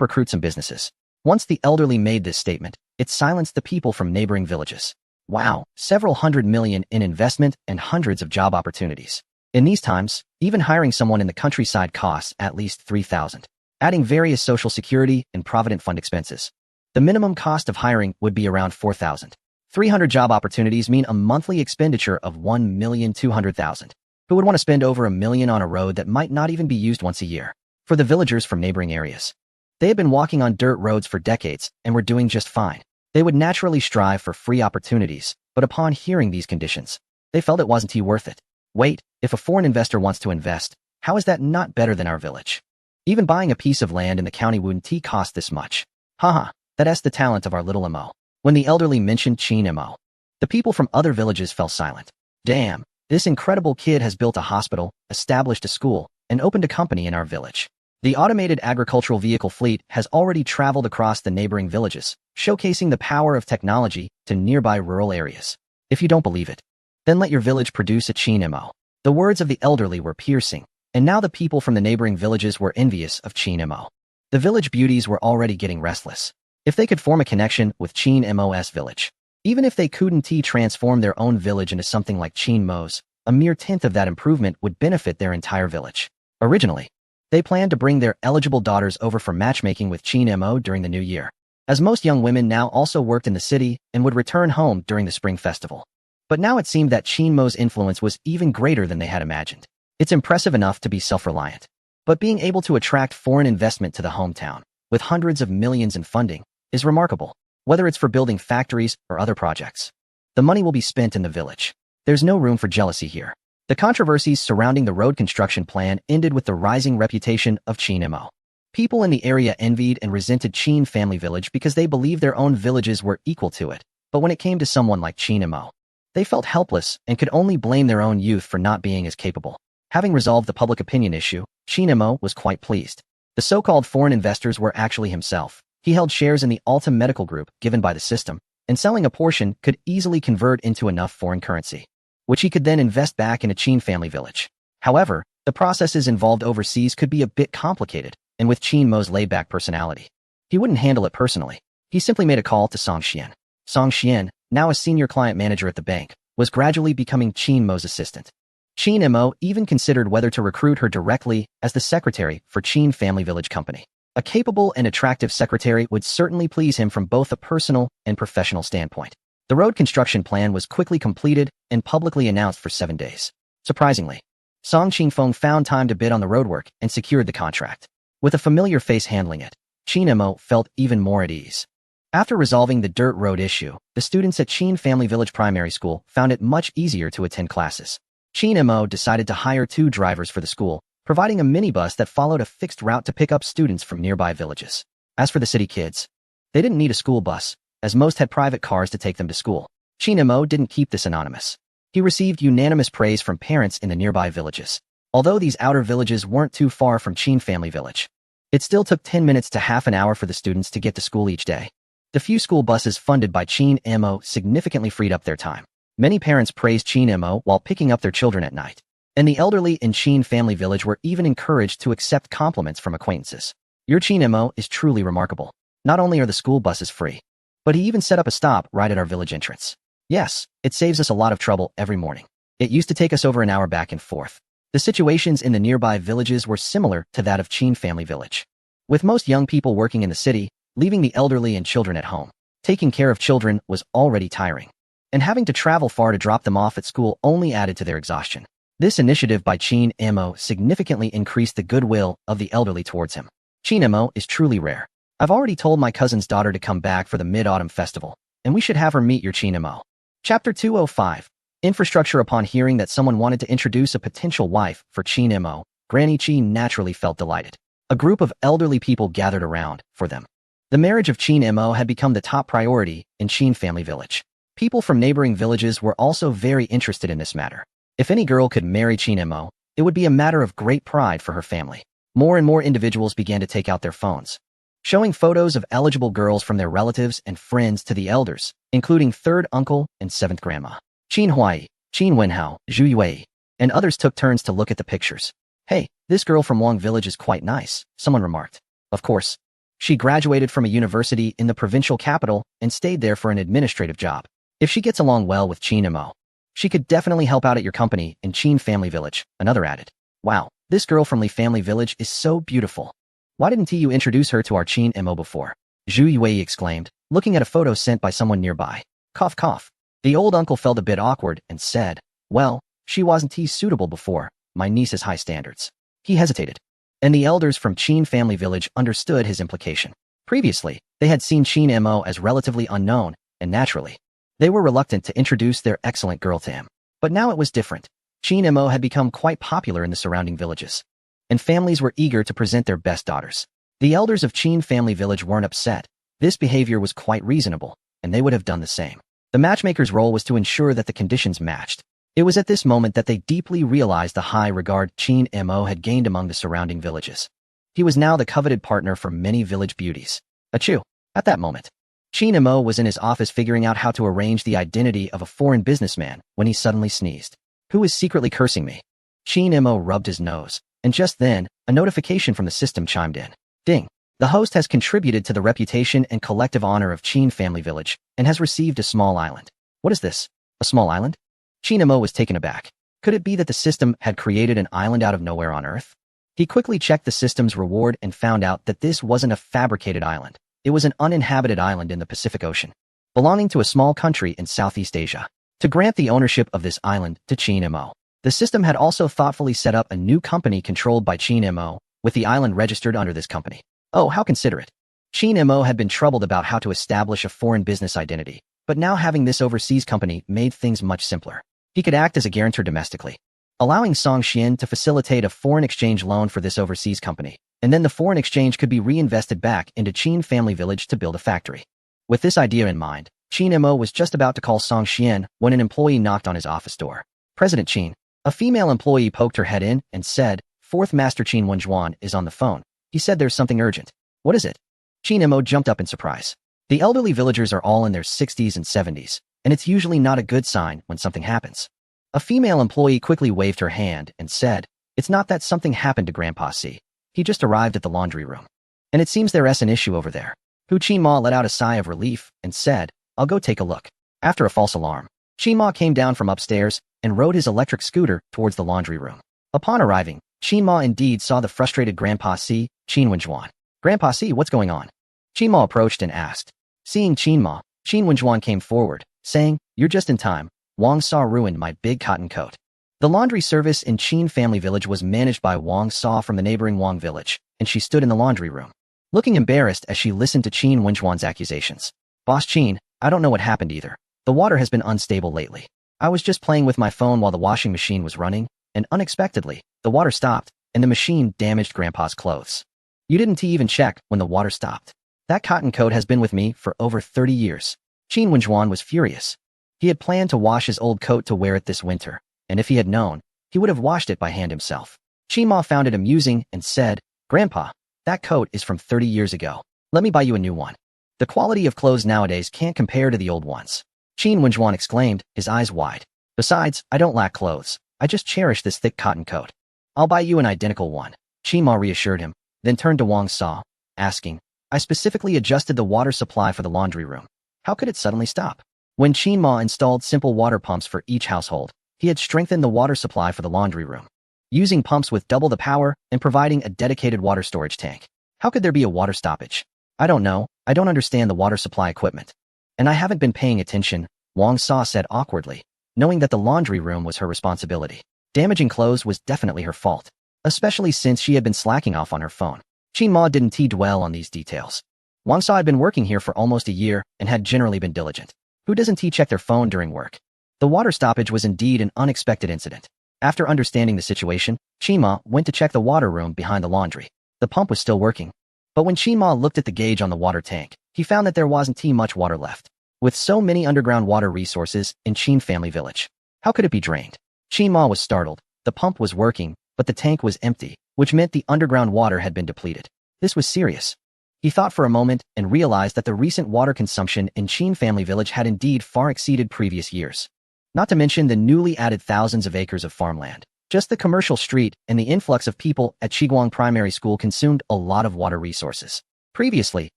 recruit some businesses." Once the elderly made this statement, it silenced the people from neighboring villages. Wow, several hundred million in investment and hundreds of job opportunities. In these times, even hiring someone in the countryside costs at least 3,000, adding various social security and provident fund expenses. The minimum cost of hiring would be around 4,300 job opportunities mean a monthly expenditure of 1,200,000. Who would want to spend over $1 million on a road that might not even be used once a year? For the villagers from neighboring areas, they had been walking on dirt roads for decades and were doing just fine. They would naturally strive for free opportunities, but upon hearing these conditions, they felt it wasn't worth it. Wait, if a foreign investor wants to invest, how is that not better than our village? Even buying a piece of land in the county wouldn't cost this much. Haha, that's the talent of our little Mo. When the elderly mentioned Chin Mo, the people from other villages fell silent. Damn, this incredible kid has built a hospital, established a school, and opened a company in our village. The automated agricultural vehicle fleet has already traveled across the neighboring villages, showcasing the power of technology to nearby rural areas. If you don't believe it, then let your village produce a Chin Mo. The words of the elderly were piercing, and now the people from the neighboring villages were envious of Chin Mo. The village beauties were already getting restless. If they could form a connection with Chin Mo's village, even if they couldn't transform their own village into something like Chin Mo's, a mere tenth of that improvement would benefit their entire village. Originally, they planned to bring their eligible daughters over for matchmaking with Chin Mo during the new year, as most young women now also worked in the city and would return home during the spring festival. But now it seemed that Chin Mo's influence was even greater than they had imagined. It's impressive enough to be self-reliant, but being able to attract foreign investment to the hometown, with hundreds of millions in funding, is remarkable. Whether it's for building factories or other projects, the money will be spent in the village. There's no room for jealousy here. The controversies surrounding the road construction plan ended with the rising reputation of Chin Mo. People in the area envied and resented Chin Family Village because they believed their own villages were equal to it. But when it came to someone like Chin Mo, they felt helpless and could only blame their own youth for not being as capable. Having resolved the public opinion issue, Chin Mo was quite pleased. The so-called foreign investors were actually himself. He held shares in the Alta Medical Group given by the system, and selling a portion could easily convert into enough foreign currency, which he could then invest back in a Chin Family Village. However, the processes involved overseas could be a bit complicated, and with Chin Mo's laid-back personality, he wouldn't handle it personally. He simply made a call to Song Xian. Song Xian, now a senior client manager at the bank, was gradually becoming Chin Mo's assistant. Chin Mo even considered whether to recruit her directly as the secretary for Chin Family Village Company. A capable and attractive secretary would certainly please him from both a personal and professional standpoint. The road construction plan was quickly completed and publicly announced for 7 days. Surprisingly, Song Qingfeng found time to bid on the roadwork and secured the contract. With a familiar face handling it, Chin Mo felt even more at ease. After resolving the dirt road issue, the students at Chin Family Village Primary School found it much easier to attend classes. Chin Mo decided to hire 2 drivers for the school, providing a minibus that followed a fixed route to pick up students from nearby villages. As for the city kids, they didn't need a school bus, as most had private cars to take them to school. Chin Mo didn't keep this anonymous. He received unanimous praise from parents in the nearby villages. Although these outer villages weren't too far from Chin Family Village, it still took 10 minutes to half an hour for the students to get to school each day. The few school buses funded by Chin Mo significantly freed up their time. Many parents praised Chin Mo while picking up their children at night, and the elderly in Chin Family Village were even encouraged to accept compliments from acquaintances. Your Chin Mo is truly remarkable. Not only are the school buses free, but he even set up a stop right at our village entrance. Yes, it saves us a lot of trouble every morning. It used to take us over an hour back and forth. The situations in the nearby villages were similar to that of Chin Family Village. With most young people working in the city, leaving the elderly and children at home, taking care of children was already tiring, and having to travel far to drop them off at school only added to their exhaustion. This initiative by Chin Mo significantly increased the goodwill of the elderly towards him. Chin Mo is truly rare. I've already told my cousin's daughter to come back for the Mid-Autumn Festival, and we should have her meet your Chin Mo. Chapter 205. Infrastructure. Upon hearing that someone wanted to introduce a potential wife for Chin Mo, Granny Chin naturally felt delighted. A group of elderly people gathered around for them. The marriage of Chin Mo had become the top priority in Chin Family Village. People from neighboring villages were also very interested in this matter. If any girl could marry Chin Mo, it would be a matter of great pride for her family. More and more individuals began to take out their phones, showing photos of eligible girls from their relatives and friends to the elders, including 3rd uncle and 7th grandma. Qin Huai, Qin Wenhao, Zhu Yue, and others took turns to look at the pictures. Hey, this girl from Wang Village is quite nice, someone remarked. Of course, she graduated from a university in the provincial capital and stayed there for an administrative job. If she gets along well with Chin Mo, she could definitely help out at your company in Chin Family Village, another added. Wow, this girl from Li Family Village is so beautiful. Why didn't you introduce her to our Chin Mo before? Zhu Yue exclaimed, looking at a photo sent by someone nearby. Cough cough. The old uncle felt a bit awkward and said, well, she wasn't suitable before, my niece's high standards. He hesitated. And the elders from Qin family village understood his implication. Previously, they had seen Qin Mo as relatively unknown, and naturally, they were reluctant to introduce their excellent girl to him. But now it was different. Qin Mo had become quite popular in the surrounding villages, and families were eager to present their best daughters. The elders of Qin family village weren't upset. This behavior was quite reasonable, and they would have done the same. The matchmaker's role was to ensure that the conditions matched. It was at this moment that they deeply realized the high regard Qin Mo had gained among the surrounding villages. He was now the coveted partner for many village beauties. Achoo! At that moment, Qin Mo was in his office figuring out how to arrange the identity of a foreign businessman when he suddenly sneezed. Who is secretly cursing me? Qin Mo rubbed his nose, and just then, a notification from the system chimed in. Ding! The host has contributed to the reputation and collective honor of Qin family village, and has received a small island. What is this? A small island? Qin Mo was taken aback. Could it be that the system had created an island out of nowhere on Earth? He quickly checked the system's reward and found out that this wasn't a fabricated island. It was an uninhabited island in the Pacific Ocean, belonging to a small country in Southeast Asia. To grant the ownership of this island to Qin Mo, the system had also thoughtfully set up a new company controlled by Qin Mo, with the island registered under this company. Oh, how considerate. Qin Mo had been troubled about how to establish a foreign business identity, but now having this overseas company made things much simpler. He could act as a guarantor domestically, allowing Song Xian to facilitate a foreign exchange loan for this overseas company, and then the foreign exchange could be reinvested back into Qin family village to build a factory. With this idea in mind, Qin Mo was just about to call Song Xian when an employee knocked on his office door. President Qin. A female employee poked her head in and said, Fourth Master Qin Wenjuan is on the phone. He said there's something urgent. What is it? Qin Mo jumped up in surprise. The elderly villagers are all in their 60s and 70s, and it's usually not a good sign when something happens. A female employee quickly waved her hand and said, it's not that something happened to Grandpa C. He just arrived at the laundry room. And it seems there's an issue over there. Hu Qinma let out a sigh of relief and said, I'll go take a look. After a false alarm, Qinma came down from upstairs and rode his electric scooter towards the laundry room. Upon arriving, Qinma indeed saw the frustrated Grandpa C, Qin Wenjuan. Grandpa C, what's going on? Qinma approached and asked. Seeing Qinma, Qin Wenjuan came forward, saying, you're just in time. Wang Sa ruined my big cotton coat. The laundry service in Qin family village was managed by Wang Sa from the neighboring Wang village, and she stood in the laundry room, looking embarrassed as she listened to Qin Wenjuan's accusations. Boss Qin, I don't know what happened either. The water has been unstable lately. I was just playing with my phone while the washing machine was running, and unexpectedly, the water stopped, and the machine damaged Grandpa's clothes. You didn't even check when the water stopped. That cotton coat has been with me for over 30 years. Qin Wenjuan was furious. He had planned to wash his old coat to wear it this winter, and if he had known, he would have washed it by hand himself. Qinma found it amusing and said, Grandpa, that coat is from 30 years ago. Let me buy you a new one. The quality of clothes nowadays can't compare to the old ones. Qin Wenjuan exclaimed, his eyes wide. Besides, I don't lack clothes. I just cherish this thick cotton coat. I'll buy you an identical one. Qinma reassured him, then turned to Wang Sa, asking, I specifically adjusted the water supply for the laundry room. How could it suddenly stop? When Qinma installed simple water pumps for each household, he had strengthened the water supply for the laundry room, using pumps with double the power and providing a dedicated water storage tank. How could there be a water stoppage? I don't know. I don't understand the water supply equipment. And I haven't been paying attention, Wang Sa said awkwardly, knowing that the laundry room was her responsibility. Damaging clothes was definitely her fault, especially since she had been slacking off on her phone. Qinma didn't dwell on these details. Wang Sa had been working here for almost a year and had generally been diligent. Who doesn't check their phone during work? The water stoppage was indeed an unexpected incident. After understanding the situation, Qinma went to check the water room behind the laundry. The pump was still working. But when Qinma looked at the gauge on the water tank, he found that there wasn't much water left. With so many underground water resources in Qin family village, how could it be drained? Qinma was startled. The pump was working, but the tank was empty, which meant the underground water had been depleted. This was serious. He thought for a moment and realized that the recent water consumption in Qin family village had indeed far exceeded previous years. Not to mention the newly added thousands of acres of farmland. Just the commercial street and the influx of people at Qiguang Primary School consumed a lot of water resources. Previously,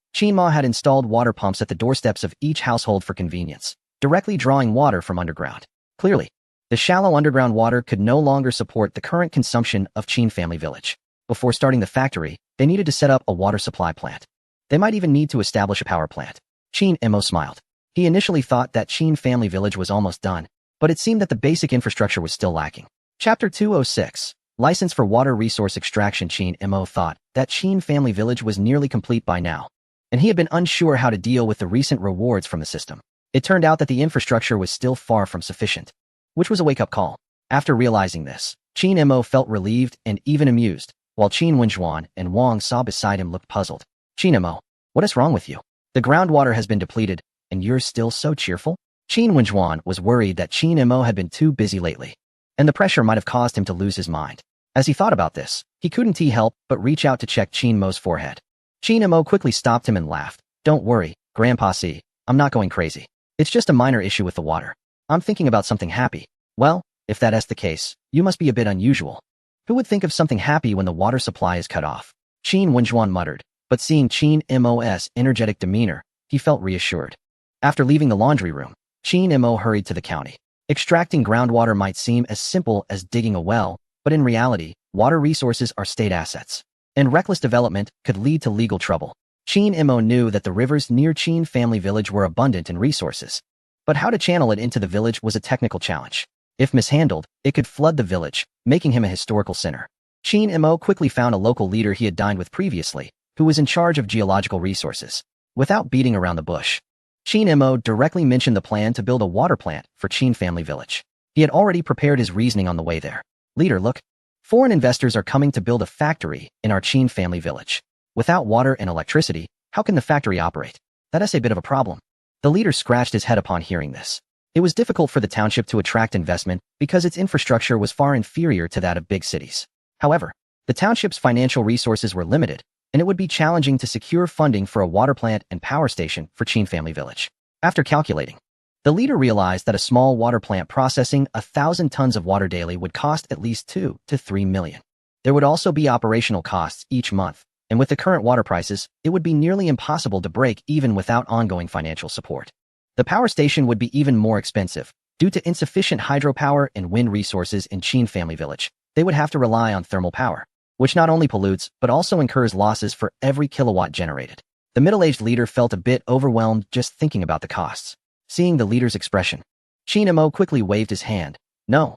Qinma had installed water pumps at the doorsteps of each household for convenience, directly drawing water from underground. Clearly, the shallow underground water could no longer support the current consumption of Qin family village. Before starting the factory, they needed to set up a water supply plant. They might even need to establish a power plant. Qin Imo smiled. He initially thought that Qin Family Village was almost done, but it seemed that the basic infrastructure was still lacking. Chapter 206. License for Water Resource Extraction. Qin Imo thought that Qin Family Village was nearly complete by now, and he had been unsure how to deal with the recent rewards from the system. It turned out that the infrastructure was still far from sufficient, which was a wake-up call. After realizing this, Qin Imo felt relieved and even amused, while Qin Wenjuan and Wang Sa beside him looked puzzled. Qin Imo, what is wrong with you? The groundwater has been depleted, and you're still so cheerful? Qin Wenjuan was worried that Qin Imo had been too busy lately, and the pressure might have caused him to lose his mind. As he thought about this, he couldn't help but reach out to check Qin Mo's forehead. Qin Imo quickly stopped him and laughed. Don't worry, Grandpa C, I'm not going crazy. It's just a minor issue with the water. I'm thinking about something happy. Well, if that is the case, you must be a bit unusual. Who would think of something happy when the water supply is cut off? Qin Wenjuan muttered, but seeing Qin Mo's energetic demeanor, he felt reassured. After leaving the laundry room, Qin Imo hurried to the county. Extracting groundwater might seem as simple as digging a well, but in reality, water resources are state assets, and reckless development could lead to legal trouble. Qin Imo knew that the rivers near Qin Family Village were abundant in resources, but how to channel it into the village was a technical challenge. If mishandled, it could flood the village, making him a historical sinner. Qin Imo quickly found a local leader he had dined with previously, who was in charge of geological resources. Without beating around the bush, Qin Imo directly mentioned the plan to build a water plant for Qin Family Village. He had already prepared his reasoning on the way there. Leader, look. Foreign investors are coming to build a factory in our Qin Family Village. Without water and electricity, how can the factory operate? That is a bit of a problem. The leader scratched his head upon hearing this. It was difficult for the township to attract investment because its infrastructure was far inferior to that of big cities. However, the township's financial resources were limited, and it would be challenging to secure funding for a water plant and power station for Qin Family Village. After calculating, the leader realized that a small water plant processing 1,000 tons of water daily would cost at least 2 to 3 million. There would also be operational costs each month, and with the current water prices, it would be nearly impossible to break even without ongoing financial support. The power station would be even more expensive. Due to insufficient hydropower and wind resources in Qin Family Village, they would have to rely on thermal power, which not only pollutes but also incurs losses for every kilowatt generated. The middle-aged leader felt a bit overwhelmed just thinking about the costs. Seeing the leader's expression, Qin Imo quickly waved his hand. No,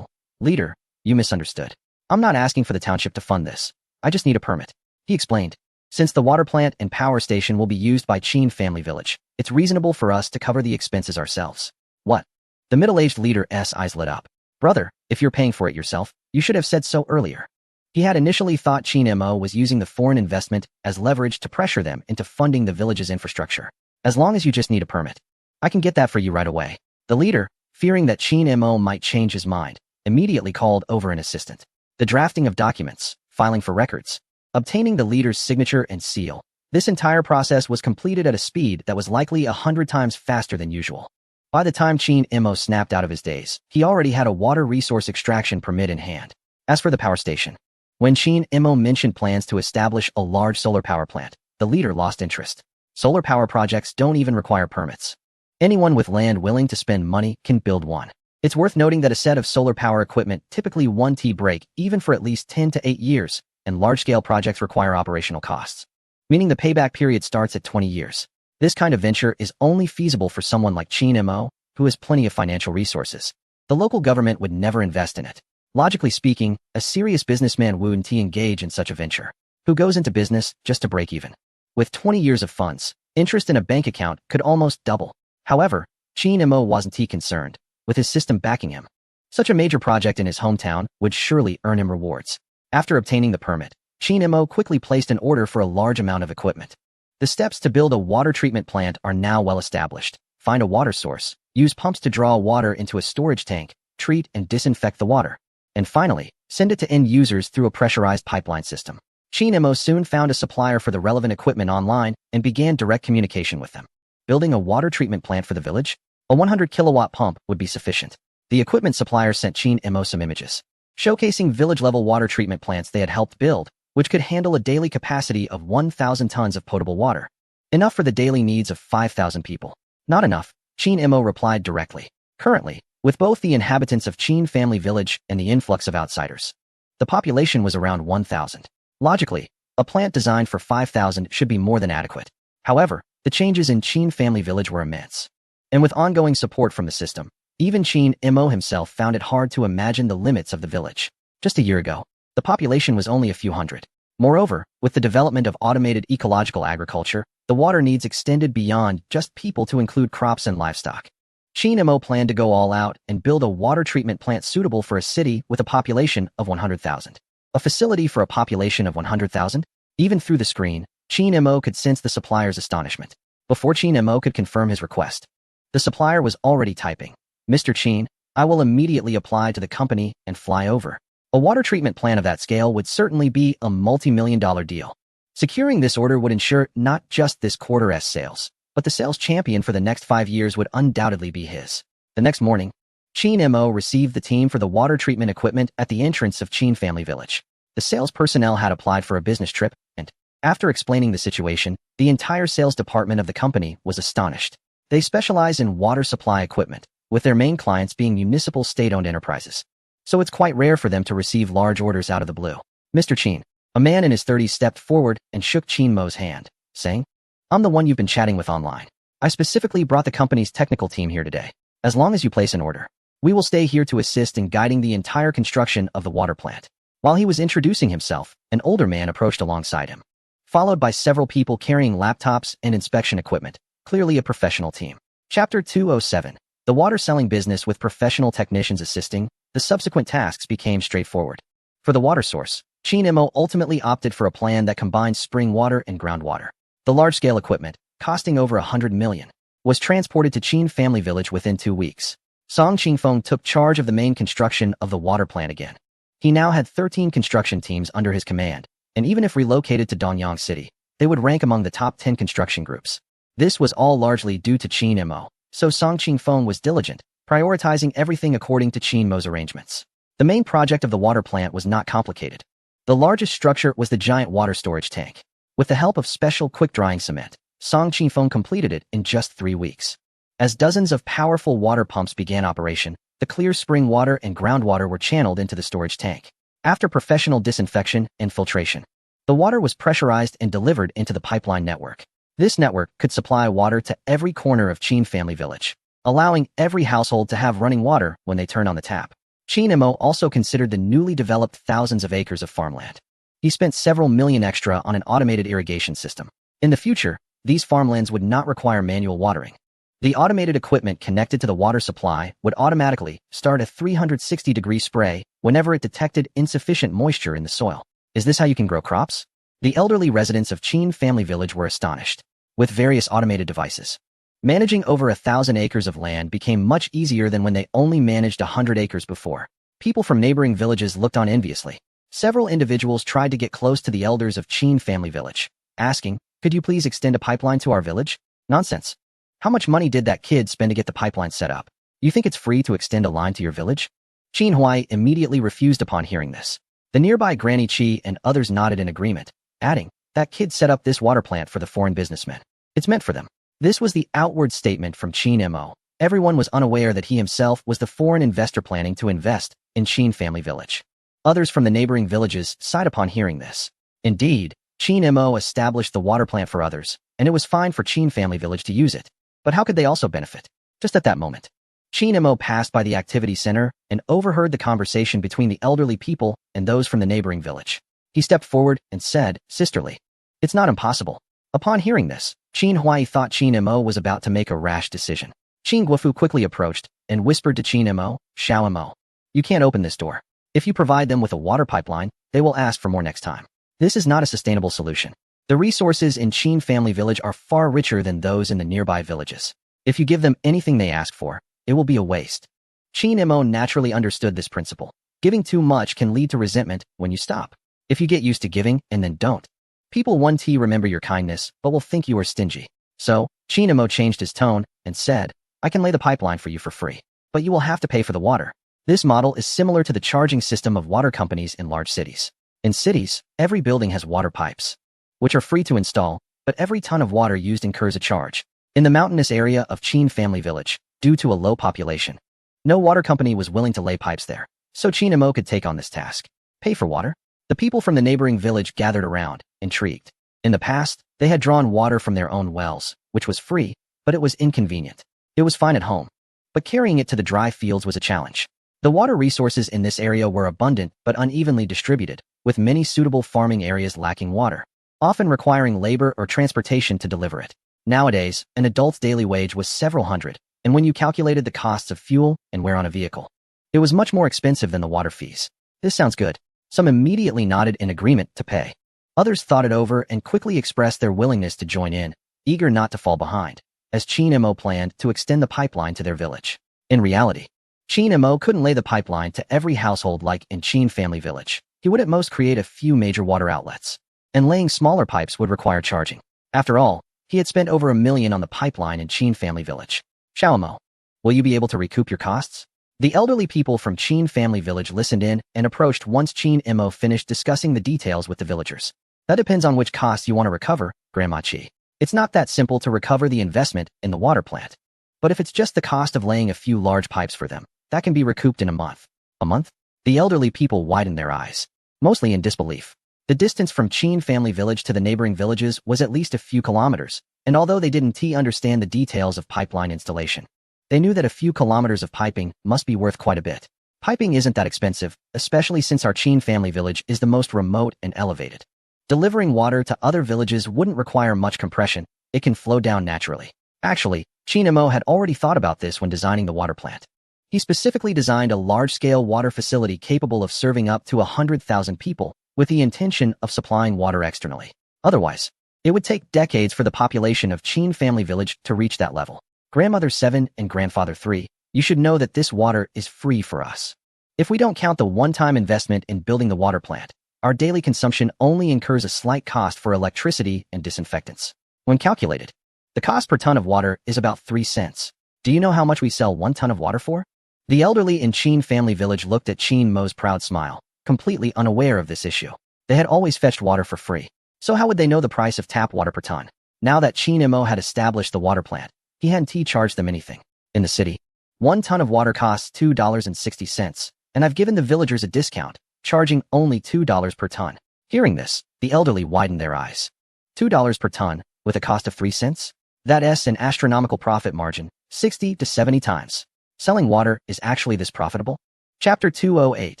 leader, you misunderstood. I'm not asking for the township to fund this. I just need a permit. He explained. Since the water plant and power station will be used by Qin Family Village, it's reasonable for us to cover the expenses ourselves. What? The middle-aged leader's eyes lit up. Brother, if you're paying for it yourself, you should have said so earlier. He had initially thought Qin Imo was using the foreign investment as leverage to pressure them into funding the village's infrastructure. As long as you just need a permit, I can get that for you right away. The leader, fearing that Qin Imo might change his mind, immediately called over an assistant. The drafting of documents, filing for records, obtaining the leader's signature and seal. This entire process was completed at a speed that was likely 100 times faster than usual. By the time Qin Imo snapped out of his daze, he already had a water resource extraction permit in hand. As for the power station, when Qin Imo mentioned plans to establish a large solar power plant, the leader lost interest. Solar power projects don't even require permits. Anyone with land willing to spend money can build one. It's worth noting that a set of solar power equipment typically won't break even for at least 10 to 8 years, and large-scale projects require operational costs, meaning the payback period starts at 20 years. This kind of venture is only feasible for someone like Qin Imo, who has plenty of financial resources. The local government would never invest in it. Logically speaking, a serious businessman wouldn't engage in such a venture. Who goes into business just to break even? With 20 years of funds, interest in a bank account could almost double. However, Qin Imo wasn't concerned, with his system backing him. Such a major project in his hometown would surely earn him rewards. After obtaining the permit, Qin Imo quickly placed an order for a large amount of equipment. The steps to build a water treatment plant are now well established. Find a water source, use pumps to draw water into a storage tank, treat and disinfect the water, and finally, send it to end users through a pressurized pipeline system. Qin Imo soon found a supplier for the relevant equipment online and began direct communication with them. Building a water treatment plant for the village? A 100 kilowatt pump would be sufficient. The equipment supplier sent Qin Imo some images, showcasing village-level water treatment plants they had helped build, which could handle a daily capacity of 1,000 tons of potable water. Enough for the daily needs of 5,000 people. Not enough, Qin Imo replied directly. Currently, with both the inhabitants of Qin Family Village and the influx of outsiders, the population was around 1,000. Logically, A plant designed for 5,000 should be more than adequate. However, the changes in Qin Family Village were immense. And with ongoing support from the system, even Qin Mo himself found it hard to imagine the limits of the village. Just a year ago, the population was only a few hundred. Moreover, with the development of automated ecological agriculture, the water needs extended beyond just people to include crops and livestock. Qin Mo planned to go all out and build a water treatment plant suitable for a city with a population of 100,000. A facility for a population of 100,000? Even through the screen, Qin Mo could sense the supplier's astonishment. Before Qin Mo could confirm his request, the supplier was already typing, "Mr. Qin, I will immediately apply to the company and fly over." A water treatment plant of that scale would certainly be a multi-million-dollar deal. Securing this order would ensure not just this quarter's sales, but the sales champion for the next 5 years would undoubtedly be his. The next morning, Qin Mo received the team for the water treatment equipment at the entrance of Qin Family Village. The sales personnel had applied for a business trip, and after explaining the situation, the entire sales department of the company was astonished. They specialize in water supply equipment, with their main clients being municipal state-owned enterprises. So it's quite rare for them to receive large orders out of the blue. "Mr. Qin," a man in his 30s stepped forward and shook Qin Mo's hand, saying, "I'm the one you've been chatting with online. I specifically brought the company's technical team here today. As long as you place an order, we will stay here to assist in guiding the entire construction of the water plant." While he was introducing himself, an older man approached alongside him, followed by several people carrying laptops and inspection equipment, clearly a professional team. Chapter 207. The water selling business with professional technicians assisting. The subsequent tasks became straightforward. For the water source, Qin Mo ultimately opted for a plan that combined spring water and groundwater. The large-scale equipment, costing over 100 million, was transported to Qin Family Village within 2 weeks. Song Qingfeng took charge of the main construction of the water plant again. He now had 13 construction teams under his command, and even if relocated to Donyang City, they would rank among the top 10 construction groups. This was all largely due to Qin Mo, so Song Qingfeng was diligent, prioritizing everything according to Qin Mo's arrangements. The main project of the water plant was not complicated. The largest structure was the giant water storage tank. With the help of special quick-drying cement, Song Qingfeng completed it in just 3 weeks. As dozens of powerful water pumps began operation, the clear spring water and groundwater were channeled into the storage tank. After professional disinfection and filtration, the water was pressurized and delivered into the pipeline network. This network could supply water to every corner of Qin Family Village, allowing every household to have running water when they turn on the tap. Qin Mo also considered the newly developed thousands of acres of farmland. He spent several million extra on an automated irrigation system. In the future, these farmlands would not require manual watering. The automated equipment connected to the water supply would automatically start a 360-degree spray whenever it detected insufficient moisture in the soil. Is this how you can grow crops? The elderly residents of Qin Family Village were astonished. With various automated devices, managing over 1,000 acres of land became much easier than when they only managed 100 acres before. People from neighboring villages looked on enviously. Several individuals tried to get close to the elders of Qin Family Village, asking, "Could you please extend a pipeline to our village?" Nonsense. How much money did that kid spend to get the pipeline set up? You think it's free to extend a line to your village? Qin Huai immediately refused upon hearing this. The nearby Granny Qi and others nodded in agreement, adding, "That kid set up this water plant for the foreign businessmen. It's meant for them." This was the outward statement from Qin Mo. Everyone was unaware that he himself was the foreign investor planning to invest in Qin Family Village. Others from the neighboring villages sighed upon hearing this. Indeed, Qin Mo established the water plant for others, and it was fine for Qin Family Village to use it. But how could they also benefit? Just at that moment, Qin Mo passed by the activity center and overheard the conversation between the elderly people and those from the neighboring village. He stepped forward and said, sisterly, "It's not impossible." Upon hearing this, Qin Huai thought Qin Mo was about to make a rash decision. Qin Guofu quickly approached and whispered to Qin Mo, "Xiao Mo, you can't open this door. If you provide them with a water pipeline, they will ask for more next time. This is not a sustainable solution. The resources in Qin Family Village are far richer than those in the nearby villages. If you give them anything they ask for, it will be a waste." Qin Mo naturally understood this principle. Giving too much can lead to resentment when you stop. If you get used to giving and then don't, people won't remember your kindness, but will think you are stingy. So, Qin Mo changed his tone and said, "I can lay the pipeline for you for free, but you will have to pay for the water." This model is similar to the charging system of water companies in large cities. In cities, every building has water pipes, which are free to install, but every ton of water used incurs a charge. In the mountainous area of Qin Family Village, due to a low population, no water company was willing to lay pipes there, so Qin Mo could take on this task. Pay for water? The people from the neighboring village gathered around, intrigued. In the past, they had drawn water from their own wells, which was free, but it was inconvenient. It was fine at home, but carrying it to the dry fields was a challenge. The water resources in this area were abundant but unevenly distributed, with many suitable farming areas lacking water, often requiring labor or transportation to deliver it. Nowadays, an adult's daily wage was several hundred, and when you calculated the costs of fuel and wear on a vehicle, it was much more expensive than the water fees. This sounds good. Some immediately nodded in agreement to pay. Others thought it over and quickly expressed their willingness to join in, eager not to fall behind, as Chin Mo planned to extend the pipeline to their village. In reality, Chin Mo couldn't lay the pipeline to every household like in Chin Family Village. He would at most create a few major water outlets, and laying smaller pipes would require charging. After all, he had spent over $1 million on the pipeline in Chin Family Village. Xiao Mo, will you be able to recoup your costs? The elderly people from Chin Family Village listened in and approached once Chin Mo finished discussing the details with the villagers. That depends on which costs you want to recover, Grandma Chi. It's not that simple to recover the investment in the water plant. But if it's just the cost of laying a few large pipes for them, that can be recouped in a month. A month? The elderly people widened their eyes, mostly in disbelief. The distance from Chin Family Village to the neighboring villages was at least a few kilometers, and although they didn't understand the details of pipeline installation, they knew that a few kilometers of piping must be worth quite a bit. Piping isn't that expensive, especially since our Chin Family Village is the most remote and elevated. Delivering water to other villages wouldn't require much compression. It can flow down naturally. Actually, Chin Mo had already thought about this when designing the water plant. He specifically designed a large-scale water facility capable of serving up to 100,000 people, with the intention of supplying water externally. Otherwise, it would take decades for the population of Chin Family Village to reach that level. Grandmother 7 and Grandfather 3, you should know that this water is free for us. If we don't count the one-time investment in building the water plant, our daily consumption only incurs a slight cost for electricity and disinfectants. When calculated, the cost per ton of water is about 3 cents. Do you know how much we sell 1 ton of water for? The elderly in Chin Family Village looked at Chin Mo's proud smile, completely unaware of this issue. They had always fetched water for free, so how would they know the price of tap water per ton? Now that Chin Mo had established the water plant, he hadn't charged them anything. In the city, 1 ton of water costs $2.60, and I've given the villagers a discount, charging only $2 per ton. Hearing this, the elderly widened their eyes. $2 per ton, with a cost of 3 cents? That's an astronomical profit margin, 60 to 70 times. Selling water is actually this profitable? Chapter 208,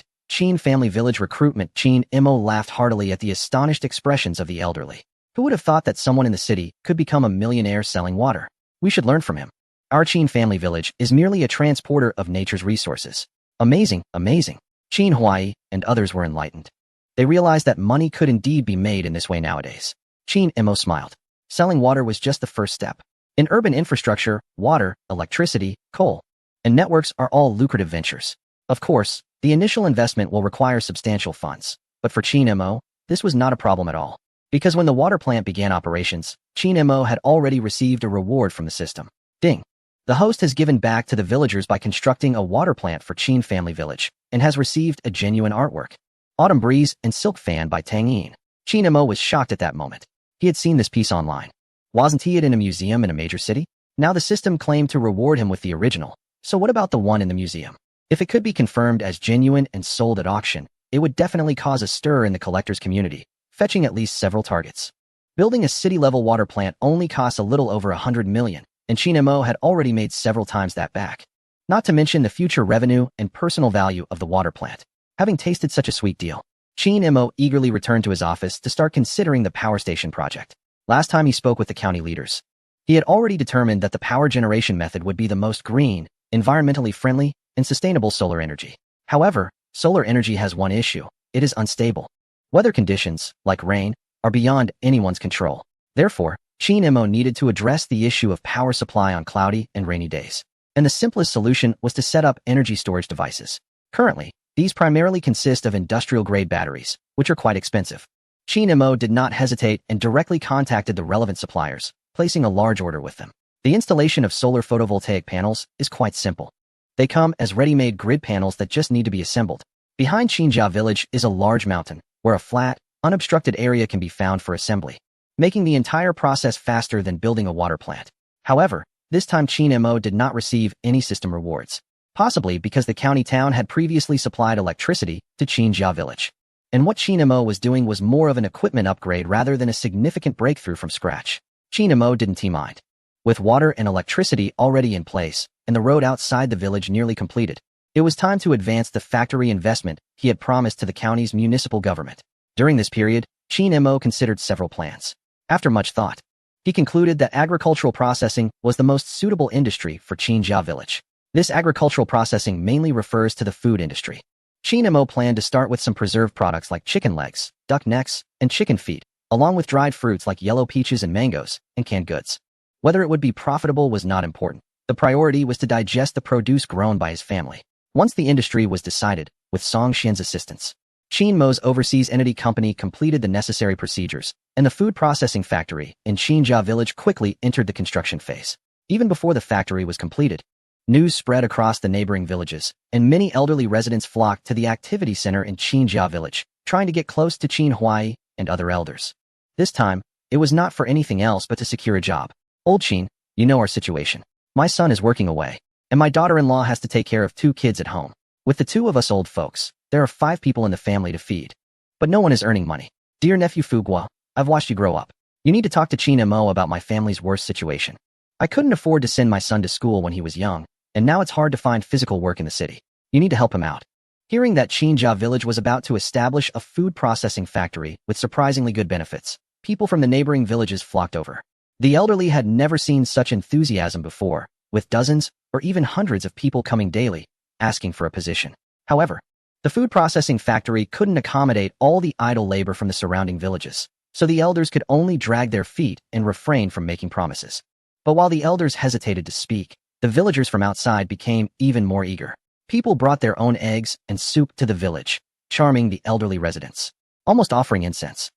Chin Family Village Recruitment. Chin Mo laughed heartily at the astonished expressions of the elderly. Who would have thought that someone in the city could become a millionaire selling water? We should learn from him. Our Chin Family Village is merely a transporter of nature's resources. Amazing, amazing. Chin Huai and others were enlightened. They realized that money could indeed be made in this way nowadays. Chin Mo smiled. Selling water was just the first step. In urban infrastructure, water, electricity, coal, and networks are all lucrative ventures. Of course, the initial investment will require substantial funds, but for Chin Mo, this was not a problem at all. Because when the water plant began operations, Chin Mo had already received a reward from the system. Ding! The host has given back to the villagers by constructing a water plant for Chin Family Village, and has received a genuine artwork. Autumn Breeze and Silk Fan by Tang Yin. Chin Mo was shocked at that moment. He had seen this piece online. Wasn't he in a museum in a major city? Now the system claimed to reward him with the original. So what about the one in the museum? If it could be confirmed as genuine and sold at auction, it would definitely cause a stir in the collector's community, fetching at least several targets. Building a city-level water plant only costs a little over $100 million, and Chin Mo had already made several times that back. Not to mention the future revenue and personal value of the water plant. Having tasted such a sweet deal, Chin Mo eagerly returned to his office to start considering the power station project. Last time he spoke with the county leaders, he had already determined that the power generation method would be the most green, environmentally friendly, and sustainable solar energy. However, solar energy has one issue. It is unstable. Weather conditions, like rain, are beyond anyone's control. Therefore, Chin Mo needed to address the issue of power supply on cloudy and rainy days. And the simplest solution was to set up energy storage devices. Currently, these primarily consist of industrial-grade batteries, which are quite expensive. Chin Mo did not hesitate and directly contacted the relevant suppliers, placing a large order with them. The installation of solar photovoltaic panels is quite simple. They come as ready-made grid panels that just need to be assembled. Behind Xinjia Village is a large mountain, where a flat, unobstructed area can be found for assembly, making the entire process faster than building a water plant. However, this time Chin Mo did not receive any system rewards, possibly because the county town had previously supplied electricity to Xinjia Village. And what Qin Mo was doing was more of an equipment upgrade rather than a significant breakthrough from scratch. Qin Mo didn't mind. With water and electricity already in place, and the road outside the village nearly completed, it was time to advance the factory investment he had promised to the county's municipal government. During this period, Qin Mo considered several plans. After much thought, he concluded that agricultural processing was the most suitable industry for Qinjia village. This agricultural processing mainly refers to the food industry. Qin Mo planned to start with some preserved products like chicken legs, duck necks, and chicken feet, along with dried fruits like yellow peaches and mangoes, and canned goods. Whether it would be profitable was not important. The priority was to digest the produce grown by his family. Once the industry was decided, with Song Xian's assistance, Qin Mo's overseas entity company completed the necessary procedures, and the food processing factory in Qinjia village quickly entered the construction phase. Even before the factory was completed, news spread across the neighboring villages, and many elderly residents flocked to the activity center in Qinjia village, trying to get close to Qin Huai and other elders. This time, it was not for anything else but to secure a job. Old Qin, you know our situation. My son is working away, and my daughter-in-law has to take care of 2 kids at home. With the 2 of us old folks, there are 5 people in the family to feed. But no one is earning money. Dear nephew Fugua, I've watched you grow up. You need to talk to Qin Mo about my family's worst situation. I couldn't afford to send my son to school when he was young, and now it's hard to find physical work in the city. You need to help him out. Hearing that Qinjia village was about to establish a food processing factory with surprisingly good benefits, people from the neighboring villages flocked over. The elderly had never seen such enthusiasm before, with dozens or even hundreds of people coming daily, asking for a position. However, the food processing factory couldn't accommodate all the idle labor from the surrounding villages, so the elders could only drag their feet and refrain from making promises. But while the elders hesitated to speak, the villagers from outside became even more eager. People brought their own eggs and soup to the village, charming the elderly residents, almost offering incense.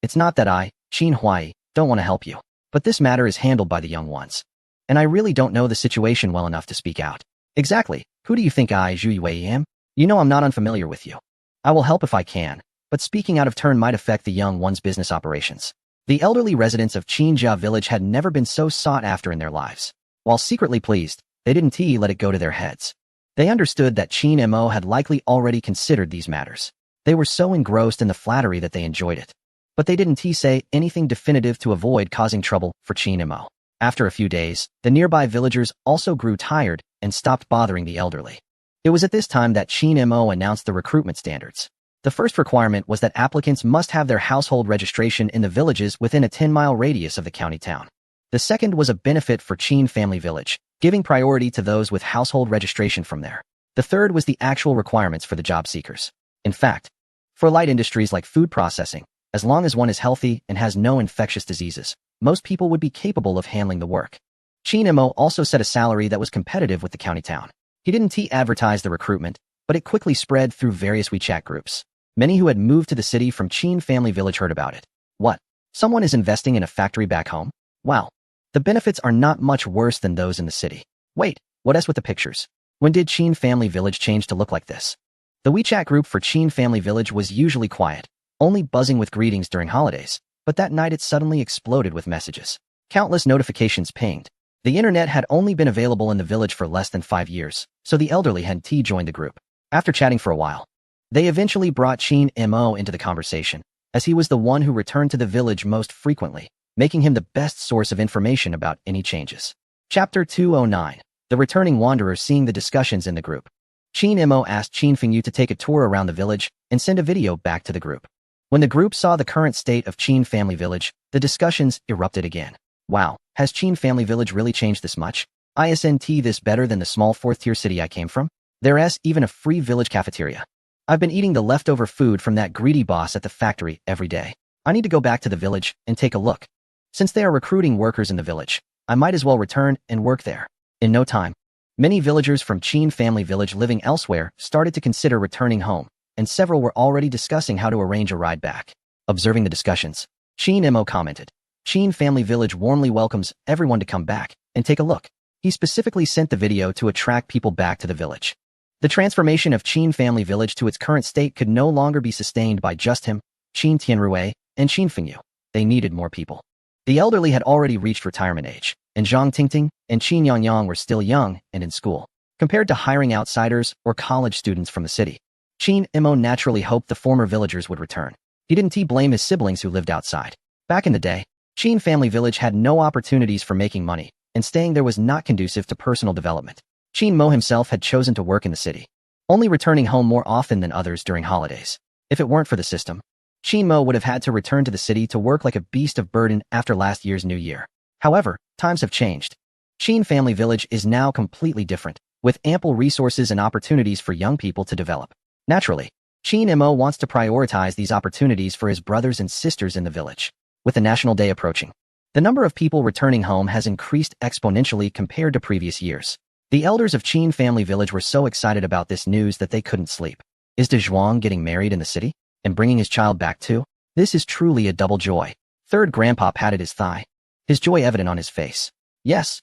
It's not that I, Qin Huai, don't want to help you, but this matter is handled by the young ones. And I really don't know the situation well enough to speak out. Exactly, who do you think I, Zhu Yue, am? You know I'm not unfamiliar with you. I will help if I can, but speaking out of turn might affect the young one's business operations. The elderly residents of Qinjia village had never been so sought after in their lives. While secretly pleased, they didn't let it go to their heads. They understood that Qin Mo had likely already considered these matters. They were so engrossed in the flattery that they enjoyed it. But they didn't say anything definitive to avoid causing trouble for Qin Mo. After a few days, the nearby villagers also grew tired and stopped bothering the elderly. It was at this time that Qin Mo announced the recruitment standards. The first requirement was that applicants must have their household registration in the villages within a 10-mile radius of the county town. The second was a benefit for Qin Family Village, giving priority to those with household registration from there. The third was the actual requirements for the job seekers. In fact, for light industries like food processing, as long as one is healthy and has no infectious diseases, most people would be capable of handling the work. Qin Mo also set a salary that was competitive with the county town. He didn't advertise the recruitment, but it quickly spread through various WeChat groups. Many who had moved to the city from Qin Family Village heard about it. What? Someone is investing in a factory back home? Wow. The benefits are not much worse than those in the city. Wait, what else with the pictures? When did Qin Family Village change to look like this? The WeChat group for Qin Family Village was usually quiet, only buzzing with greetings during holidays, but that night it suddenly exploded with messages. Countless notifications pinged. The internet had only been available in the village for less than 5 years, so the elderly had joined the group. After chatting for a while, they eventually brought Qin Mo into the conversation, as he was the one who returned to the village most frequently, making him the best source of information about any changes. Chapter 209. The returning wanderer seeing the discussions in the group. Qin Mo asked Qin Fengyu to take a tour around the village and send a video back to the group. When the group saw the current state of Qin Family Village, the discussions erupted again. Wow, has Qin Family Village really changed this much? Isn't this better than the small 4th-tier city I came from? There's even a free village cafeteria. I've been eating the leftover food from that greedy boss at the factory every day. I need to go back to the village and take a look. Since they are recruiting workers in the village, I might as well return and work there. In no time, many villagers from Qin Family Village living elsewhere started to consider returning home, and several were already discussing how to arrange a ride back. Observing the discussions, Qin Mo commented, Qin Family Village warmly welcomes everyone to come back and take a look. He specifically sent the video to attract people back to the village. The transformation of Qin Family Village to its current state could no longer be sustained by just him, Qin Tianrui, and Qin Fengyu. They needed more people. The elderly had already reached retirement age, and Zhang Tingting and Qin Yangyang were still young and in school, compared to hiring outsiders or college students from the city. Qin Imo naturally hoped the former villagers would return. He didn't blame his siblings who lived outside. Back in the day, Qin family village had no opportunities for making money, and staying there was not conducive to personal development. Qin Mo himself had chosen to work in the city, only returning home more often than others during holidays. If it weren't for the system, Qin Mo would have had to return to the city to work like a beast of burden after last year's New Year. However, times have changed. Qin family village is now completely different, with ample resources and opportunities for young people to develop. Naturally, Qin Mo wants to prioritize these opportunities for his brothers and sisters in the village. With the National Day approaching, the number of people returning home has increased exponentially compared to previous years. The elders of Qin family village were so excited about this news that they couldn't sleep. Is De Zhuang getting married in the city? And bringing his child back too? This is truly a double joy. Third grandpa patted his thigh, his joy evident on his face. Yes,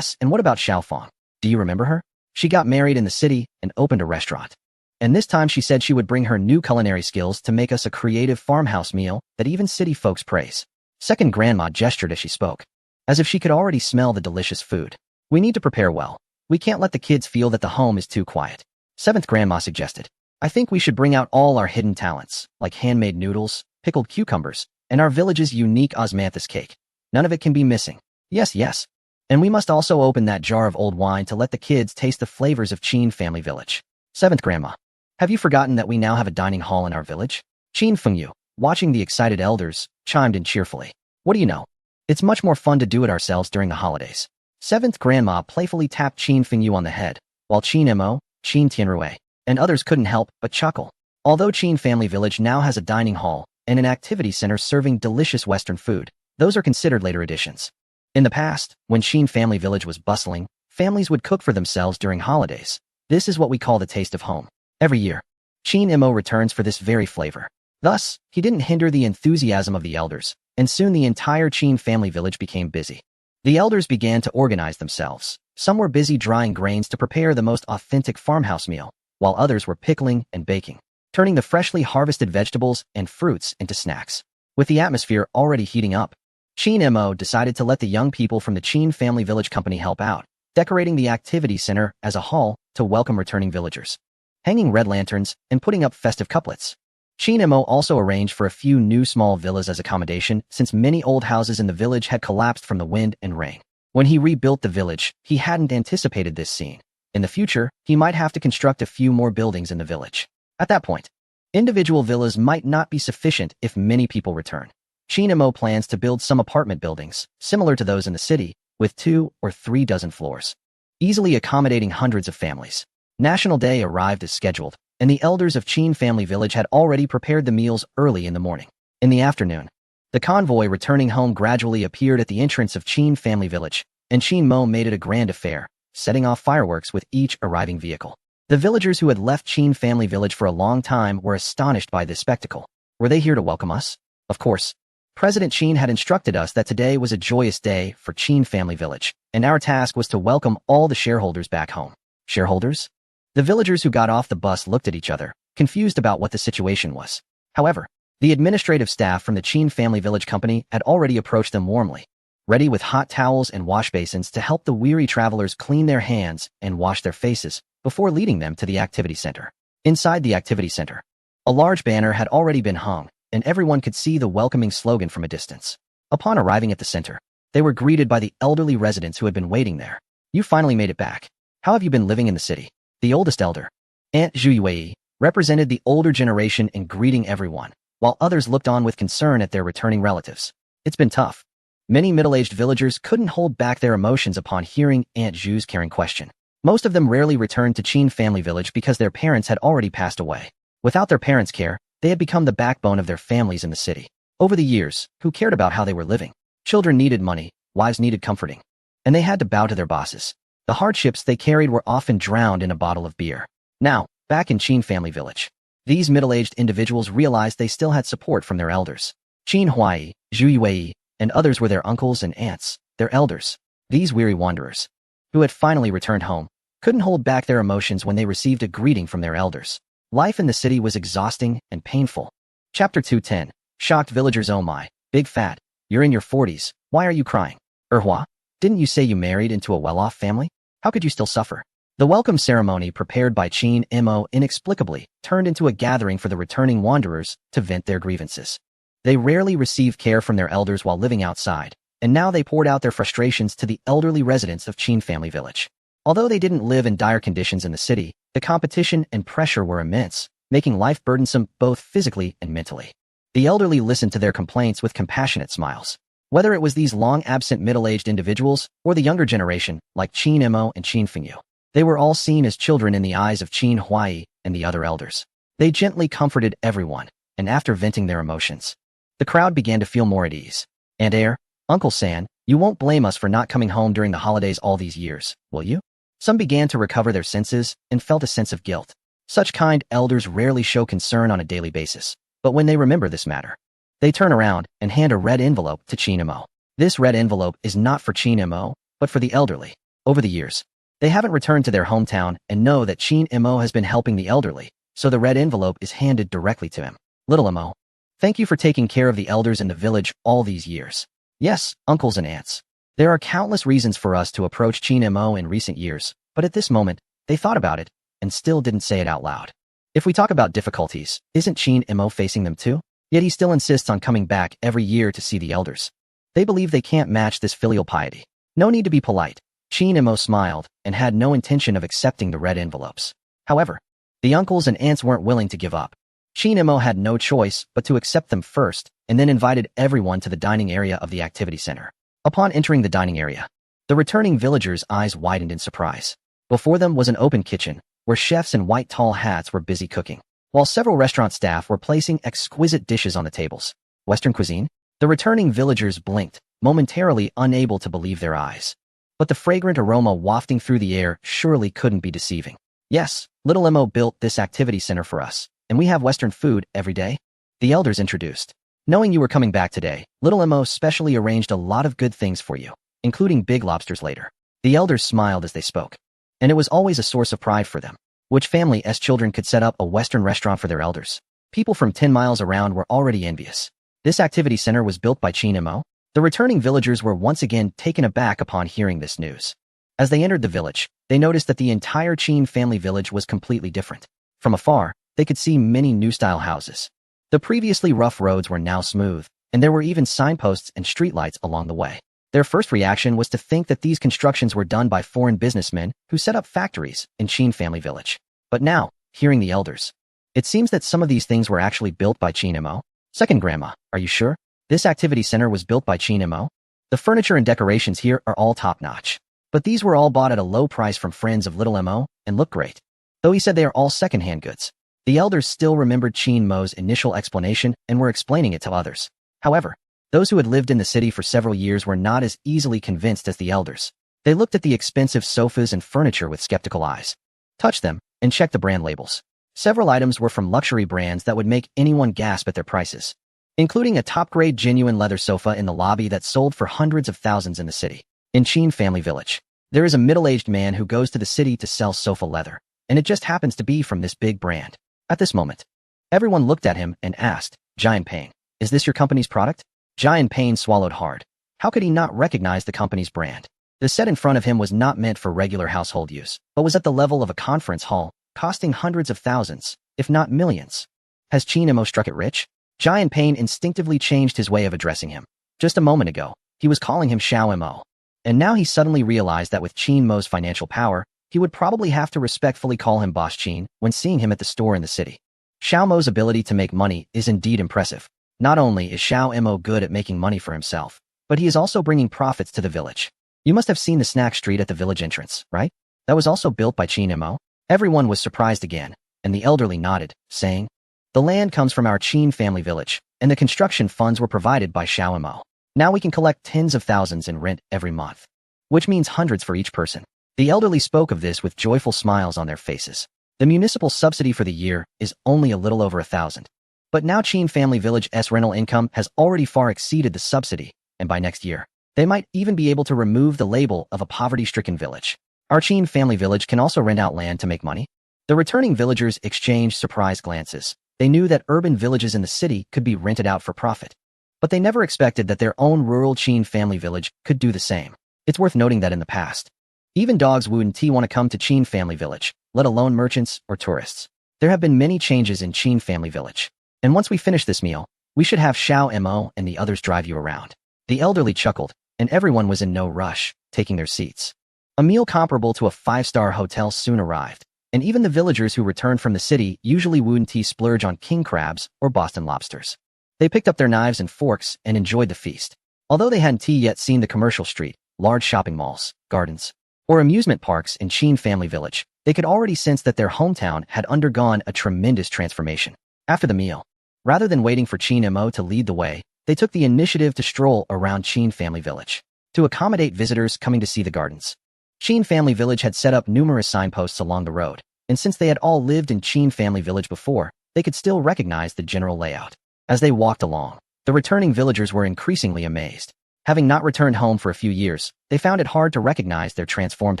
and what about Xiaofang? Do you remember her? She got married in the city and opened a restaurant. And this time she said she would bring her new culinary skills to make us a creative farmhouse meal that even city folks praise. Second grandma gestured as she spoke, as if she could already smell the delicious food. We need to prepare well. We can't let the kids feel that the home is too quiet. Seventh grandma suggested. I think we should bring out all our hidden talents, like handmade noodles, pickled cucumbers, and our village's unique osmanthus cake. None of it can be missing. Yes. And we must also open that jar of old wine to let the kids taste the flavors of Qin family village. Seventh grandma. Have you forgotten that we now have a dining hall in our village? Qin Fengyu, watching the excited elders, chimed in cheerfully. What do you know? It's much more fun to do it ourselves during the holidays. Seventh grandma playfully tapped Qin Fengyu on the head, while Qin Imo, Qin Tianrui, and others couldn't help but chuckle. Although Qin family village now has a dining hall and an activity center serving delicious Western food, those are considered later additions. In the past, when Qin family village was bustling, families would cook for themselves during holidays. This is what we call the taste of home. Every year, Qin Imo returns for this very flavor. Thus, he didn't hinder the enthusiasm of the elders, and soon the entire Qin family village became busy. The elders began to organize themselves. Some were busy drying grains to prepare the most authentic farmhouse meal, while others were pickling and baking, turning the freshly harvested vegetables and fruits into snacks. With the atmosphere already heating up, Qin Imo decided to let the young people from the Qin family village company help out, decorating the activity center as a hall to welcome returning villagers, hanging red lanterns, and putting up festive couplets. Qin Imo also arranged for a few new small villas as accommodation since many old houses in the village had collapsed from the wind and rain. When he rebuilt the village, he hadn't anticipated this scene. In the future, he might have to construct a few more buildings in the village. At that point, individual villas might not be sufficient if many people return. Qin Imo plans to build some apartment buildings, similar to those in the city, with 2 or 3 dozen floors, easily accommodating hundreds of families. National Day arrived as scheduled, and the elders of Qin family village had already prepared the meals early in the morning. In the afternoon, the convoy returning home gradually appeared at the entrance of Qin family village, and Qin Mo made it a grand affair, setting off fireworks with each arriving vehicle. The villagers who had left Qin family village for a long time were astonished by this spectacle. Were they here to welcome us? Of course. President Qin had instructed us that today was a joyous day for Qin family village, and our task was to welcome all the shareholders back home. Shareholders? The villagers who got off the bus looked at each other, confused about what the situation was. However, the administrative staff from the Qin family village company had already approached them warmly, ready with hot towels and wash basins to help the weary travelers clean their hands and wash their faces before leading them to the activity center. Inside the activity center, a large banner had already been hung, and everyone could see the welcoming slogan from a distance. Upon arriving at the center, they were greeted by the elderly residents who had been waiting there. You finally made it back. How have you been living in the city? The oldest elder, Aunt Zhu Yui, represented the older generation in greeting everyone, while others looked on with concern at their returning relatives. It's been tough. Many middle-aged villagers couldn't hold back their emotions upon hearing Aunt Zhu's caring question. Most of them rarely returned to Qin family village because their parents had already passed away. Without their parents' care, they had become the backbone of their families in the city. Over the years, who cared about how they were living? Children needed money, wives needed comforting, and they had to bow to their bosses. The hardships they carried were often drowned in a bottle of beer. Now, back in Qin family village, these middle-aged individuals realized they still had support from their elders. Qin Huai, Zhu Yui, and others were their uncles and aunts, their elders. These weary wanderers, who had finally returned home, couldn't hold back their emotions when they received a greeting from their elders. Life in the city was exhausting and painful. Chapter 210. Shocked villagers. Oh my, big fat, you're in your 40s, why are you crying? Erhua, didn't you say you married into a well-off family? How could you still suffer? The welcome ceremony prepared by Chin Mo inexplicably turned into a gathering for the returning wanderers to vent their grievances. They rarely received care from their elders while living outside, and now they poured out their frustrations to the elderly residents of Chin Family Village. Although they didn't live in dire conditions in the city, the competition and pressure were immense, making life burdensome both physically and mentally. The elderly listened to their complaints with compassionate smiles. Whether it was these long-absent middle-aged individuals or the younger generation, like Chin Mo and Chin Fengyu, they were all seen as children in the eyes of Chin Huai and the other elders. They gently comforted everyone, and after venting their emotions, the crowd began to feel more at ease. And Uncle San, you won't blame us for not coming home during the holidays all these years, will you? Some began to recover their senses and felt a sense of guilt. Such kind elders rarely show concern on a daily basis, but when they remember this matter, they turn around and hand a red envelope to Chin Mo. This red envelope is not for Chin Mo, but for the elderly. Over the years, they haven't returned to their hometown and know that Chin Mo has been helping the elderly, so the red envelope is handed directly to him. Little Mo, thank you for taking care of the elders in the village all these years. Yes, uncles and aunts. There are countless reasons for us to approach Chin Mo in recent years, but at this moment, they thought about it and still didn't say it out loud. If we talk about difficulties, isn't Chin Mo facing them too? Yet he still insists on coming back every year to see the elders. They believe they can't match this filial piety. No need to be polite. Chin Mo smiled and had no intention of accepting the red envelopes. However, the uncles and aunts weren't willing to give up. Chin Mo had no choice but to accept them first and then invited everyone to the dining area of the activity center. Upon entering the dining area, the returning villagers' eyes widened in surprise. Before them was an open kitchen, where chefs in white tall hats were busy cooking, while several restaurant staff were placing exquisite dishes on the tables. Western cuisine? The returning villagers blinked, momentarily unable to believe their eyes. But the fragrant aroma wafting through the air surely couldn't be deceiving. Yes, Little Mo built this activity center for us, and we have Western food every day. The elders introduced. Knowing you were coming back today, Little Mo specially arranged a lot of good things for you, including big lobsters later. The elders smiled as they spoke, and it was always a source of pride for them. Which family as children could set up a Western restaurant for their elders? People from 10 miles around were already envious. This activity center was built by Chin Mo. The returning villagers were once again taken aback upon hearing this news. As they entered the village, they noticed that the entire Chin family village was completely different. From afar, they could see many new-style houses. The previously rough roads were now smooth, and there were even signposts and streetlights along the way. Their first reaction was to think that these constructions were done by foreign businessmen who set up factories in Chin Family Village. But now, hearing the elders, it seems that some of these things were actually built by Chin Mo. Second grandma, are you sure? This activity center was built by Chin Mo? The furniture and decorations here are all top-notch. But these were all bought at a low price from friends of Little Mo and look great. Though he said they are all second-hand goods, the elders still remembered Chin Mo's initial explanation and were explaining it to others. However, those who had lived in the city for several years were not as easily convinced as the elders. They looked at the expensive sofas and furniture with skeptical eyes, touched them, and checked the brand labels. Several items were from luxury brands that would make anyone gasp at their prices, including a top-grade genuine leather sofa in the lobby that sold for hundreds of thousands in the city. In Chin Family Village, there is a middle-aged man who goes to the city to sell sofa leather, and it just happens to be from this big brand. At this moment, everyone looked at him and asked, Jian Peng, is this your company's product? Jian Peng swallowed hard. How could he not recognize the company's brand? The set in front of him was not meant for regular household use, but was at the level of a conference hall, costing hundreds of thousands, if not millions. Has Chin Mo struck it rich? Jian Peng instinctively changed his way of addressing him. Just a moment ago, he was calling him Xiao Mo. And now he suddenly realized that with Chin Mo's financial power, he would probably have to respectfully call him Boss Chin when seeing him at the store in the city. Xiao Mo's ability to make money is indeed impressive. Not only is Xiao Mo good at making money for himself, but he is also bringing profits to the village. You must have seen the snack street at the village entrance, right? That was also built by Chin Mo. Everyone was surprised again, and the elderly nodded, saying, the land comes from our Chin family village, and the construction funds were provided by Xiao Mo. Now we can collect tens of thousands in rent every month, which means hundreds for each person. The elderly spoke of this with joyful smiles on their faces. The municipal subsidy for the year is only a little over 1,000. But now Chin Family Village's rental income has already far exceeded the subsidy, and by next year, they might even be able to remove the label of a poverty-stricken village. Our Chin Family Village can also rent out land to make money. The returning villagers exchanged surprised glances. They knew that urban villages in the city could be rented out for profit, but they never expected that their own rural Chin Family Village could do the same. It's worth noting that in the past, Even dogs wouldn't want to come to Qin Family Village, let alone merchants or tourists. There have been many changes in Qin Family Village. And once we finish this meal, we should have Xiao Mo and the others drive you around. The elderly chuckled, and everyone was in no rush, taking their seats. A meal comparable to a 5-star hotel soon arrived, and even the villagers who returned from the city usually wouldn't splurge on king crabs or Boston lobsters. They picked up their knives and forks and enjoyed the feast. Although they hadn't yet seen the commercial street, large shopping malls, gardens, or amusement parks in Qin Family Village, they could already sense that their hometown had undergone a tremendous transformation. After the meal, rather than waiting for Qin Mo to lead the way, they took the initiative to stroll around Qin Family Village to accommodate visitors coming to see the gardens. Qin Family Village had set up numerous signposts along the road, and since they had all lived in Qin Family Village before, they could still recognize the general layout. As they walked along, the returning villagers were increasingly amazed. Having not returned home for a few years, they found it hard to recognize their transformed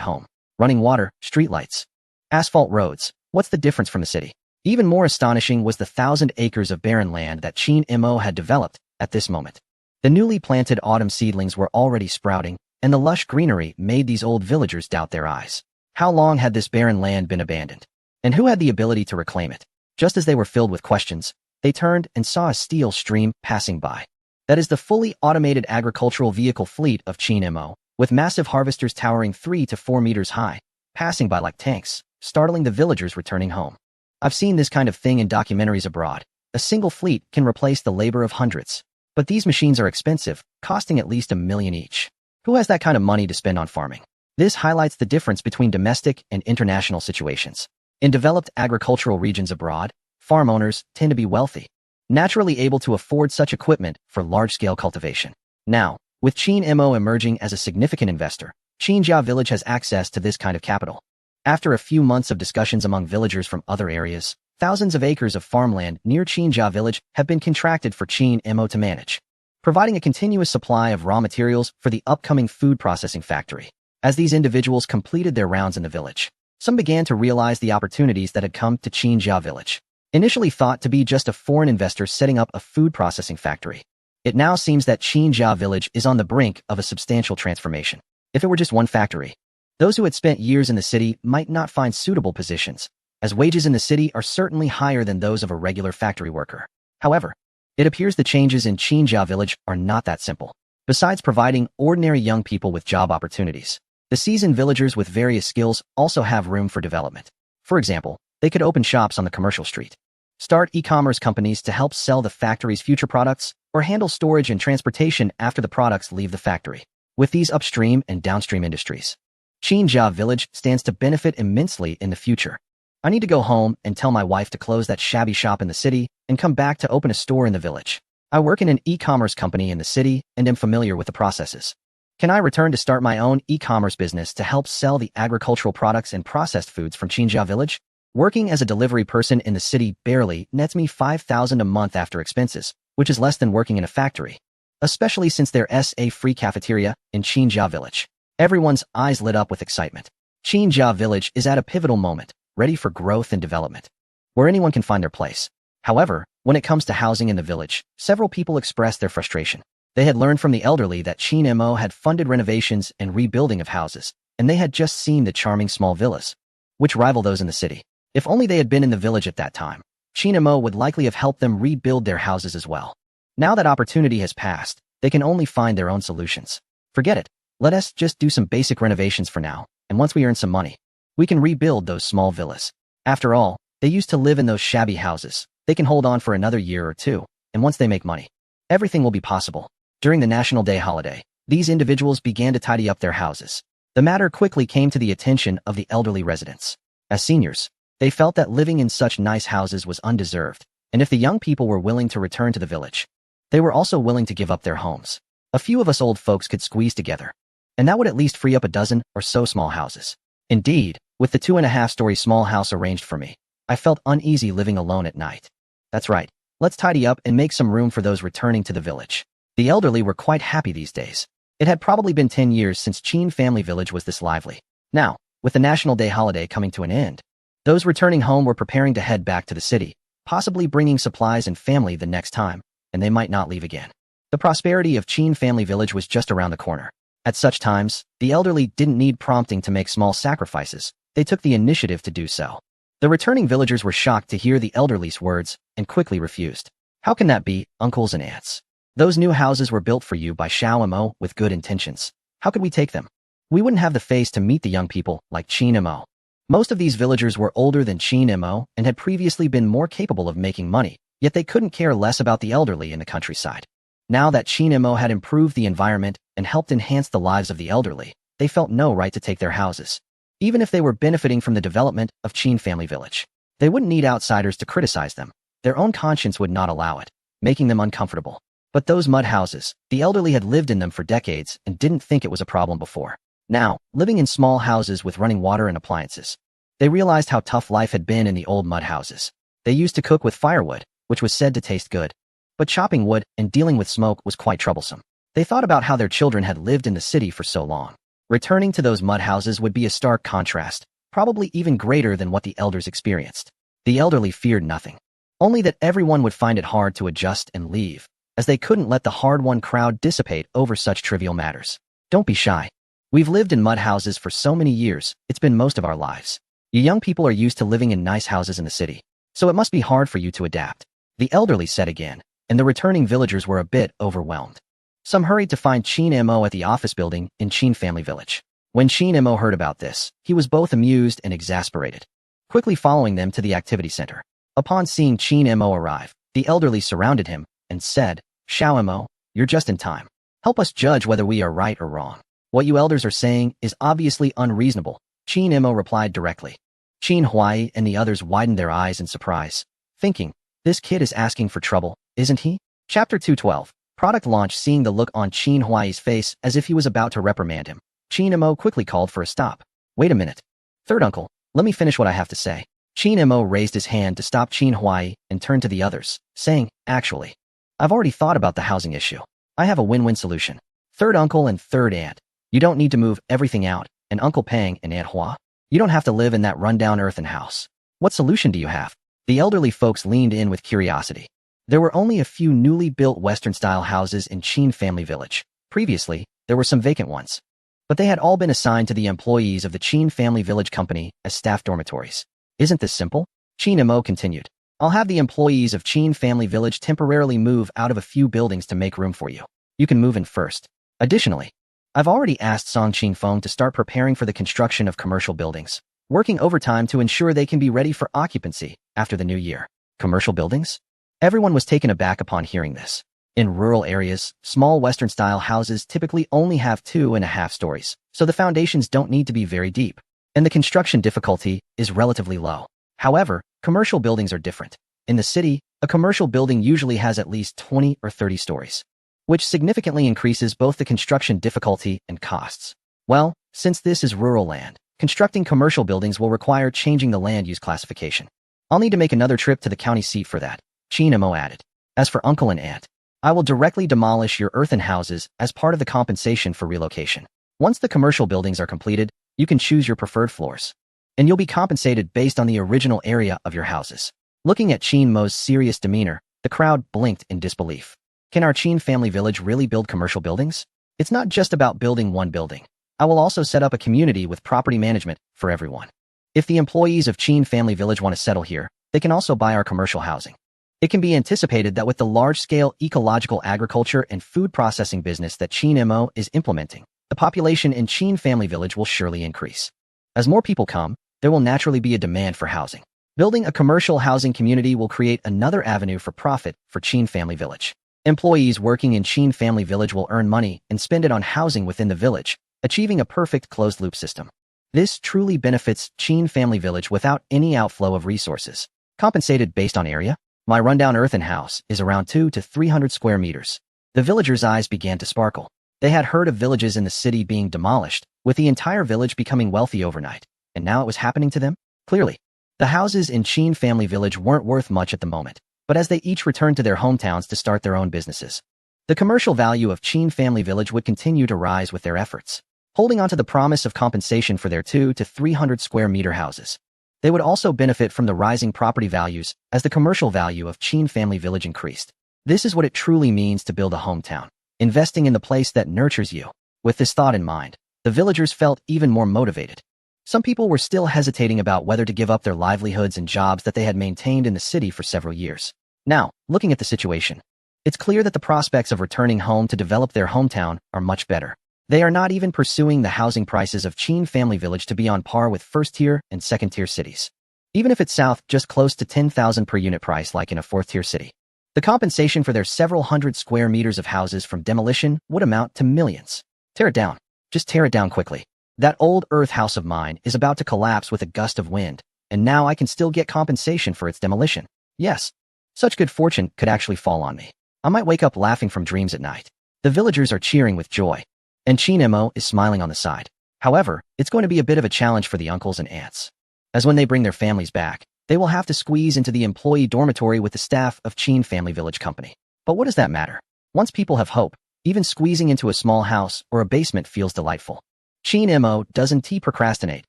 home. Running water, streetlights, asphalt roads. What's the difference from the city? Even more astonishing was the 1,000 acres of barren land that Qin Mo had developed at this moment. The newly planted autumn seedlings were already sprouting, and the lush greenery made these old villagers doubt their eyes. How long had this barren land been abandoned? And who had the ability to reclaim it? Just as they were filled with questions, they turned and saw a steel stream passing by. That is the fully automated agricultural vehicle fleet of Qin Mo, with massive harvesters towering 3 to 4 meters high, passing by like tanks, startling the villagers returning home. I've seen this kind of thing in documentaries abroad. A single fleet can replace the labor of hundreds. But these machines are expensive, costing at least $1 million each. Who has that kind of money to spend on farming? This highlights the difference between domestic and international situations. In developed agricultural regions abroad, farm owners tend to be wealthy, naturally able to afford such equipment for large-scale cultivation. Now, with Qin Mo emerging as a significant investor, Qinjia Village has access to this kind of capital. After a few months of discussions among villagers from other areas, thousands of acres of farmland near Qinjia Village have been contracted for Qin Mo to manage, providing a continuous supply of raw materials for the upcoming food processing factory. As these individuals completed their rounds in the village, some began to realize the opportunities that had come to Qinjia Village. Initially thought to be just a foreign investor setting up a food processing factory, it now seems that Qinjia Village is on the brink of a substantial transformation. If it were just one factory, those who had spent years in the city might not find suitable positions, as wages in the city are certainly higher than those of a regular factory worker. However, it appears the changes in Qinjia Village are not that simple. Besides providing ordinary young people with job opportunities, the seasoned villagers with various skills also have room for development. For example, they could open shops on the commercial street, start e-commerce companies to help sell the factory's future products, or handle storage and transportation after the products leave the factory. With these upstream and downstream industries, Qinjia Village stands to benefit immensely in the future. I need to go home and tell my wife to close that shabby shop in the city and come back to open a store in the village. I work in an e-commerce company in the city and am familiar with the processes. Can I return to start my own e-commerce business to help sell the agricultural products and processed foods from Qinjia Village? Working as a delivery person in the city barely nets me $5,000 a month after expenses, which is less than working in a factory, especially since there's a free cafeteria in Qinjia Village. Everyone's eyes lit up with excitement. Qinjia Village is at a pivotal moment, ready for growth and development, where anyone can find their place. However, when it comes to housing in the village, several people expressed their frustration. They had learned from the elderly that Qin Mo had funded renovations and rebuilding of houses, and they had just seen the charming small villas, which rival those in the city. If only they had been in the village at that time, Qin Mo would likely have helped them rebuild their houses as well. Now that opportunity has passed, they can only find their own solutions. Forget it. Let us just do some basic renovations for now, and once we earn some money, we can rebuild those small villas. After all, they used to live in those shabby houses. They can hold on for another year or two, and once they make money, everything will be possible. During the National Day holiday, these individuals began to tidy up their houses. The matter quickly came to the attention of the elderly residents. As seniors, they felt that living in such nice houses was undeserved, and if the young people were willing to return to the village, they were also willing to give up their homes. A few of us old folks could squeeze together, and that would at least free up a dozen or so small houses. Indeed, with the 2.5-story small house arranged for me, I felt uneasy living alone at night. That's right, let's tidy up and make some room for those returning to the village. The elderly were quite happy these days. It had probably been 10 years since Qin Family Village was this lively. Now, with the National Day holiday coming to an end, those returning home were preparing to head back to the city, possibly bringing supplies and family the next time, and they might not leave again. The prosperity of Qin Family Village was just around the corner. At such times, the elderly didn't need prompting to make small sacrifices. They took the initiative to do so. The returning villagers were shocked to hear the elderly's words and quickly refused. How can that be, uncles and aunts? Those new houses were built for you by Xiao Mo with good intentions. How could we take them? We wouldn't have the face to meet the young people like Qin Mo. Most of these villagers were older than Qin Mo and had previously been more capable of making money, yet they couldn't care less about the elderly in the countryside. Now that Qin Mo had improved the environment and helped enhance the lives of the elderly, they felt no right to take their houses. Even if they were benefiting from the development of Qin Family Village, they wouldn't need outsiders to criticize them. Their own conscience would not allow it, making them uncomfortable. But those mud houses, the elderly had lived in them for decades and didn't think it was a problem before. Now, living in small houses with running water and appliances, they realized how tough life had been in the old mud houses. They used to cook with firewood, which was said to taste good. But chopping wood and dealing with smoke was quite troublesome. They thought about how their children had lived in the city for so long. Returning to those mud houses would be a stark contrast, probably even greater than what the elders experienced. The elderly feared nothing, only that everyone would find it hard to adjust and leave, as they couldn't let the hard-won crowd dissipate over such trivial matters. Don't be shy. We've lived in mud houses for so many years, it's been most of our lives. You young people are used to living in nice houses in the city, so it must be hard for you to adapt. The elderly said again, and the returning villagers were a bit overwhelmed. Some hurried to find Qin Mo at the office building in Qin Family Village. When Qin Mo heard about this, he was both amused and exasperated, quickly following them to the activity center. Upon seeing Qin Mo arrive, the elderly surrounded him and said, Xiao Mo, you're just in time. Help us judge whether we are right or wrong. What you elders are saying is obviously unreasonable, Qin Mo replied directly. Qin Huai and the others widened their eyes in surprise, thinking, this kid is asking for trouble, isn't he? Chapter 212. Product launch. Seeing the look on Qin Huai's face as if he was about to reprimand him, Qin Mo quickly called for a stop. Wait a minute. Third uncle, let me finish what I have to say. Qin Mo raised his hand to stop Qin Huai and turned to the others, saying, actually, I've already thought about the housing issue. I have a win-win solution. Third uncle and third aunt, you don't need to move everything out, and Uncle Pang and Aunt Hua, you don't have to live in that rundown earthen house. What solution do you have? The elderly folks leaned in with curiosity. There were only a few newly built Western-style houses in Qin Family Village. Previously, there were some vacant ones, but they had all been assigned to the employees of the Qin Family Village Company as staff dormitories. Isn't this simple? Qin Mo continued. I'll have the employees of Qin Family Village temporarily move out of a few buildings to make room for you. You can move in first. Additionally, I've already asked Song Qingfeng to start preparing for the construction of commercial buildings, working overtime to ensure they can be ready for occupancy after the new year. Commercial buildings? Everyone was taken aback upon hearing this. In rural areas, small Western-style houses typically only have 2.5 stories, so the foundations don't need to be very deep, and the construction difficulty is relatively low. However, commercial buildings are different. In the city, a commercial building usually has at least 20 or 30 stories, which significantly increases both the construction difficulty and costs. Well, since this is rural land, constructing commercial buildings will require changing the land use classification. I'll need to make another trip to the county seat for that, Qin Mo added. As for uncle and aunt, I will directly demolish your earthen houses as part of the compensation for relocation. Once the commercial buildings are completed, you can choose your preferred floors, and you'll be compensated based on the original area of your houses. Looking at Qin Mo's serious demeanor, the crowd blinked in disbelief. Can our Qin Family Village really build commercial buildings? It's not just about building one building. I will also set up a community with property management for everyone. If the employees of Qin Family Village want to settle here, they can also buy our commercial housing. It can be anticipated that with the large-scale ecological agriculture and food processing business that Qin Mo is implementing, the population in Qin Family Village will surely increase. As more people come, there will naturally be a demand for housing. Building a commercial housing community will create another avenue for profit for Qin Family Village. Employees working in Qin Family Village will earn money and spend it on housing within the village, achieving a perfect closed-loop system. This truly benefits Qin Family Village without any outflow of resources. Compensated based on area? My rundown earthen house is around 200 to 300 square meters. The villagers' eyes began to sparkle. They had heard of villages in the city being demolished, with the entire village becoming wealthy overnight, and now it was happening to them? Clearly, the houses in Qin Family Village weren't worth much at the moment, but as they each returned to their hometowns to start their own businesses, the commercial value of Qin Family Village would continue to rise with their efforts, holding on to the promise of compensation for their 200 to 300 square meter houses. They would also benefit from the rising property values as the commercial value of Qin Family Village increased. This is what it truly means to build a hometown, investing in the place that nurtures you. With this thought in mind, the villagers felt even more motivated. Some people were still hesitating about whether to give up their livelihoods and jobs that they had maintained in the city for several years. Now, looking at the situation, it's clear that the prospects of returning home to develop their hometown are much better. They are not even pursuing the housing prices of Chin Family Village to be on par with first-tier and second-tier cities. Even if it's south, just close to 10,000 per unit price like in a fourth-tier city. The compensation for their several hundred square meters of houses from demolition would amount to millions. Tear it down. Just tear it down quickly. That old earth house of mine is about to collapse with a gust of wind, and now I can still get compensation for its demolition. Yes, such good fortune could actually fall on me. I might wake up laughing from dreams at night. The villagers are cheering with joy, and Chin Mo is smiling on the side. However, it's going to be a bit of a challenge for the uncles and aunts, as when they bring their families back, they will have to squeeze into the employee dormitory with the staff of Chin Family Village Company. But what does that matter? Once people have hope, even squeezing into a small house or a basement feels delightful. Chin Mo doesn't procrastinate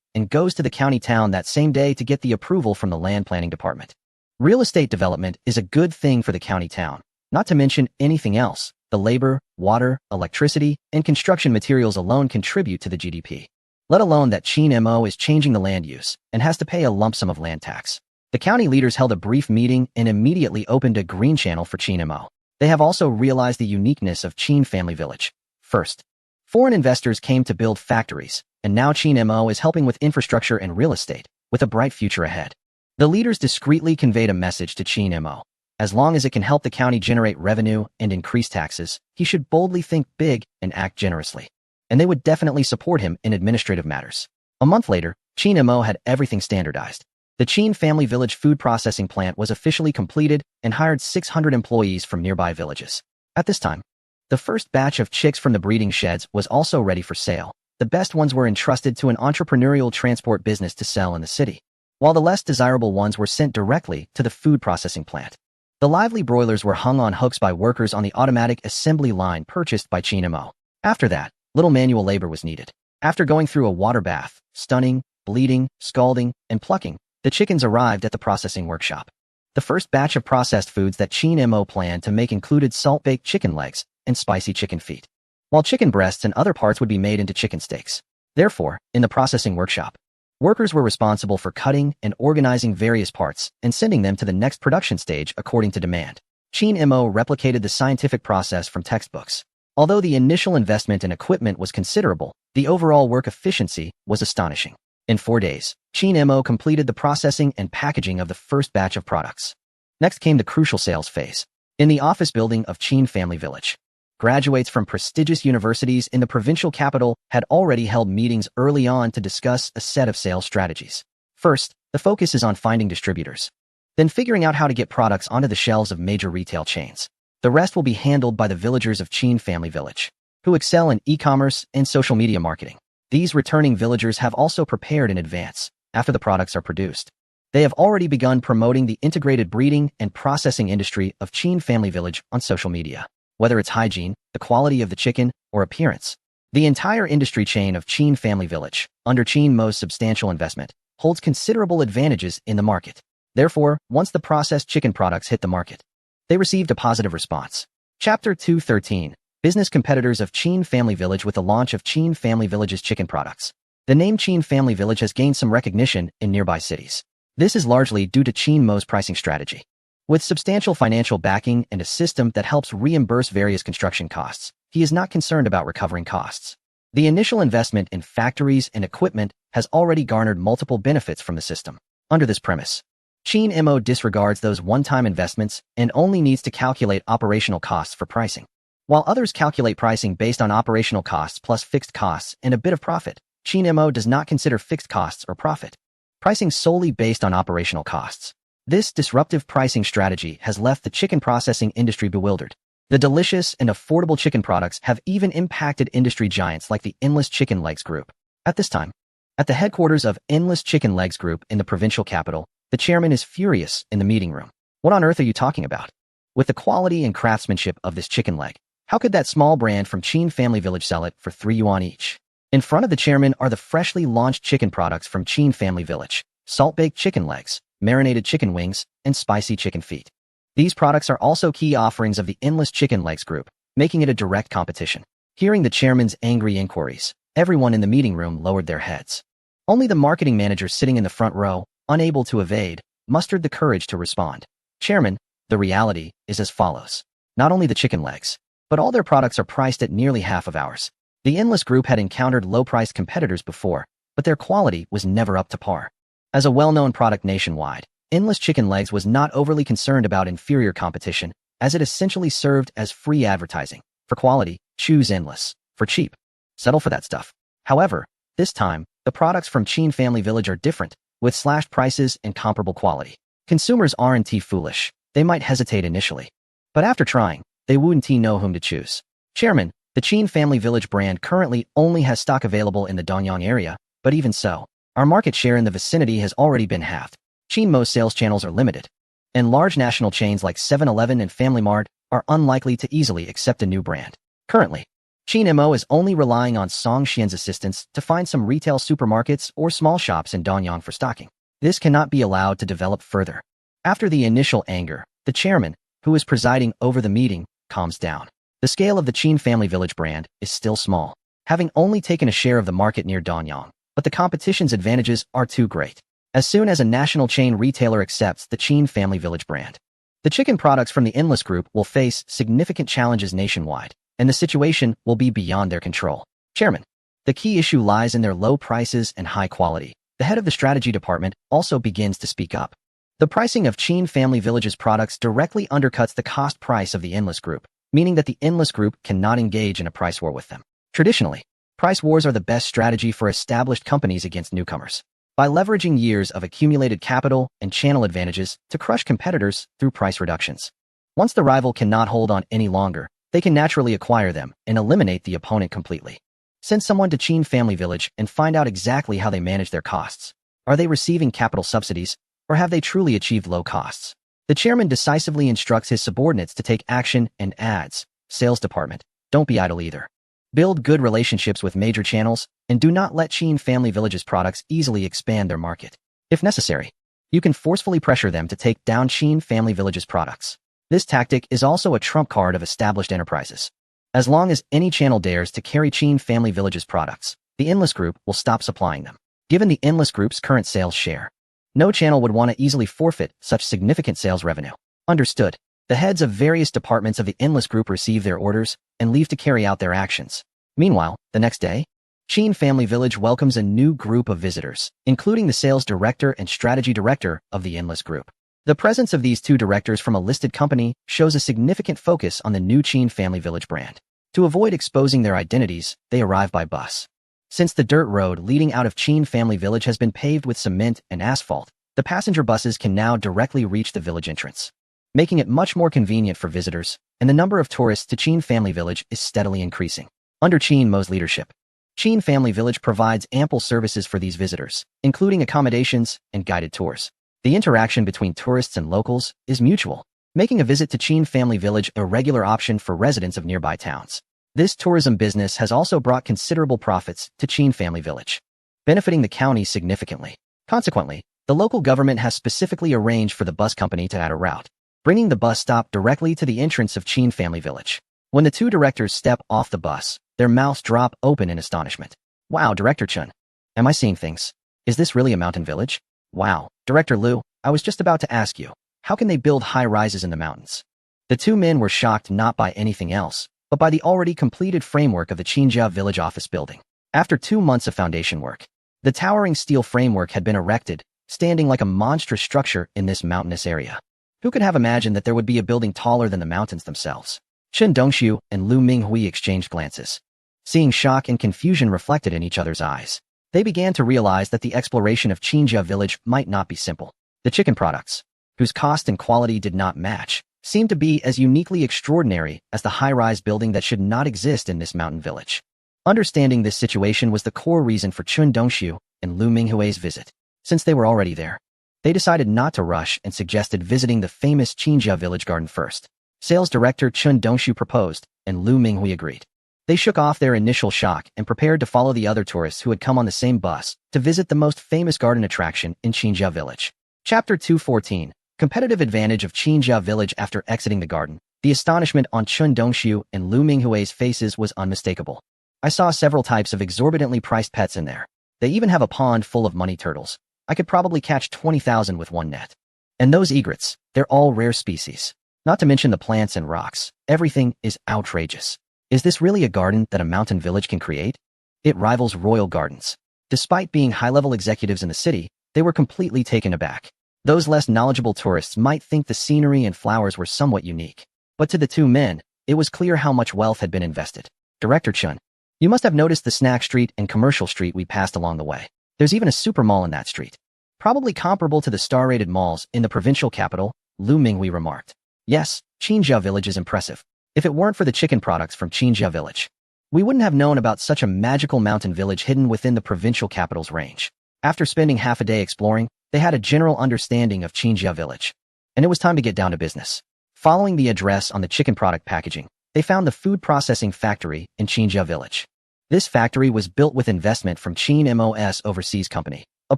and goes to the county town that same day to get the approval from the land planning department. Real estate development is a good thing for the county town, not to mention anything else. The labor, water, electricity, and construction materials alone contribute to the GDP. Let alone that Chin Mo is changing the land use and has to pay a lump sum of land tax. The county leaders held a brief meeting and immediately opened a green channel for Chin Mo. They have also realized the uniqueness of Chin Family Village. First, foreign investors came to build factories, and now Chin Mo is helping with infrastructure and real estate, with a bright future ahead. The leaders discreetly conveyed a message to Chin Mo. As long as it can help the county generate revenue and increase taxes, he should boldly think big and act generously. And they would definitely support him in administrative matters. A month later, Chin Mo had everything standardized. The Chin Family Village food processing plant was officially completed and hired 600 employees from nearby villages. At this time, the first batch of chicks from the breeding sheds was also ready for sale. The best ones were entrusted to an entrepreneurial transport business to sell in the city, while the less desirable ones were sent directly to the food processing plant. The lively broilers were hung on hooks by workers on the automatic assembly line purchased by Chin Mo. After that, little manual labor was needed. After going through a water bath, stunning, bleeding, scalding, and plucking, the chickens arrived at the processing workshop. The first batch of processed foods that Chin Mo planned to make included salt-baked chicken legs and spicy chicken feet, while chicken breasts and other parts would be made into chicken steaks. Therefore, in the processing workshop, workers were responsible for cutting and organizing various parts and sending them to the next production stage according to demand. Chin Mo replicated the scientific process from textbooks. Although the initial investment in equipment was considerable, the overall work efficiency was astonishing. In 4 days, Chin Mo completed the processing and packaging of the first batch of products. Next came the crucial sales phase. In the office building of Chin Family Village, graduates from prestigious universities in the provincial capital had already held meetings early on to discuss a set of sales strategies. First, the focus is on finding distributors, then figuring out how to get products onto the shelves of major retail chains. The rest will be handled by the villagers of Chin Family Village, who excel in e-commerce and social media marketing. These returning villagers have also prepared in advance, after the products are produced. They have already begun promoting the integrated breeding and processing industry of Chin Family Village on social media. Whether it's hygiene, the quality of the chicken, or appearance, the entire industry chain of Chin Family Village, under Chin Mo's substantial investment, holds considerable advantages in the market. Therefore, once the processed chicken products hit the market, they received a positive response. Chapter 213. Business competitors of Chin Family Village. With the launch of Chin Family Village's chicken products, the name Chin Family Village has gained some recognition in nearby cities. This is largely due to Chin Mo's pricing strategy. With substantial financial backing and a system that helps reimburse various construction costs, he is not concerned about recovering costs. The initial investment in factories and equipment has already garnered multiple benefits from the system. Under this premise, Chin Mo disregards those one-time investments and only needs to calculate operational costs for pricing. While others calculate pricing based on operational costs plus fixed costs and a bit of profit, Chin Mo does not consider fixed costs or profit. Pricing solely based on operational costs. This disruptive pricing strategy has left the chicken processing industry bewildered. The delicious and affordable chicken products have even impacted industry giants like the Endless Chicken Legs Group. At this time, at the headquarters of Endless Chicken Legs Group in the provincial capital, the chairman is furious in the meeting room. What on earth are you talking about? With the quality and craftsmanship of this chicken leg, how could that small brand from Chin Family Village sell it for 3 yuan each? In front of the chairman are the freshly launched chicken products from Chin Family Village: salt-baked chicken legs, marinated chicken wings, and spicy chicken feet. These products are also key offerings of the Endless Chicken Legs Group, making it a direct competition. Hearing the chairman's angry inquiries, everyone in the meeting room lowered their heads. Only the marketing manager sitting in the front row, unable to evade, mustered the courage to respond. Chairman, the reality is as follows. Not only the chicken legs, but all their products are priced at nearly half of ours. The Endless Group had encountered low-priced competitors before, but their quality was never up to par. As a well-known product nationwide, Endless Chicken Legs was not overly concerned about inferior competition, as it essentially served as free advertising. For quality, choose Endless. For cheap, settle for that stuff. However, this time, the products from Chin Family Village are different, with slashed prices and comparable quality. Consumers aren't foolish. They might hesitate initially, but after trying, they wouldn't know whom to choose. Chairman, the Chin Family Village brand currently only has stock available in the Donyang area, but even so, our market share in the vicinity has already been halved. Chinmo's sales channels are limited, and large national chains like 7-Eleven and Family Mart are unlikely to easily accept a new brand. Currently, Chinmo is only relying on Song Xian's assistance to find some retail supermarkets or small shops in Donyang for stocking. This cannot be allowed to develop further. After the initial anger, the chairman, who is presiding over the meeting, calms down. The scale of the Chin Family Village brand is still small, having only taken a share of the market near Donyang, but the competition's advantages are too great. As soon as a national chain retailer accepts the Chin Family Village brand, the chicken products from the Endless Group will face significant challenges nationwide, and the situation will be beyond their control. Chairman, the key issue lies in their low prices and high quality. The head of the strategy department also begins to speak up. The pricing of Chin Family Village's products directly undercuts the cost price of the Endless Group, meaning that the Endless Group cannot engage in a price war with them. Traditionally, price wars are the best strategy for established companies against newcomers. By leveraging years of accumulated capital and channel advantages to crush competitors through price reductions. Once the rival cannot hold on any longer, they can naturally acquire them and eliminate the opponent completely. Send someone to Chin Family Village and find out exactly how they manage their costs. Are they receiving capital subsidies, or have they truly achieved low costs? The chairman decisively instructs his subordinates to take action and adds, Sales department, don't be idle either. Build good relationships with major channels, and do not let Chin Family Village's products easily expand their market. If necessary, you can forcefully pressure them to take down Chin Family Village's products. This tactic is also a trump card of established enterprises. As long as any channel dares to carry Chin Family Village's products, the Endless Group will stop supplying them. Given the Endless Group's current sales share, no channel would want to easily forfeit such significant sales revenue. Understood. The heads of various departments of the Endless Group receive their orders and leave to carry out their actions. Meanwhile, the next day, Chin Family Village welcomes a new group of visitors, including the sales director and strategy director of the Endless Group. The presence of these two directors from a listed company shows a significant focus on the new Chin Family Village brand. To avoid exposing their identities, they arrive by bus. Since the dirt road leading out of Chin Family Village has been paved with cement and asphalt, the passenger buses can now directly reach the village entrance, making it much more convenient for visitors, and the number of tourists to Chin Family Village is steadily increasing. Under Chinmo's leadership, Chin Family Village provides ample services for these visitors, including accommodations and guided tours. The interaction between tourists and locals is mutual, making a visit to Chin Family Village a regular option for residents of nearby towns. This tourism business has also brought considerable profits to Chin Family Village, benefiting the county significantly. Consequently, the local government has specifically arranged for the bus company to add a route, bringing the bus stop directly to the entrance of Chin Family Village. When the two directors step off the bus, their mouths drop open in astonishment. Wow, Director Chun. Am I seeing things? Is this really a mountain village? Wow, Director Liu, I was just about to ask you, how can they build high-rises in the mountains? The two men were shocked not by anything else, but by the already completed framework of the Chinjia Village office building. After 2 months of foundation work, the towering steel framework had been erected, standing like a monstrous structure in this mountainous area. Who could have imagined that there would be a building taller than the mountains themselves? Chen Dongxiu and Lu Minghui exchanged glances. Seeing shock and confusion reflected in each other's eyes, they began to realize that the exploration of Chinjia Village might not be simple. The chicken products, whose cost and quality did not match, seemed to be as uniquely extraordinary as the high-rise building that should not exist in this mountain village. Understanding this situation was the core reason for Chen Dongxiu and Lu Minghui's visit. Since they were already there, they decided not to rush and suggested visiting the famous Chinjia Village garden first. Sales director Chen Dongxiu proposed, and Lu Minghui agreed. They shook off their initial shock and prepared to follow the other tourists who had come on the same bus to visit the most famous garden attraction in Chinjia Village. Chapter 214. Competitive advantage of Chinjia Village. After exiting the garden, The astonishment on Chun Dongxiu and Lu Minghui's faces was unmistakable. I saw several types of exorbitantly priced pets in there. They even have a pond full of money turtles. I could probably catch 20,000 with one net. And those egrets, they're all rare species. Not to mention the plants and rocks. Everything is outrageous. Is this really a garden that a mountain village can create? It rivals royal gardens. Despite being high-level executives in the city, they were completely taken aback. Those less knowledgeable tourists might think the scenery and flowers were somewhat unique. But to the two men, it was clear how much wealth had been invested. Director Chun, you must have noticed the snack street and commercial street we passed along the way. There's even a super mall in that street. Probably comparable to the star-rated malls in the provincial capital, Lu Minghui remarked. Yes, Qinjia Village is impressive. If it weren't for the chicken products from Qinjia Village, we wouldn't have known about such a magical mountain village hidden within the provincial capital's range. After spending half a day exploring, they had a general understanding of Qinjia Village. And it was time to get down to business. Following the address on the chicken product packaging, they found the food processing factory in Qinjia Village. This factory was built with investment from Qin Mos Overseas Company, a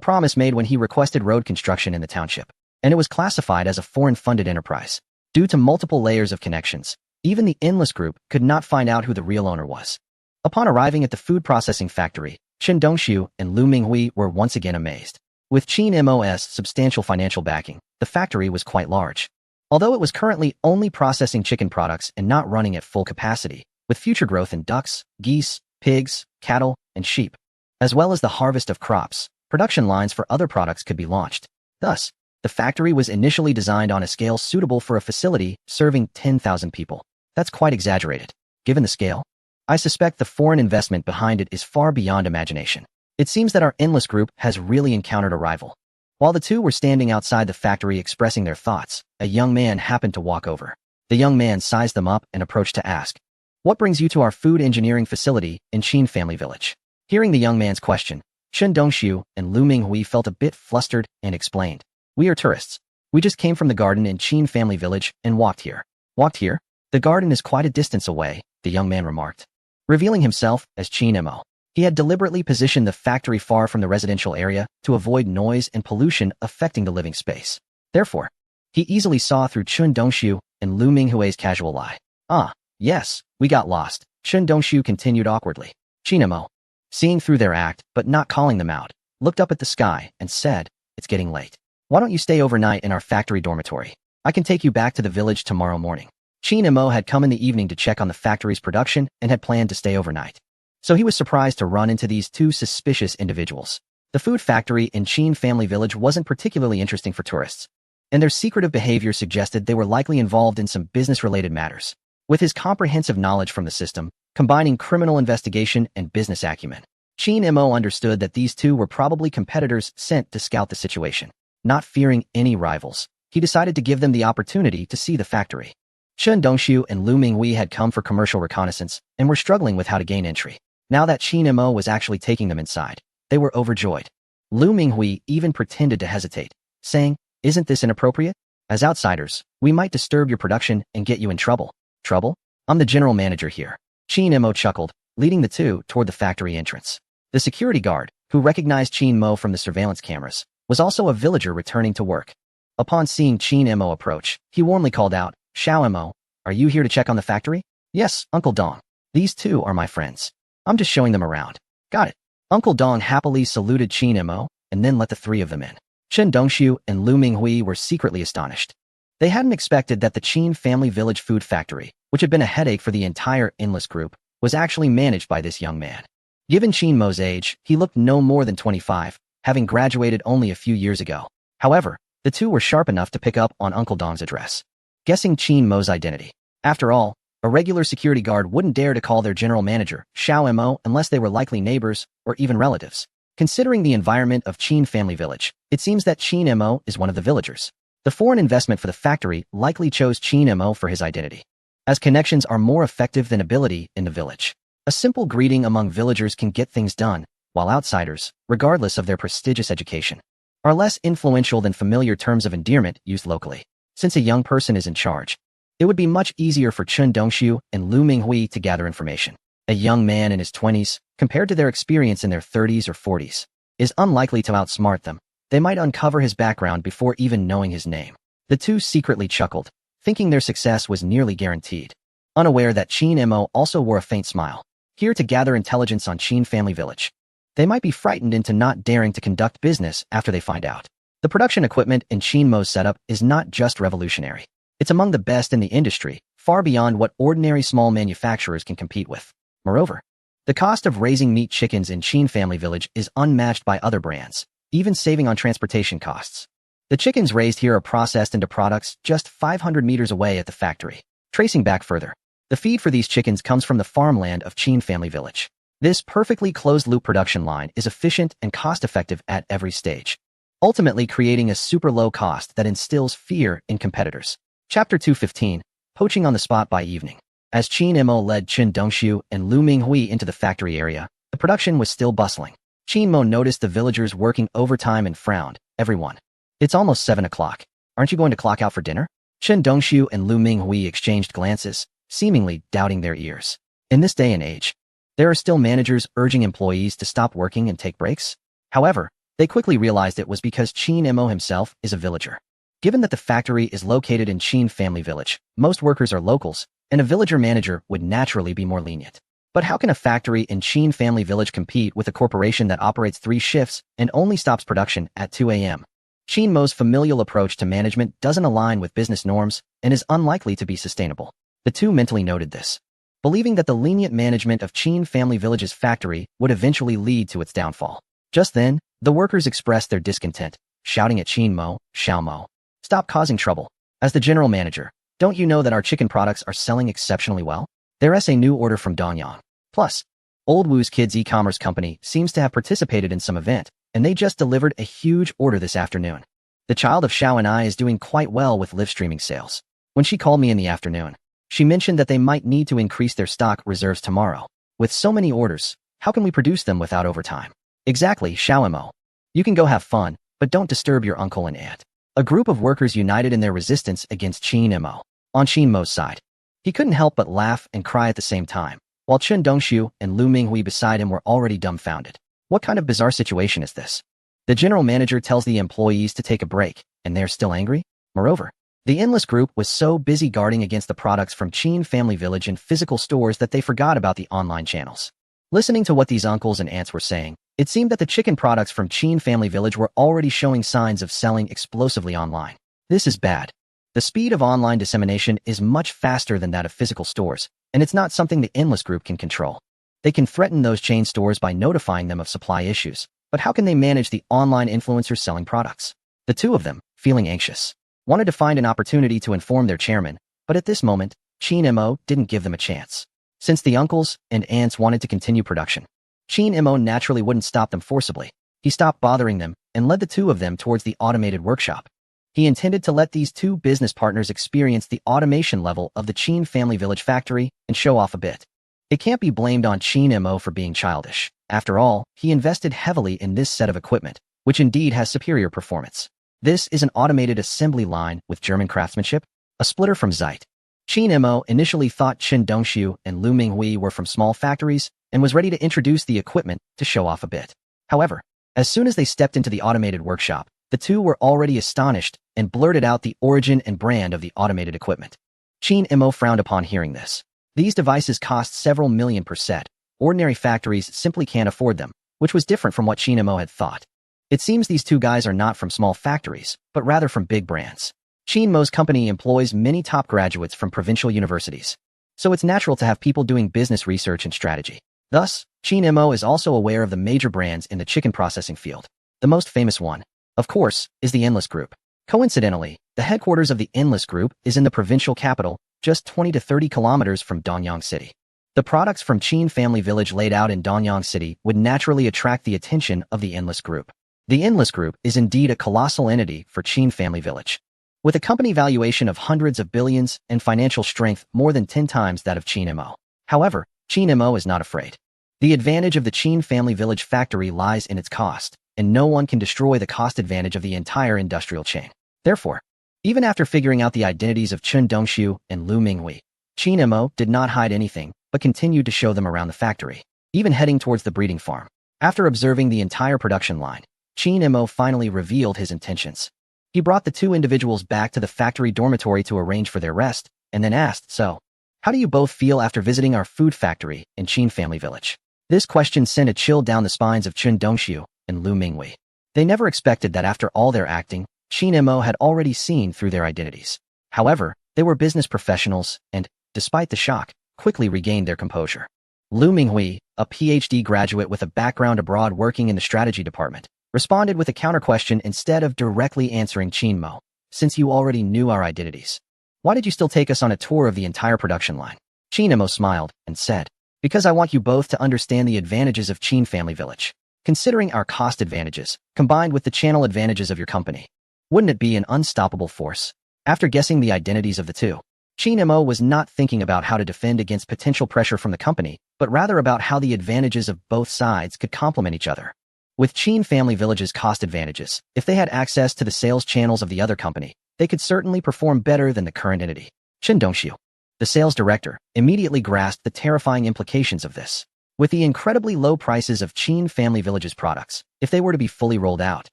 promise made when he requested road construction in the township, and it was classified as a foreign-funded enterprise. Due to multiple layers of connections, even the Endless Group could not find out who the real owner was. Upon arriving at the food processing factory, Chun Dongxiu and Lu Minghui were once again amazed. With Qin Mos' substantial financial backing, the factory was quite large. Although it was currently only processing chicken products and not running at full capacity, with future growth in ducks, geese, pigs, cattle, and sheep, as well as the harvest of crops, production lines for other products could be launched. Thus, the factory was initially designed on a scale suitable for a facility serving 10,000 people. That's quite exaggerated. Given the scale, I suspect the foreign investment behind it is far beyond imagination. It seems that our Endless Group has really encountered a rival. While the two were standing outside the factory expressing their thoughts, a young man happened to walk over. The young man sized them up and approached to ask, "What brings you to our food engineering facility in Qin Family Village?" Hearing the young man's question, Chun Dongxiu and Lu Minghui felt a bit flustered and explained, "We are tourists. We just came from the garden in Qin Family Village and walked here." "Walked here? The garden is quite a distance away," the young man remarked. Revealing himself as Qin Mo, he had deliberately positioned the factory far from the residential area to avoid noise and pollution affecting the living space. Therefore, he easily saw through Chun Dongxiu and Lu Minghui's casual lie. "Ah, yes, we got lost," Chun Dongxiu continued awkwardly. Qin Mo, seeing through their act but not calling them out, looked up at the sky and said, "It's getting late. Why don't you stay overnight in our factory dormitory? I can take you back to the village tomorrow morning." Qin Mo had come in the evening to check on the factory's production and had planned to stay overnight. So he was surprised to run into these two suspicious individuals. The food factory in Qin Family Village wasn't particularly interesting for tourists, and their secretive behavior suggested they were likely involved in some business-related matters. With his comprehensive knowledge from the system, combining criminal investigation and business acumen, Qin Mo understood that these two were probably competitors sent to scout the situation. Not fearing any rivals, he decided to give them the opportunity to see the factory. Chun Dongxiu and Lu Minghui had come for commercial reconnaissance and were struggling with how to gain entry. Now that Qin Mo was actually taking them inside, they were overjoyed. Lu Minghui even pretended to hesitate, saying, "Isn't this inappropriate? As outsiders, we might disturb your production and get you in trouble." "Trouble? I'm the general manager here." Qin Mo chuckled, leading the two toward the factory entrance. The security guard, who recognized Qin Mo from the surveillance cameras, was also a villager returning to work. Upon seeing Qin Mo approach, he warmly called out, "Xiao Mo, are you here to check on the factory?" "Yes, Uncle Dong. These two are my friends. I'm just showing them around." "Got it." Uncle Dong happily saluted Qin Mo and then let the three of them in. Chun Dongxiu and Lu Minghui were secretly astonished. They hadn't expected that the Qin Family Village food factory, which had been a headache for the entire Endless Group, was actually managed by this young man. Given Qin Mo's age, he looked no more than 25, having graduated only a few years ago. However, the two were sharp enough to pick up on Uncle Dong's address, guessing Qin Mo's identity. After all, a regular security guard wouldn't dare to call their general manager, Xiao Mo, unless they were likely neighbors or even relatives. Considering the environment of Qin Family Village, it seems that Qin Mo is one of the villagers. The foreign investment for the factory likely chose Qin Mo for his identity, as connections are more effective than ability in the village. A simple greeting among villagers can get things done, while outsiders, regardless of their prestigious education, are less influential than familiar terms of endearment used locally. Since a young person is in charge, it would be much easier for Chun Dongxiu and Lu Minghui to gather information. A young man in his 20s, compared to their experience in their 30s or 40s, is unlikely to outsmart them. They might uncover his background before even knowing his name. The two secretly chuckled, thinking their success was nearly guaranteed, unaware that Qin Mo also wore a faint smile, here to gather intelligence on Qin Family Village. They might be frightened into not daring to conduct business after they find out. The production equipment in Qin Mo's setup is not just revolutionary. It's among the best in the industry, far beyond what ordinary small manufacturers can compete with. Moreover, the cost of raising meat chickens in Qin Family Village is unmatched by other brands, even saving on transportation costs. The chickens raised here are processed into products just 500 meters away at the factory. Tracing back further, the feed for these chickens comes from the farmland of Qin Family Village. This perfectly closed-loop production line is efficient and cost-effective at every stage, ultimately creating a super low cost that instills fear in competitors. Chapter 215, Poaching on the Spot by Evening. As Qin Mo led Chen Dongxiu and Lu Minghui into the factory area, the production was still bustling. Qin Mo noticed the villagers working overtime and frowned. Everyone. It's almost 7 o'clock. Aren't you going to clock out for dinner? Chen Dongxiu and Lu Minghui exchanged glances, seemingly doubting their ears. In this day and age, there are still managers urging employees to stop working and take breaks. However, they quickly realized it was because Qin Mo himself is a villager. Given that the factory is located in Qin Family Village, most workers are locals, and a villager manager would naturally be more lenient. But how can a factory in Qin Family Village compete with a corporation that operates 3 shifts and only stops production at 2 a.m.? Qin Mo's familial approach to management doesn't align with business norms and is unlikely to be sustainable. The two mentally noted this, believing that the lenient management of Qin Family Village's factory would eventually lead to its downfall. Just then, the workers expressed their discontent, shouting at Qin Mo, "Xiao Mo, stop causing trouble. As the general manager, don't you know that our chicken products are selling exceptionally well? There's a new order from Dongyang. Plus, Old Wu's kids e-commerce company seems to have participated in some event, and they just delivered a huge order this afternoon. The child of Xiao and I is doing quite well with live streaming sales. When she called me in the afternoon, she mentioned that they might need to increase their stock reserves tomorrow. With so many orders, how can we produce them without overtime?" "Exactly, Xiao Mo. You can go have fun, but don't disturb your uncle and aunt." A group of workers united in their resistance against Qin Mo. On Qin Mo's side, he couldn't help but laugh and cry at the same time, while Chen Dongxiu and Lu Minghui beside him were already dumbfounded. What kind of bizarre situation is this? The general manager tells the employees to take a break, and they're still angry? Moreover, the Endless Group was so busy guarding against the products from Qin Family Village in physical stores that they forgot about the online channels. Listening to what these uncles and aunts were saying, it seemed that the chicken products from Qin Family Village were already showing signs of selling explosively online. This is bad. The speed of online dissemination is much faster than that of physical stores, and it's not something the Endless Group can control. They can threaten those chain stores by notifying them of supply issues, but how can they manage the online influencers selling products? The two of them, feeling anxious, wanted to find an opportunity to inform their chairman, but at this moment, Qin Mo didn't give them a chance. Since the uncles and aunts wanted to continue production, Qin Mo naturally wouldn't stop them forcibly. He stopped bothering them and led the two of them towards the automated workshop. He intended to let these two business partners experience the automation level of the Qin Family Village factory and show off a bit. It can't be blamed on Qin Mo for being childish. After all, he invested heavily in this set of equipment, which indeed has superior performance. This is an automated assembly line with German craftsmanship, a splitter from Zeit. Qin Mo initially thought Chen Dongxiu and Lu Minghui were from small factories and was ready to introduce the equipment to show off a bit. However, as soon as they stepped into the automated workshop, the two were already astonished and blurted out the origin and brand of the automated equipment. Qin Mo frowned upon hearing this. These devices cost several million per set. Ordinary factories simply can't afford them, which was different from what Qin Mo had thought. It seems these two guys are not from small factories, but rather from big brands. Qin Mo's company employs many top graduates from provincial universities, so it's natural to have people doing business research and strategy. Thus, Qin Mo is also aware of the major brands in the chicken processing field. The most famous one, of course, is the Endless Group. Coincidentally, the headquarters of the Endless Group is in the provincial capital, just 20 to 30 kilometers from Donyang City. The products from Qin Family Village laid out in Donyang City would naturally attract the attention of the Endless Group. The Endless Group is indeed a colossal entity for Qin Family Village. With a company valuation of hundreds of billions and financial strength more than 10 times that of Qin Mo. However, Qin Mo is not afraid. The advantage of the Qin Family Village factory lies in its cost, and no one can destroy the cost advantage of the entire industrial chain. Therefore, even after figuring out the identities of Chen Dongxiu and Lu Minghui, Qin Mo did not hide anything, but continued to show them around the factory, even heading towards the breeding farm. After observing the entire production line, Qin Mo finally revealed his intentions. He brought the two individuals back to the factory dormitory to arrange for their rest, and then asked, "So, how do you both feel after visiting our food factory in Qin Family Village?" This question sent a chill down the spines of Chen Dongxiu and Lu Minghui. They never expected that after all their acting, Qin Mo had already seen through their identities. However, they were business professionals and, despite the shock, quickly regained their composure. Lu Minghui, a PhD graduate with a background abroad working in the strategy department, responded with a counter-question instead of directly answering Qin Mo. "Since you already knew our identities, why did you still take us on a tour of the entire production line?" Qin Mo smiled and said, "Because I want you both to understand the advantages of Qin Family Village. Considering our cost advantages, combined with the channel advantages of your company, wouldn't it be an unstoppable force?" After guessing the identities of the two, Qin Mo was not thinking about how to defend against potential pressure from the company, but rather about how the advantages of both sides could complement each other. With Qin Family Village's cost advantages, if they had access to the sales channels of the other company, they could certainly perform better than the current entity. Chen Dongxiu, the sales director, immediately grasped the terrifying implications of this. With the incredibly low prices of Qin Family Village's products, if they were to be fully rolled out,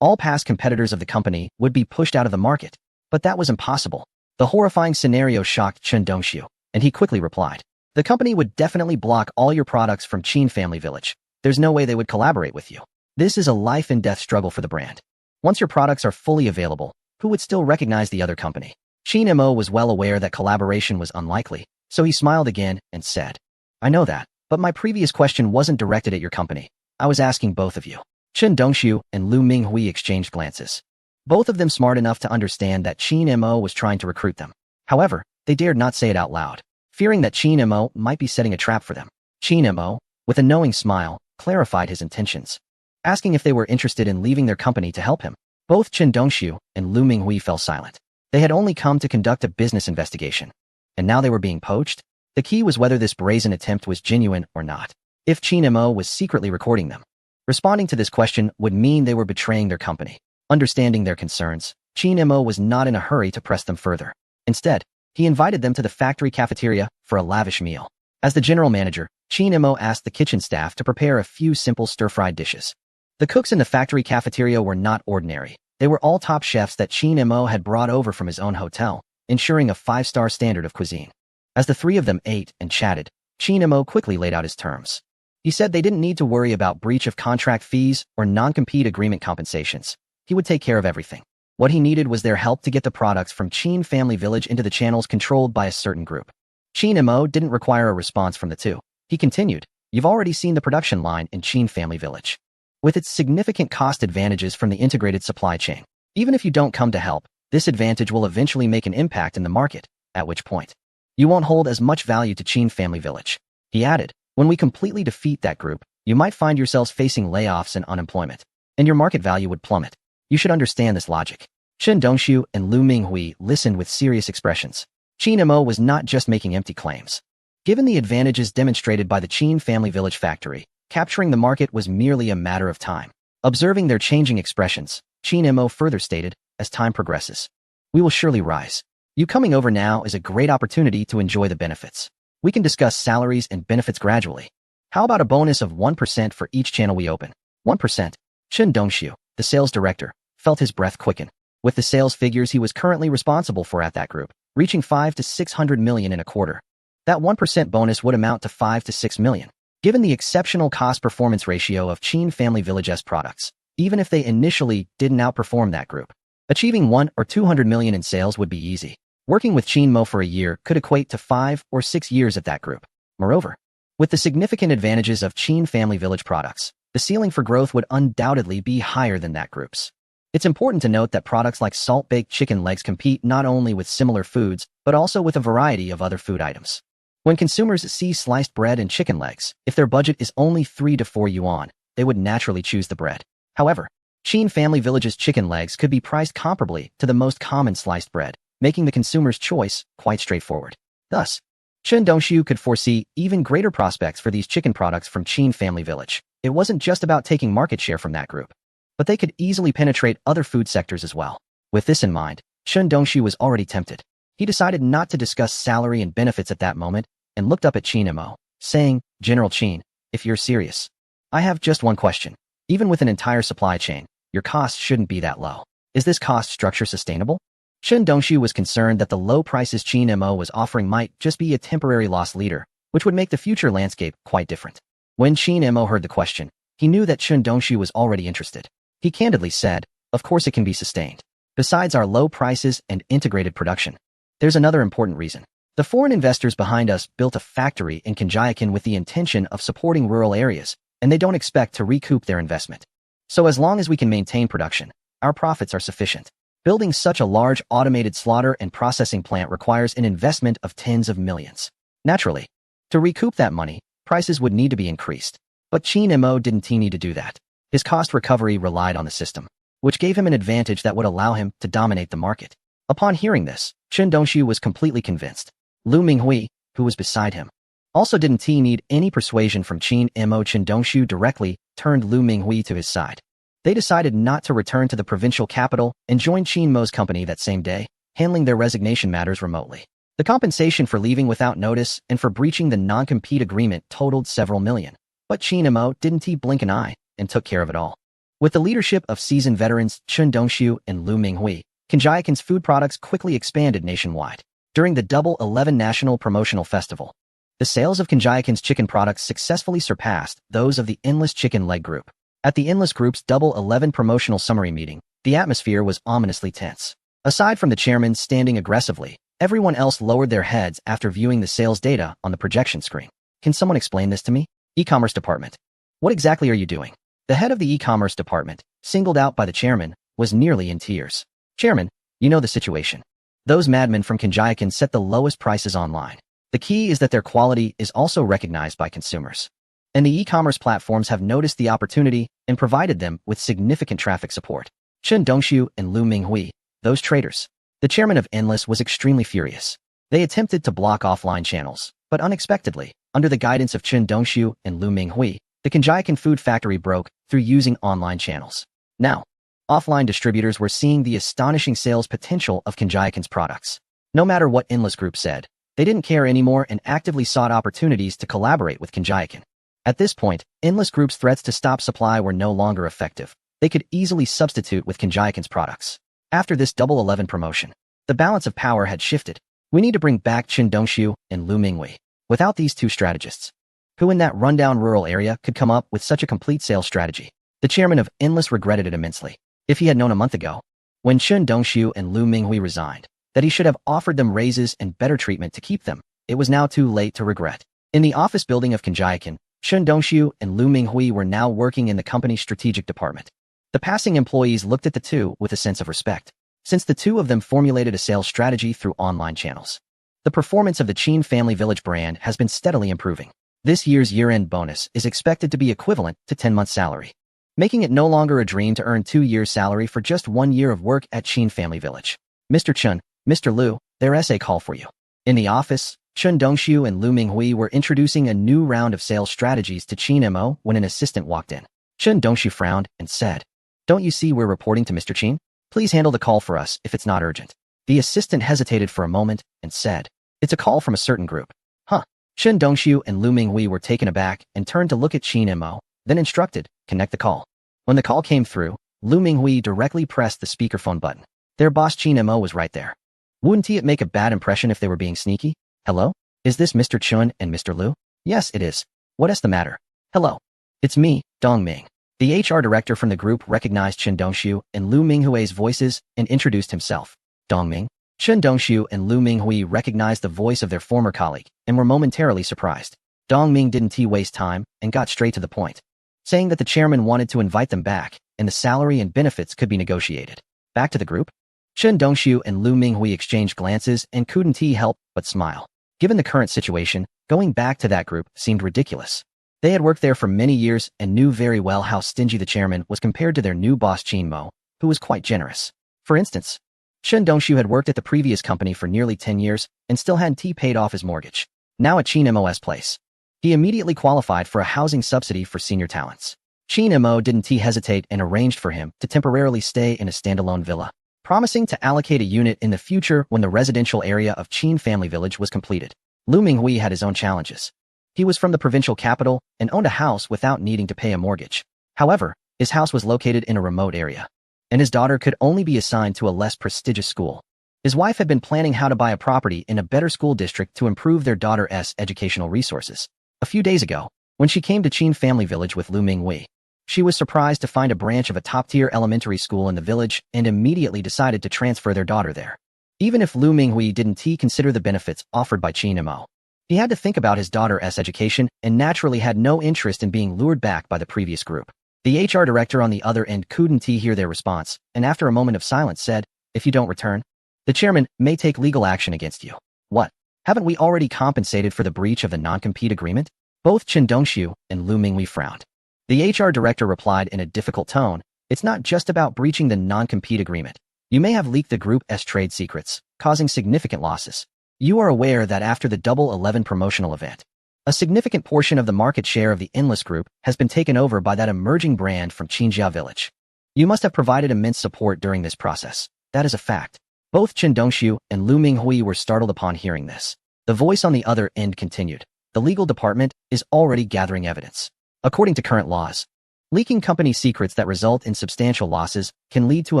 all past competitors of the company would be pushed out of the market. But that was impossible. The horrifying scenario shocked Chen Dongxiu, and he quickly replied, "The company would definitely block all your products from Qin Family Village. There's no way they would collaborate with you. This is a life-and-death struggle for the brand. Once your products are fully available, who would still recognize the other company?" Qin Mo was well aware that collaboration was unlikely, so he smiled again and said, "I know that, but my previous question wasn't directed at your company. I was asking both of you." Chen Dongxiu and Lu Minghui exchanged glances. Both of them smart enough to understand that Qin Mo was trying to recruit them. However, they dared not say it out loud, fearing that Qin Mo might be setting a trap for them. Qin Mo, with a knowing smile, clarified his intentions, asking if they were interested in leaving their company to help him. Both Chen Dongxiu and Lu Minghui fell silent. They had only come to conduct a business investigation, and now they were being poached. The key was whether this brazen attempt was genuine or not. If Qin Mo was secretly recording them, responding to this question would mean they were betraying their company. Understanding their concerns, Qin Mo was not in a hurry to press them further. Instead, he invited them to the factory cafeteria for a lavish meal. As the general manager, Qin Mo asked the kitchen staff to prepare a few simple stir-fried dishes. The cooks in the factory cafeteria were not ordinary. They were all top chefs that Qin Mo had brought over from his own hotel, ensuring a 5-star standard of cuisine. As the three of them ate and chatted, Qin Mo quickly laid out his terms. He said they didn't need to worry about breach of contract fees or non-compete agreement compensations. He would take care of everything. What he needed was their help to get the products from Qin Family Village into the channels controlled by a certain group. Qin Mo didn't require a response from the two. He continued, "You've already seen the production line in Qin Family Village, with its significant cost advantages from the integrated supply chain. Even if you don't come to help, this advantage will eventually make an impact in the market, at which point you won't hold as much value to Qin Family Village." He added, "When we completely defeat that group, you might find yourselves facing layoffs and unemployment, and your market value would plummet. You should understand this logic." Chen Dongxiu and Lu Minghui listened with serious expressions. Qin Mo was not just making empty claims. Given the advantages demonstrated by the Qin Family Village factory, capturing the market was merely a matter of time. Observing their changing expressions, Qin Mo further stated, "As time progresses, we will surely rise. You coming over now is a great opportunity to enjoy the benefits. We can discuss salaries and benefits gradually. How about a bonus of 1% for each channel we open?" 1%. Chen Dongxiu, the sales director, felt his breath quicken. With the sales figures he was currently responsible for at that group, reaching 5 to 600 million in a quarter, that 1% bonus would amount to 5 to 6 million. Given the exceptional cost-performance ratio of Qin Family Village's products, even if they initially didn't outperform that group, achieving 1 or 200 million in sales would be easy. Working with Qin Mo for a year could equate to 5 or 6 years at that group. Moreover, with the significant advantages of Qin Family Village products, the ceiling for growth would undoubtedly be higher than that group's. It's important to note that products like salt-baked chicken legs compete not only with similar foods, but also with a variety of other food items. When consumers see sliced bread and chicken legs, if their budget is only 3 to 4 yuan, they would naturally choose the bread. However, Qin Family Village's chicken legs could be priced comparably to the most common sliced bread, making the consumer's choice quite straightforward. Thus, Chen Dongxiu could foresee even greater prospects for these chicken products from Qin Family Village. It wasn't just about taking market share from that group, but they could easily penetrate other food sectors as well. With this in mind, Chen Dongxiu was already tempted. He decided not to discuss salary and benefits at that moment and looked up at Qin Mo, saying, "General Qin, if you're serious, I have just one question. Even with an entire supply chain, your costs shouldn't be that low. Is this cost structure sustainable? Chen Dongxiu was concerned that the low prices Qin Mo was offering might just be a temporary loss leader, which would make the future landscape quite different. When Qin Mo heard the question, he knew that Chen Dongxiu was already interested. He candidly said, "Of course it can be sustained. Besides our low prices and integrated production, there's another important reason. The foreign investors behind us built a factory in Kanjiakan with the intention of supporting rural areas, and they don't expect to recoup their investment. So as long as we can maintain production, our profits are sufficient. Building such a large automated slaughter and processing plant requires an investment of tens of millions. Naturally, to recoup that money, prices would need to be increased. But Qin Mo didn't need to do that. His cost recovery relied on the system, which gave him an advantage that would allow him to dominate the market." Upon hearing this, Chen Dongxiu was completely convinced. Lu Minghui, who was beside him, also didn't need any persuasion from Qin Mo. Chen Dongxiu directly turned Lu Minghui to his side. They decided not to return to the provincial capital and joined Qin Mo's company that same day, handling their resignation matters remotely. The compensation for leaving without notice and for breaching the non-compete agreement totaled several million. But Qin Mo didn't blink an eye and took care of it all. With the leadership of seasoned veterans Chen Dongxiu and Lu Minghui, Kanjiakan's food products quickly expanded nationwide. During the Double 11 National Promotional Festival, the sales of Kanjiakan's chicken products successfully surpassed those of the Endless Chicken Leg Group. At the Endless Group's Double 11 promotional summary meeting, the atmosphere was ominously tense. Aside from the chairman standing aggressively, everyone else lowered their heads after viewing the sales data on the projection screen. "Can someone explain this to me? E-commerce department. What exactly are you doing?" The head of the e-commerce department, singled out by the chairman, was nearly in tears. "Chairman, you know the situation. Those madmen from Kanjiakan set the lowest prices online. The key is that their quality is also recognized by consumers. And the e-commerce platforms have noticed the opportunity and provided them with significant traffic support." Chen Dongxiu and Lu Minghui, those traitors. The chairman of Endless was extremely furious. They attempted to block offline channels, but unexpectedly, under the guidance of Chen Dongxiu and Lu Minghui, the Kanjiakan food factory broke through using online channels. Now, offline distributors were seeing the astonishing sales potential of Kanjiakan's products. No matter what Endless Group said, they didn't care anymore and actively sought opportunities to collaborate with Kanjiakan. At this point, Endless Group's threats to stop supply were no longer effective. They could easily substitute with Kanjiakan's products. After this Double 11 promotion, the balance of power had shifted. We need to bring back Chen Dongxiu and Lu Minghui. Without these two strategists, who in that rundown rural area could come up with such a complete sales strategy? The chairman of Endless regretted it immensely. If he had known a month ago, when Chen Dongxiu and Lu Minghui resigned, that he should have offered them raises and better treatment to keep them, it was now too late to regret. In the office building of Kanjiakan, Chen Dongxiu and Lu Minghui were now working in the company's strategic department. The passing employees looked at the two with a sense of respect, since the two of them formulated a sales strategy through online channels. The performance of the Qin Family Village brand has been steadily improving. This year's year-end bonus is expected to be equivalent to 10 months' salary, making it no longer a dream to earn 2 years' salary for just 1 year of work at Qin Family Village. "Mr. Chen, Mr. Lu, there's a call for you." In the office, Chen Dongxiu and Lu Minghui were introducing a new round of sales strategies to Qin Mo when an assistant walked in. Chen Dongxiu frowned and said, "Don't you see we're reporting to Mr. Qin? Please handle the call for us if it's not urgent." The assistant hesitated for a moment and said, "It's a call from a certain group." "Huh." Chen Dongxiu and Lu Minghui were taken aback and turned to look at Qin Mo, then instructed, "Connect the call." When the call came through, Lu Minghui directly pressed the speakerphone button. Their boss Qin Mo was right there. Wouldn't it make a bad impression if they were being sneaky? "Hello? Is this Mr. Chen and Mr. Lu?" "Yes, it is. What is the matter?" "Hello. It's me, Dong Ming." The HR director from the group recognized Chen Dongxiu and Lu Minghui's voices and introduced himself. "Dong Ming?" Chen Dongxiu and Lu Minghui recognized the voice of their former colleague and were momentarily surprised. Dong Ming didn't waste time and got straight to the point, saying that the chairman wanted to invite them back and the salary and benefits could be negotiated. Back to the group? Chen Dongxiu and Lu Minghui exchanged glances and couldn't help but smile. Given the current situation, going back to that group seemed ridiculous. They had worked there for many years and knew very well how stingy the chairman was compared to their new boss Qin Mo, who was quite generous. For instance, Chen Dongxiu had worked at the previous company for nearly 10 years and still hadn't paid off his mortgage. Now at Qin Mo's place, he immediately qualified for a housing subsidy for senior talents. Qin Mo didn't hesitate and arranged for him to temporarily stay in a standalone villa, promising to allocate a unit in the future when the residential area of Qin Family Village was completed. Lu Minghui had his own challenges. He was from the provincial capital and owned a house without needing to pay a mortgage. However, his house was located in a remote area. and his daughter could only be assigned to a less prestigious school. His wife had been planning how to buy a property in a better school district to improve their daughter's educational resources. A few days ago, when she came to Qin Family Village with Lu Minghui, she was surprised to find a branch of a top-tier elementary school in the village and immediately decided to transfer their daughter there. Even if Lu Minghui didn't consider the benefits offered by Qin Mo, he had to think about his daughter's education and naturally had no interest in being lured back by the previous group. The HR director on the other end couldn't hear their response, and after a moment of silence said, "If you don't return, the chairman may take legal action against you." "What? Haven't we already compensated for the breach of the non-compete agreement?" Both Chen Dongxiu and Lu Minghui frowned. The HR director replied in a difficult tone, "It's not just about breaching the non-compete agreement. You may have leaked the group's trade secrets, causing significant losses. You are aware that after the Double 11 promotional event, a significant portion of the market share of the Endless Group has been taken over by that emerging brand from Qinjia Village. You must have provided immense support during this process. That is a fact." Both Chen Dongxiu and Lu Minghui were startled upon hearing this. The voice on the other end continued, "The legal department is already gathering evidence. According to current laws, leaking company secrets that result in substantial losses can lead to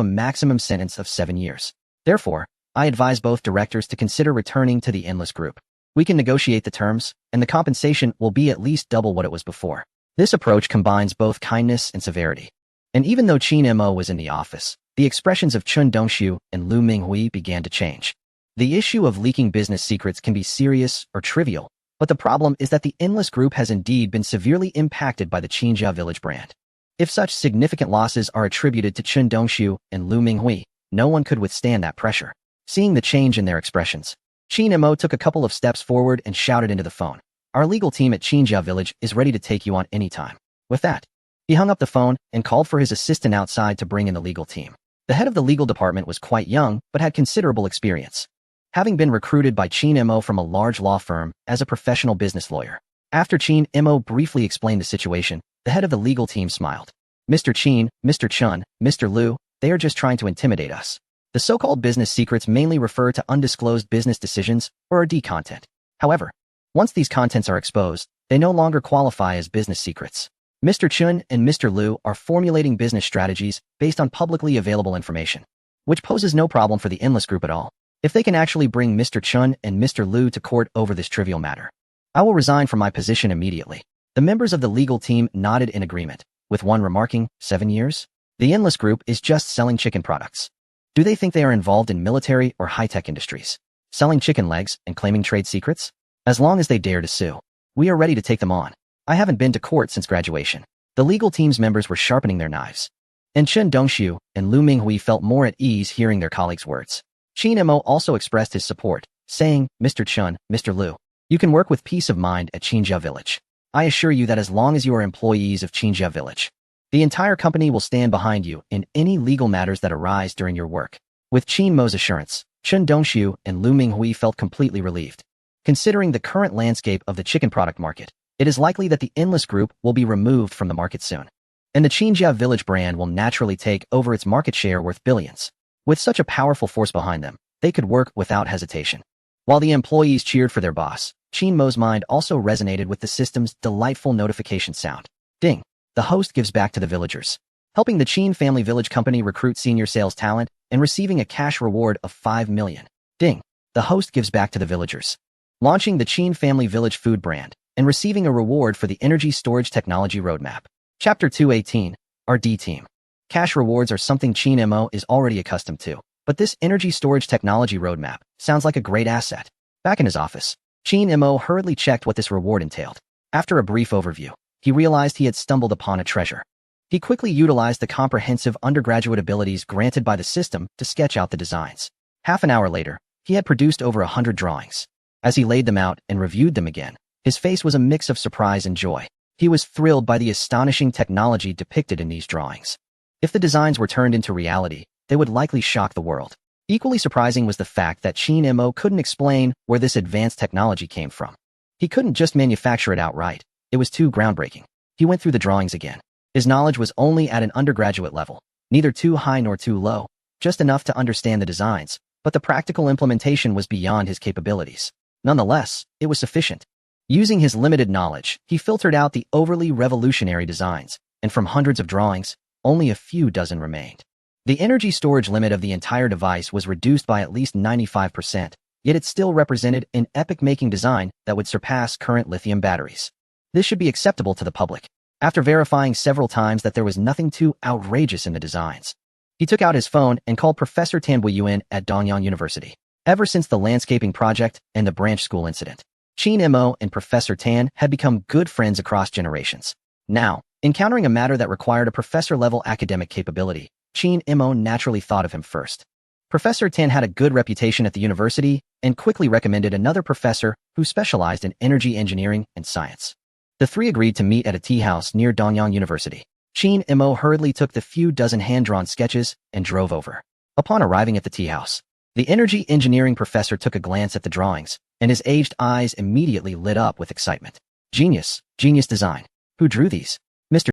a maximum sentence of 7 years. Therefore, I advise both directors to consider returning to the Endless Group. We can negotiate the terms, and the compensation will be at least double what it was before." This approach combines both kindness and severity. And even though Qin Mo was in the office, the expressions of Chen Dongxiu and Lu Minghui began to change. The issue of leaking business secrets can be serious or trivial, but the problem is that the Endless Group has indeed been severely impacted by the Qinjia Village brand. If such significant losses are attributed to Chen Dongxiu and Lu Minghui, no one could withstand that pressure. Seeing the change in their expressions, Qin Mo took a couple of steps forward and shouted into the phone, "Our legal team at Qinjia Village is ready to take you on any time." With that, he hung up the phone and called for his assistant outside to bring in the legal team. The head of the legal department was quite young, but had considerable experience, having been recruited by Qin Mo from a large law firm as a professional business lawyer. After Qin Mo briefly explained the situation, the head of the legal team smiled. "Mr. Qin, Mr. Chun, Mr. Lu, they are just trying to intimidate us. The so-called business secrets mainly refer to undisclosed business decisions or D content. However, once these contents are exposed, they no longer qualify as business secrets. Mr. Chun and Mr. Lu are formulating business strategies based on publicly available information, which poses no problem for the Endless Group at all. If they can actually bring Mr. Chun and Mr. Lu to court over this trivial matter, I will resign from my position immediately." The members of the legal team nodded in agreement, with one remarking, 7 years? The Endless Group is just selling chicken products. Do they think they are involved in military or high-tech industries, selling chicken legs and claiming trade secrets? As long as they dare to sue, we are ready to take them on. I haven't been to court since graduation." The legal team's members were sharpening their knives, and Chen Dongxiu and Lu Minghui felt more at ease hearing their colleagues' words. Qin Mo also expressed his support, saying, "Mr. Chun, Mr. Lu, you can work with peace of mind at Qinjia Village. I assure you that as long as you are employees of Qinjia Village, the entire company will stand behind you in any legal matters that arise during your work." With Qin Mo's assurance, Chen Dongxiu and Lu Minghui felt completely relieved. Considering the current landscape of the chicken product market, it is likely that the Endless Group will be removed from the market soon, and the Qinjia Village brand will naturally take over its market share worth billions. With such a powerful force behind them, they could work without hesitation. While the employees cheered for their boss, Qin Mo's mind also resonated with the system's delightful notification sound. Ding! The host gives back to the villagers, helping the Qin Family Village Company recruit senior sales talent and receiving a cash reward of 5 million. Ding! The host gives back to the villagers, launching the Qin Family Village food brand and receiving a reward for the energy storage technology roadmap. Chapter 218, RD Team. Cash rewards are something Qin Mo is already accustomed to, but this energy storage technology roadmap sounds like a great asset. Back in his office, Qin Mo hurriedly checked what this reward entailed. After a brief overview, he realized he had stumbled upon a treasure. He quickly utilized the comprehensive undergraduate abilities granted by the system to sketch out the designs. Half an hour later, he had produced over 100 drawings. As he laid them out and reviewed them again, his face was a mix of surprise and joy. He was thrilled by the astonishing technology depicted in these drawings. If the designs were turned into reality, they would likely shock the world. Equally surprising was the fact that Qin Mo couldn't explain where this advanced technology came from. He couldn't just manufacture it outright. It was too groundbreaking. He went through the drawings again. His knowledge was only at an undergraduate level, neither too high nor too low, just enough to understand the designs, but the practical implementation was beyond his capabilities. Nonetheless, it was sufficient. Using his limited knowledge, he filtered out the overly revolutionary designs, and from hundreds of drawings, only a few dozen remained. The energy storage limit of the entire device was reduced by at least 95%, yet it still represented an epic-making design that would surpass current lithium batteries. This should be acceptable to the public. After verifying several times that there was nothing too outrageous in the designs, he took out his phone and called Professor Tan Weiyuan at Dongyang University. Ever since the landscaping project and the branch school incident, Qin Mo and Professor Tan had become good friends across generations. Now, encountering a matter that required a professor-level academic capability, Qin Mo naturally thought of him first. Professor Tan had a good reputation at the university and quickly recommended another professor who specialized in energy engineering and science. The three agreed to meet at a tea house near Dongyang University. Qin Mo hurriedly took the few dozen hand-drawn sketches and drove over. Upon arriving at the tea house, the energy engineering professor took a glance at the drawings, and his aged eyes immediately lit up with excitement. Genius design. Who drew these?